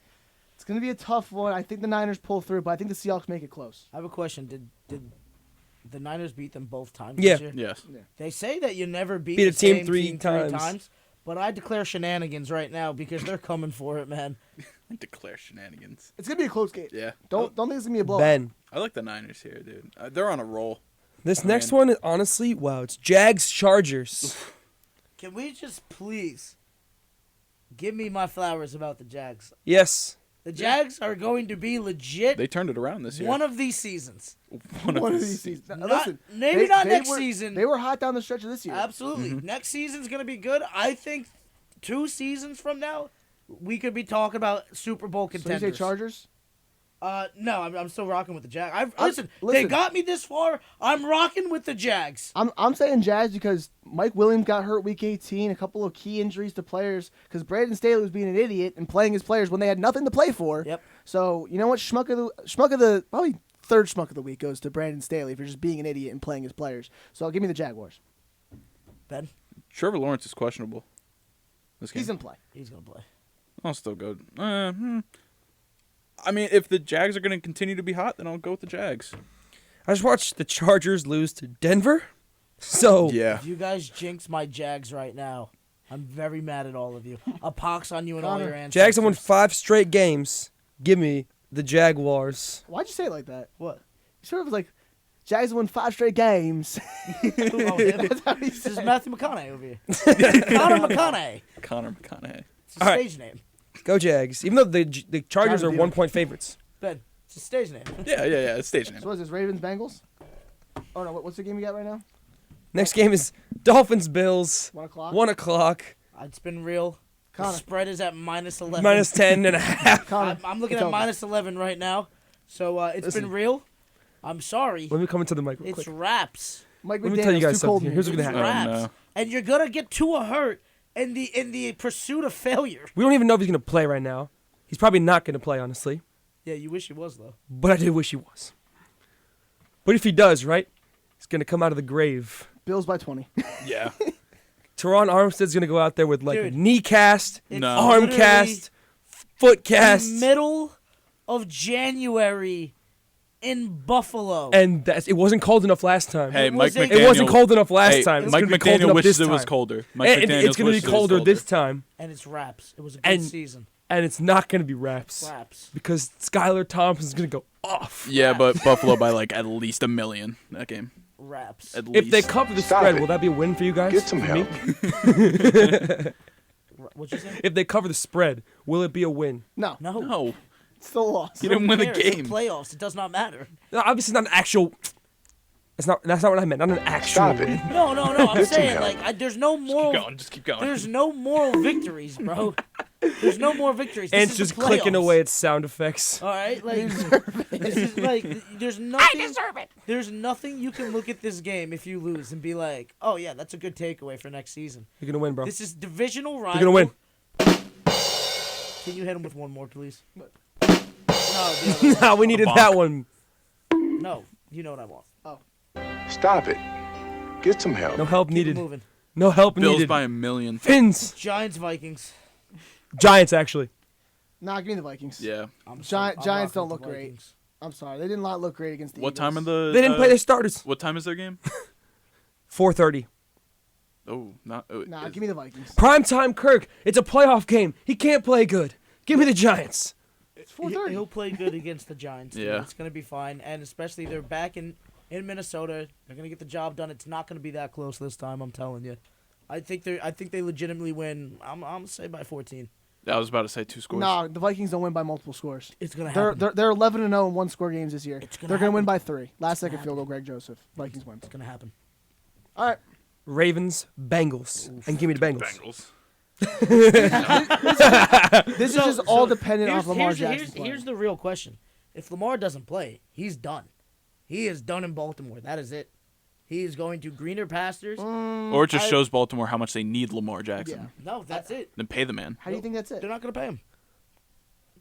It's going to be a tough one. I think the Niners pull through, but I think the Seahawks make it close. I have a question. Did the Niners beat them both times Yeah. this year? Yes. They say that you never beat Beat a the team same three team times. but I declare shenanigans right now because they're coming for it, man. Declare shenanigans. It's going to be a close game. Yeah. Don't think it's going to be a blowout. Ben. I like the Niners here, dude. They're on a roll. This Oh, next man. one is honestly, wow, it's Jags Chargers. Can we just please give me my flowers about the Jags? Yes. The Jags are going to be legit They turned it around this year. one of these seasons. One of these seasons. Now, Not- listen, maybe not they next were- season. They were hot down the stretch of this year. Absolutely. Next season's going to be good. I think 2 seasons from now, we could be talking about Super Bowl So you contenders. say Chargers? No, I'm still rocking with the Jags. listen. They got me this far. I'm rocking with the Jags. I'm saying Jazz because Mike Williams got hurt Week 18, a couple of key injuries to players because Brandon Staley was being an idiot and playing his players when they had nothing to play for. Yep. So you know what, schmuck of the probably third schmuck of the week goes to Brandon Staley for just being an idiot and playing his players. So give me the Jaguars. Ben, Trevor Lawrence is questionable. This game. He's in play. he's going to play. I'll still go. I mean, if the Jags are going to continue to be hot, then I'll go with the Jags. I just watched the Chargers lose to Denver. So, Yeah. If you guys jinx my Jags right now, I'm very mad at all of you. A pox on you and all Connor, your ancestors. Jags have won 5 straight games. Give me the Jaguars. Why'd you say it like that? What? You sort of was like, Jags won 5 straight games. Oh, him? That's how he This is said. Matthew McConaughey over here. Connor McConaughey. Connor McConaughey. It's a All right. stage name. Go Jags. Even though the Chargers Gotta are beat 1 them. point favorites. Ben, it's a stage name. Yeah. It's stage name. So what is this, Ravens Bengals? Oh no, what's the game you got right now? Next game is Dolphins Bills. 1 o'clock. 1 o'clock. It's been real. The Connor. spread is at -11. Minus 10 and a half. Connor, I'm looking tell at me. -11 right now. So it's Listen. been real. I'm sorry. Let me come into the mic real It's quick. raps. Mike Let me tell you McDaniel's guys too cold something in here. Here's what's It's gonna happen. raps. no. And you're gonna get Tua hurt in the pursuit of failure. We don't even know if he's going to play right now. He's probably not going to play, honestly. Yeah, you wish he was though. But I do wish he was. But if he does, right, he's going to come out of the grave. Bills by 20. Yeah. Teron Armstead's going to go out there with like Dude. a knee cast, It's No. arm literally cast, foot the cast. middle of January in Buffalo. And it wasn't cold enough last time. Hey, It Mike was a- McDaniel. It wasn't cold enough last Hey, time. It's Mike gonna be cold McDaniel enough wishes this it was time. colder. Mike And McDaniel it's going to wishes be it was colder this time. And it's raps. It was a good And- season. And it's not going to be raps. Raps. Because Skylar Thompson's going to go off. Yeah, but Buffalo by like at least 1 million that game. Raps. At If least. they cover the Stop spread, it. will that be a win for you guys? Get some For me? help. What'd you say? If they cover the spread, will it be a win? No, No. No. still lost. You didn't win the Who cares? game. Playoffs. It does not matter. No, obviously not an actual. That's not what I meant. Not an actual Stop win. it. No. I'm Get some saying help. like there's no moral. Just keep going. There's no moral victories, bro. There's no more victories. This And is it's just the clicking playoffs. away its sound effects. All right, like this is like there's nothing. I deserve it. There's nothing you can look at this game if you lose and be like, oh yeah, that's a good takeaway for next season. You're gonna win, bro. This is divisional rival. You're gonna win. Can you hit him with one more, please? No, Nah, we needed that one. no, you know what I want. Stop it. Get some help. No help Keep needed. it moving. No help Bills needed. by a million. Fins. Giants, Vikings. Giants, actually. Nah, give me the Vikings. Yeah. I'm Giants rocking don't with look the great. Vikings. I'm sorry, they did not look great against the What Eagles. time of the? They didn't play their starters. What time is their game? 4:30. Oh, not. Nah, give me the Vikings. Primetime Kirk. It's a playoff game. He can't play good. Give me the Giants. It's 4:30. He'll play good against the Giants. Yeah. It's going to be fine. And especially they're back in Minnesota. They're going to get the job done. It's not going to be that close this time, I'm telling you. I think they legitimately win. I'm going to say by 14. I was about to say 2 scores. Nah, the Vikings don't win by multiple scores. It's going to They're happen. they're 11-0 in one-score games this year. It's gonna They're gonna win happen. by 3. Last second gonna field goal, Greg Joseph. Vikings win. It's going to happen. All right. Ravens, Bengals. And give me the Bengals. This is just all dependent on here's- Lamar here's- Jackson. Here's, playing. here's the real question. If Lamar doesn't play, he's done. He is done in Baltimore. That is it. He is going to greener pastures. Or it just shows Baltimore how much they need Lamar Jackson. Yeah. No, that's it. Then pay the man. How do you think that's it? They're not going to pay him.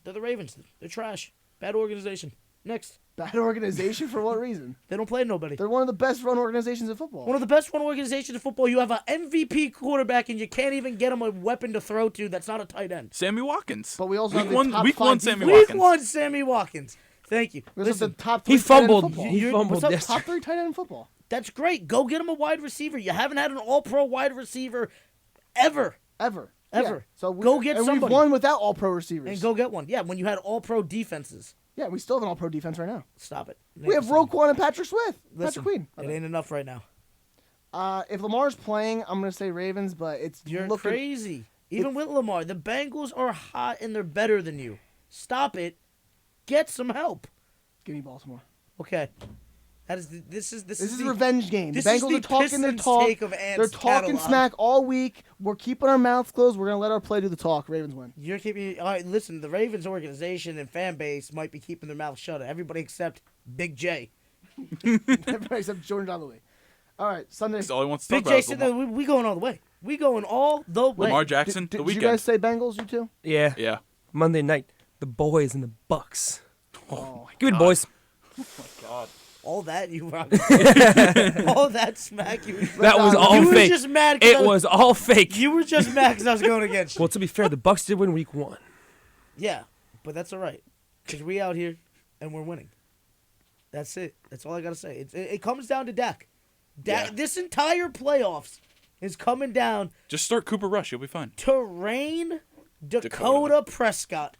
They're the Ravens. They're trash. Bad organization. Next. Bad organization for what reason? They don't play nobody. They're one of the best run organizations in football. One of the best run organizations in football. You have an MVP quarterback, and you can't even get him a weapon to throw to that's not a tight end. Sammy Watkins. But we also have week the one. top Week 5 one. Sammy defense. Week Watkins. 1, Sammy Watkins. Thank you. This is the Listen, top He 3 tight end in fumbled. football. He fumbled what's up, yesterday. Top 3 tight end in football. that's great. Go get him a wide receiver. You haven't had an all-pro wide receiver ever. Ever. Ever. Yeah. So Go get and somebody. we've won without all pro receivers. And go get one. Yeah, when you had all-pro defenses. Yeah, we still have an all pro defense right now. Stop it. We have Roquan and Patrick Smith. Listen, Patrick Queen. it ain't enough right now. If Lamar's playing, I'm gonna say Ravens, but it's You're looking crazy. Even with Lamar, the Bengals are hot and they're better than you. Stop it. Get some help. Give me Baltimore. Okay. This is This is a revenge game. The this is Bengals the are talking their Pistons' talk. take of Ant's They're talking catalog. smack all week. We're keeping our mouths closed. We're gonna let our play do the talk. Ravens win. You're keeping. All right, listen. The Ravens organization and fan base might be keeping their mouths shut. Everybody except Big J. Everybody except Jordan Donnelly. All right, Sunday. That's all he wants to talk Big about. J is said Lamar. that we going all the way. We going all the way. Lamar Jackson. Did the you weekend. guys say Bengals? You two? Yeah. Yeah. Monday night. The boys and the Bucks. Oh, Give me the boys. All that you rock. All that smack you. That was all you fake. were just mad. 'cause It was all fake. You were just mad because I was going against you. Well, to be fair, the Bucks did win week 1. Yeah, but that's all right. Because we out here and we're winning. That's it. That's all I got to say. It comes down to Dak. Yeah. This entire playoffs is coming down Just start Cooper Rush. You'll be fine. to Rain Dakota Prescott.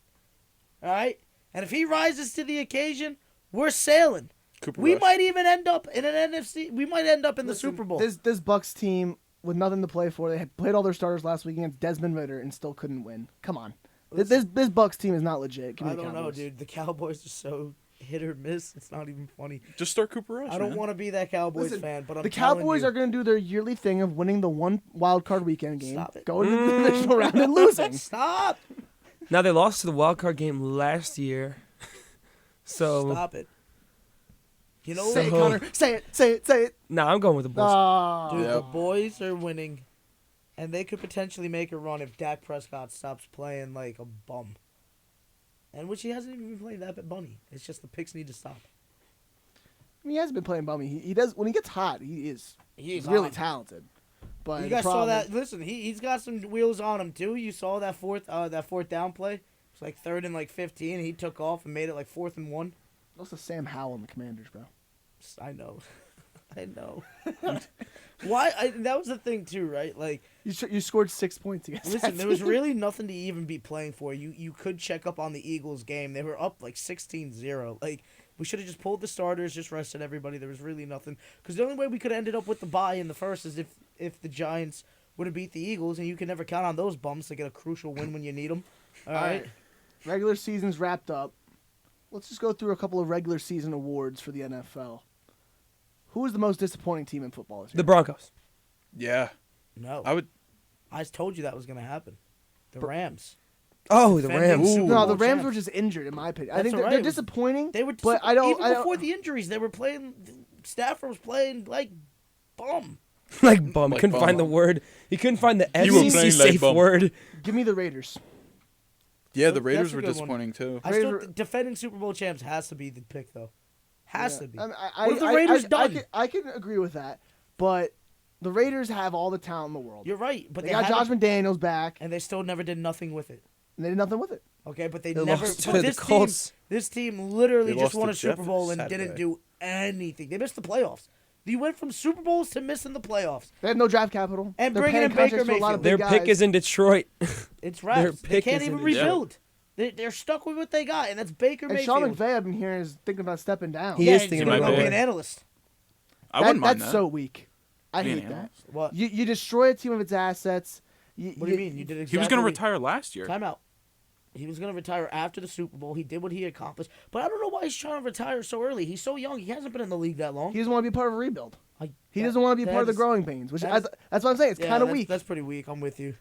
All right? And if he rises to the occasion, we're sailing. Cooper We Rush. might even end up in an NFC. We might end up in the Listen, Super Bowl. This Bucks team with nothing to play for. They had played all their starters last week against Desmond Ritter and still couldn't win. Come on. This Bucks team is not legit. Give me I the don't know, Cowboys. dude. The Cowboys are so hit or miss. It's not even funny. Just start Cooper Rush. I don't man. want to be that Cowboys Listen, fan, but I'm the telling Cowboys you, are going to do their yearly thing of winning the one wild card weekend game, Stop it. going to the divisional round and losing. Stop. Now, they lost to the wild card game last year. So, Stop it. You know Say it, So- Connor. Say it. Say it. Say it. nah, I'm going with the Bulls. Ah. Dude, the Yep. boys are winning, and they could potentially make a run if Dak Prescott stops playing like a bum. And which he hasn't even been playing that bunny. It's just the picks need to stop. I mean, he hasn't been playing bummy. He does when he gets hot. He's He's really on. talented. But You the guys saw problem- that? Listen, he's got some wheels on him too. You saw that fourth down play. It's like 3rd and like 15. He took off and made it like 4th and 1. Also, Sam Howell and the Commanders, bro. I know, I know. Why? That was the thing too, right? Like, You scored 6 points against. listen, that there was team. really nothing to even be playing for. You could check up on the Eagles game. They were up like 16-0. Like, we should have just pulled the starters, just rested everybody. There was really nothing. Because the only way we could have ended up with the bye in the first is if the Giants would have beat the Eagles, and you can never count on those bums to get a crucial win when you need them. All right. Regular season's wrapped up. Let's just go through a couple of regular season awards for the NFL. Who is the most disappointing team in football this year? The Broncos. Yeah. No. I would. I told you that was going to happen. The Rams. Oh, the Defending Rams. Super No, Bowl the Rams champs. were just injured, in my opinion. I That's think all they're right. disappointing. They were, but I don't. even I don't before the injuries, they were playing. Stafford was playing like bum. Like bum. Like Couldn't bum. find the word. He couldn't find the You were FCC playing like safe bum. word. give me the Raiders. Yeah, the That's Raiders a were good one. disappointing too. I still Raiders- defending Super Bowl champs has to be the pick though. Has to be. I mean, What have the Raiders done? I can agree with that, but the Raiders have all the talent in the world. You're right, but they got Josh haven't- McDaniels back, and they still never did nothing with it. and they did nothing with it. Okay, but they They never. lost But to the this Colts. this team literally They just lost won to a Super Jeff Bowl and Saturday. didn't do anything. They missed the playoffs. You went from Super Bowls to missing the playoffs. They have no draft capital. And They're bringing paying in Baker contracts to a lot of Mayfield. big Their pick guys. is in Detroit. It's wraps. They pick can't is even in- rebuild. They're stuck with what they got, and that's Baker And Mayfield. Sean McVay, I've been hearing, is thinking about stepping down. He yeah, is he's thinking gonna about go be it. an analyst. I wouldn't mind That's that. so weak. I Being hate an that. analyst. What? You destroy a team of its assets. What do you mean? You did exactly. He was going to retire last year. Time out. He was going to retire after the Super Bowl. He did what he accomplished. But I don't know why he's trying to retire so early. He's so young. He hasn't been in the league that long. He doesn't want to be part of a rebuild. I- He that- doesn't want to be that part of the is- growing pains, which that is- that's what I'm saying. It's yeah, kind of that's- weak. That's pretty weak. I'm with you.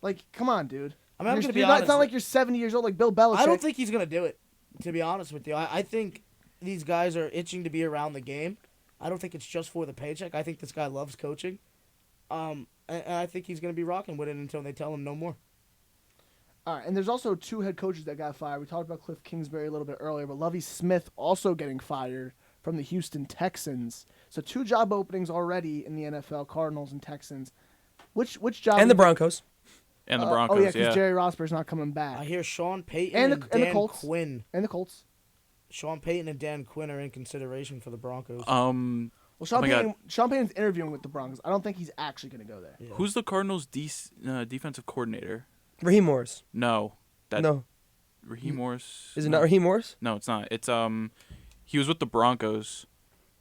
Like, come on, dude. I mean, I'm You're- going to be you're not- honest. It's not like you're 70 years old like Bill Belichick. I don't think he's going to do it, to be honest with you. I think these guys are itching to be around the game. I don't think it's just for the paycheck. I think this guy loves coaching. And I think he's going to be rocking with it until they tell him no more. All right, and there's also 2 head coaches that got fired. We talked about Cliff Kingsbury a little bit earlier, but Lovie Smith also getting fired from the Houston Texans. So 2 job openings already in the NFL: Cardinals and Texans. Which job? And the Broncos. And the Oh Broncos, yeah, because Jerry Rosburg's not coming back. I hear Sean Payton And and, the Dan Colts. Quinn. And the Colts. Sean Payton and Dan Quinn are in consideration for the Broncos. Well, Sean Oh my God. Payton, Sean Payton's interviewing with the Broncos. I don't think he's actually going to go there. Yeah. Who's the Cardinals' defensive coordinator? Raheem Morris. No. No. Raheem Morris. Is it no. not Raheem Morris? No, it's not. It's he was with the Broncos.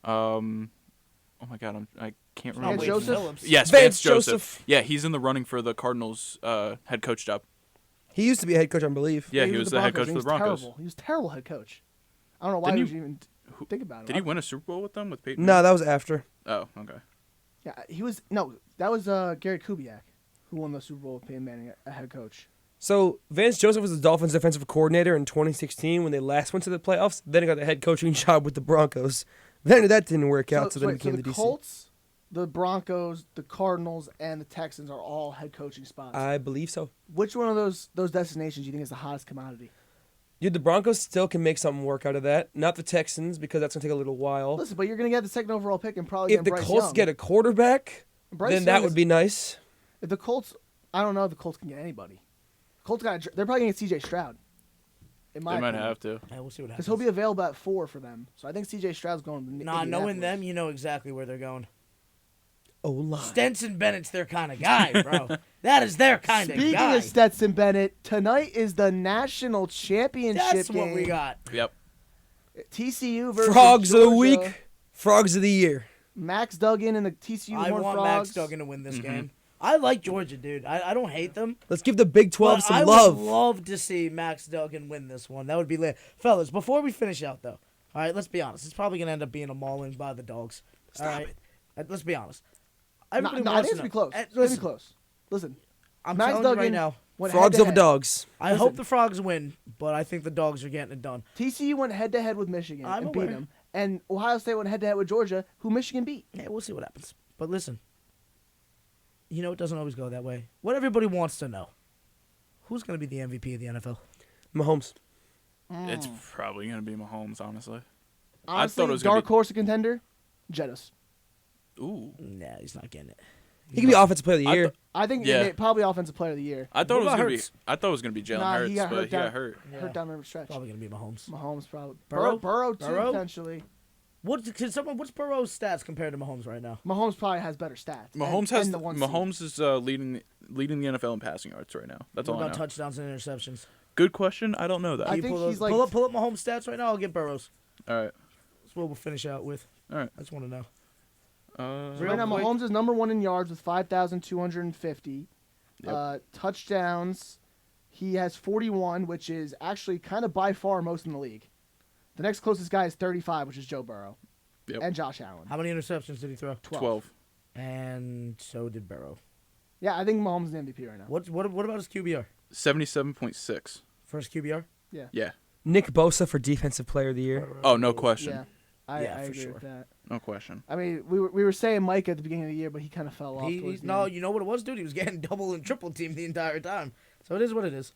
Oh my God, I can't remember. Vance Joseph? Phillips. Yes, Vance Vance Joseph. Joseph. Yeah, he's in the running for the Cardinals head coach job. He used to be a head coach, I believe. Yeah, he was with the head Broncos, coach for and the Broncos. Terrible. He was a terrible head coach. I don't know why Didn't would you even think about it. Did he win a Super Bowl with them with Peyton? No, that was after. Oh, okay. Yeah, he was. No, that was Gary Kubiak who won the Super Bowl with Peyton Manning a head coach. So Vance Joseph was the Dolphins' defensive coordinator in 2016 when they last went to the playoffs. Then he got the head coaching job with the Broncos. Then that didn't work out, so then he wait, became the the DC. Colts, the Broncos, the Cardinals, and the Texans are all head coaching spots. I believe so. Which one of those destinations do you think is the hottest commodity? Dude, the Broncos still can make something work out of that. Not the Texans, because that's going to take a little while. Listen, but you're going to get the second overall pick and probably If the Bryce Colts Young. get a quarterback, Bryce then Young that is- would be nice. If the Colts, I don't know if the Colts can get anybody. Colts they're probably going to get C.J. Stroud. In my They might opinion. have to. Yeah, we'll see what Because happens. he'll be available at 4 for them. So I think C.J. Stroud's going to Nah, knowing Indianapolis. them, you know exactly where they're going. Oh, line. Stenson Bennett's their kind of guy, bro. That is their kind of Speaking guy. of Stetson Bennett, tonight is the national championship That's game. what we got. Yep. TCU versus Frogs of the Georgia. week, Frogs of the year. Max Duggan and the TCU I Horned want Frogs. Max Duggan to win this game. I like Georgia, dude. I don't hate them. Let's give the Big 12 But some I love. would love to see Max Duggan win this one. That would be lit. Fellas, before we finish out, though, all right, let's be honest. It's probably going to end up being a mauling by the dogs. All right? Let's be honest. No, Everybody I wants think it's to be know. close. It's Listen, be close. Listen, I'm Max telling you Duggan right now, went Frogs over head-to-head. dogs. I Listen. hope the Frogs win, but I think the dogs are getting it done. TCU went head-to-head with Michigan I'm and beat aware. them. And Ohio State went head-to-head with Georgia, who Michigan beat. Yeah, we'll see what happens. But listen, you know it doesn't always go that way. What everybody wants to know, who's going to be the MVP of the NFL? Mahomes. It's probably going to be Mahomes, honestly. Honestly, it was gonna dark be- horse contender, Jettis. Ooh. Nah, he's not getting it. He could be Offensive Player of the I Year. th- I think Yeah. Probably Offensive Player of the Year. I thought What it was about going to be. Hurts? I thought it was going to be Jalen Nah, Hurts, he got but hurt he down. got hurt. Hurt down the stretch. Probably going to be Mahomes. Mahomes probably. Burrow? Burrow too, Burrow? potentially. What's Burrow's stats compared to Mahomes right now? Mahomes probably has better stats. Mahomes and has the 1 seed. Mahomes is leading the NFL in passing yards right now. That's What all I about know. touchdowns and interceptions? Good question. I don't know that. I Can you think pull he's those- like- pull up Mahomes stats right now. I'll get Burrow's. All right. That's what we'll finish out with. All right. I just want to know. Right now, quick. Mahomes is number 1 in yards with 5,250. Yep. Touchdowns, he has 41, which is actually kind of by far most in the league. The next closest guy is 35, which is Joe Burrow. Yep. And Josh Allen. How many interceptions did he throw? 12. And so did Burrow. Yeah, I think Mahomes is the MVP right now. What about his QBR? 77.6. First QBR? Yeah. Nick Bosa for Defensive Player of the Year. Oh, no question. Yeah, I Yeah, for agree sure. with that. No question. I mean, we were saying Mike at the beginning of the year, but he kind of fell off. towards the No, end. you know what it was, dude? He was getting double and triple teamed the entire time. So it is what it is.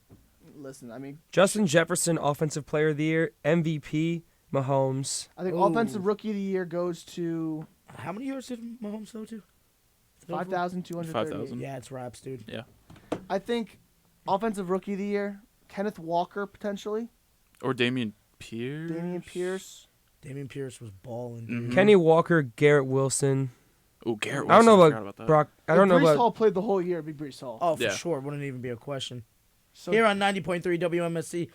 Listen, I mean, Justin Jefferson, Offensive Player of the Year, MVP, Mahomes. I think Ooh. Offensive Rookie of the Year goes to How many yards did Mahomes throw to? 5,238. 5,000. Yeah, it's raps, dude. Yeah. I think Offensive Rookie of the Year, Kenneth Walker potentially, Or Damian Pierce. Damian Pierce. Damian Pierce was balling, dude. Kenny Walker, Garrett Wilson. Oh, Garrett I don't know Wilson, about that. Brock. I If don't know Brees about. Hall played the whole year, it'd be Brees Hall. Oh, for Yeah. sure. Wouldn't even be a question. So Here on 90.3 WMSC,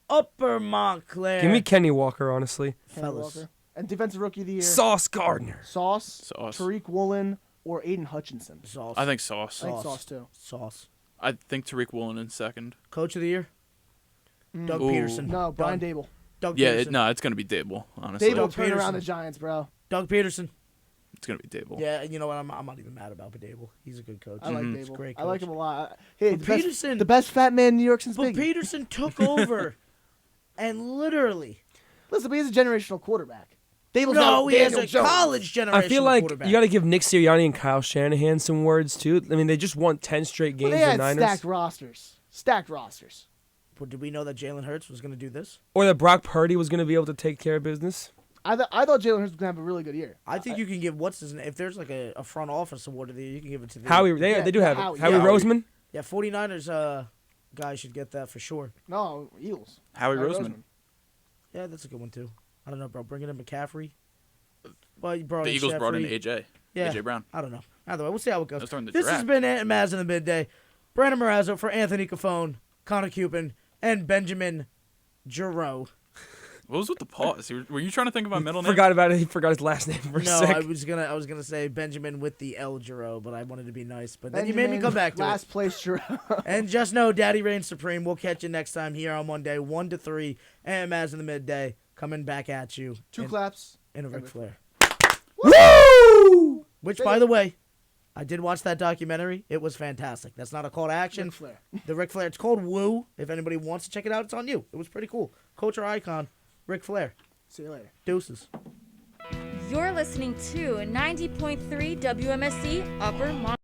Upper Montclair. Give me Kenny Walker, honestly. Kenny fellas. Walker. And Defensive Rookie of the Year, Sauce Gardner. Sauce, Sauce. Tariq Woolen, or Aiden Hutchinson. Sauce. I think Sauce. I think Sauce. Sauce too. Sauce. I think Tariq Woolen in second. Coach of the Year? Doug Ooh. Peterson. No, Brian Doug, Dable. Doug Yeah, Peterson. it's going to be Dable, honestly. Dable Doug turn around Peterson. the Giants, bro. Doug Peterson. It's going to be Dable. Yeah, you know what? I'm not even mad about Dable. He's a good coach. I like He's a Dable. great I like coach. him a lot. Hey, But Peterson- the best fat man in New York since But Biggie. Peterson took over and literally. Listen, but he's a generational quarterback. Dable's No, not he has Daniel a Jones. college generation. I feel like quarterback. you got to give Nick Sirianni and Kyle Shanahan some words too. I mean, they just won 10 straight But games. they The had Niners, stacked rosters. Stacked rosters. But did we know that Jalen Hurts was going to do this? or that Brock Purdy was going to be able to take care of business. I thought Jalen Hurts was gonna have a really good year. I think you can give what's his name. If there's like a front office award of the year, you can give it to the Howie, they Yeah, do have Howie. it. Howie Yeah. Roseman. Yeah, 49ers guy should get that for sure. No, Eagles. Howie Roseman. Yeah, that's a good one too. I don't know, bro. Bringing in McCaffrey. Well, you brought The in Eagles brought in Sheffrey. AJ. Yeah. AJ Brown. I don't know. Either way, we'll see how it goes. That's during the This has draft. been Ant and Mazz in the Midday. Brandon Morazzo for Anthony Cafone, Connor Cupin, and Benjamin Giroux. What was with the pause? Were you trying to think of my middle name? Forgot about it. He forgot his last name for a No, sec. I was gonna say Benjamin with the L Giroux, but I wanted to be nice. But then you made me Benjamin, come back to last it. place. And just know, Daddy reigns supreme. We'll catch you next time here on Monday, 1 to 3. Ant and Mazz in the Midday coming back at you. Two in, claps. in a Ric Flair. Woo! Which, by the way, I did watch that documentary. It was fantastic. That's not a call to action. Ric Flair. The Ric Flair. It's called Woo. If anybody wants to check it out, it's on you. It was pretty cool. Culture icon, Ric Flair. See you later. Deuces. You're listening to 90.3 WMSC Upper Mon.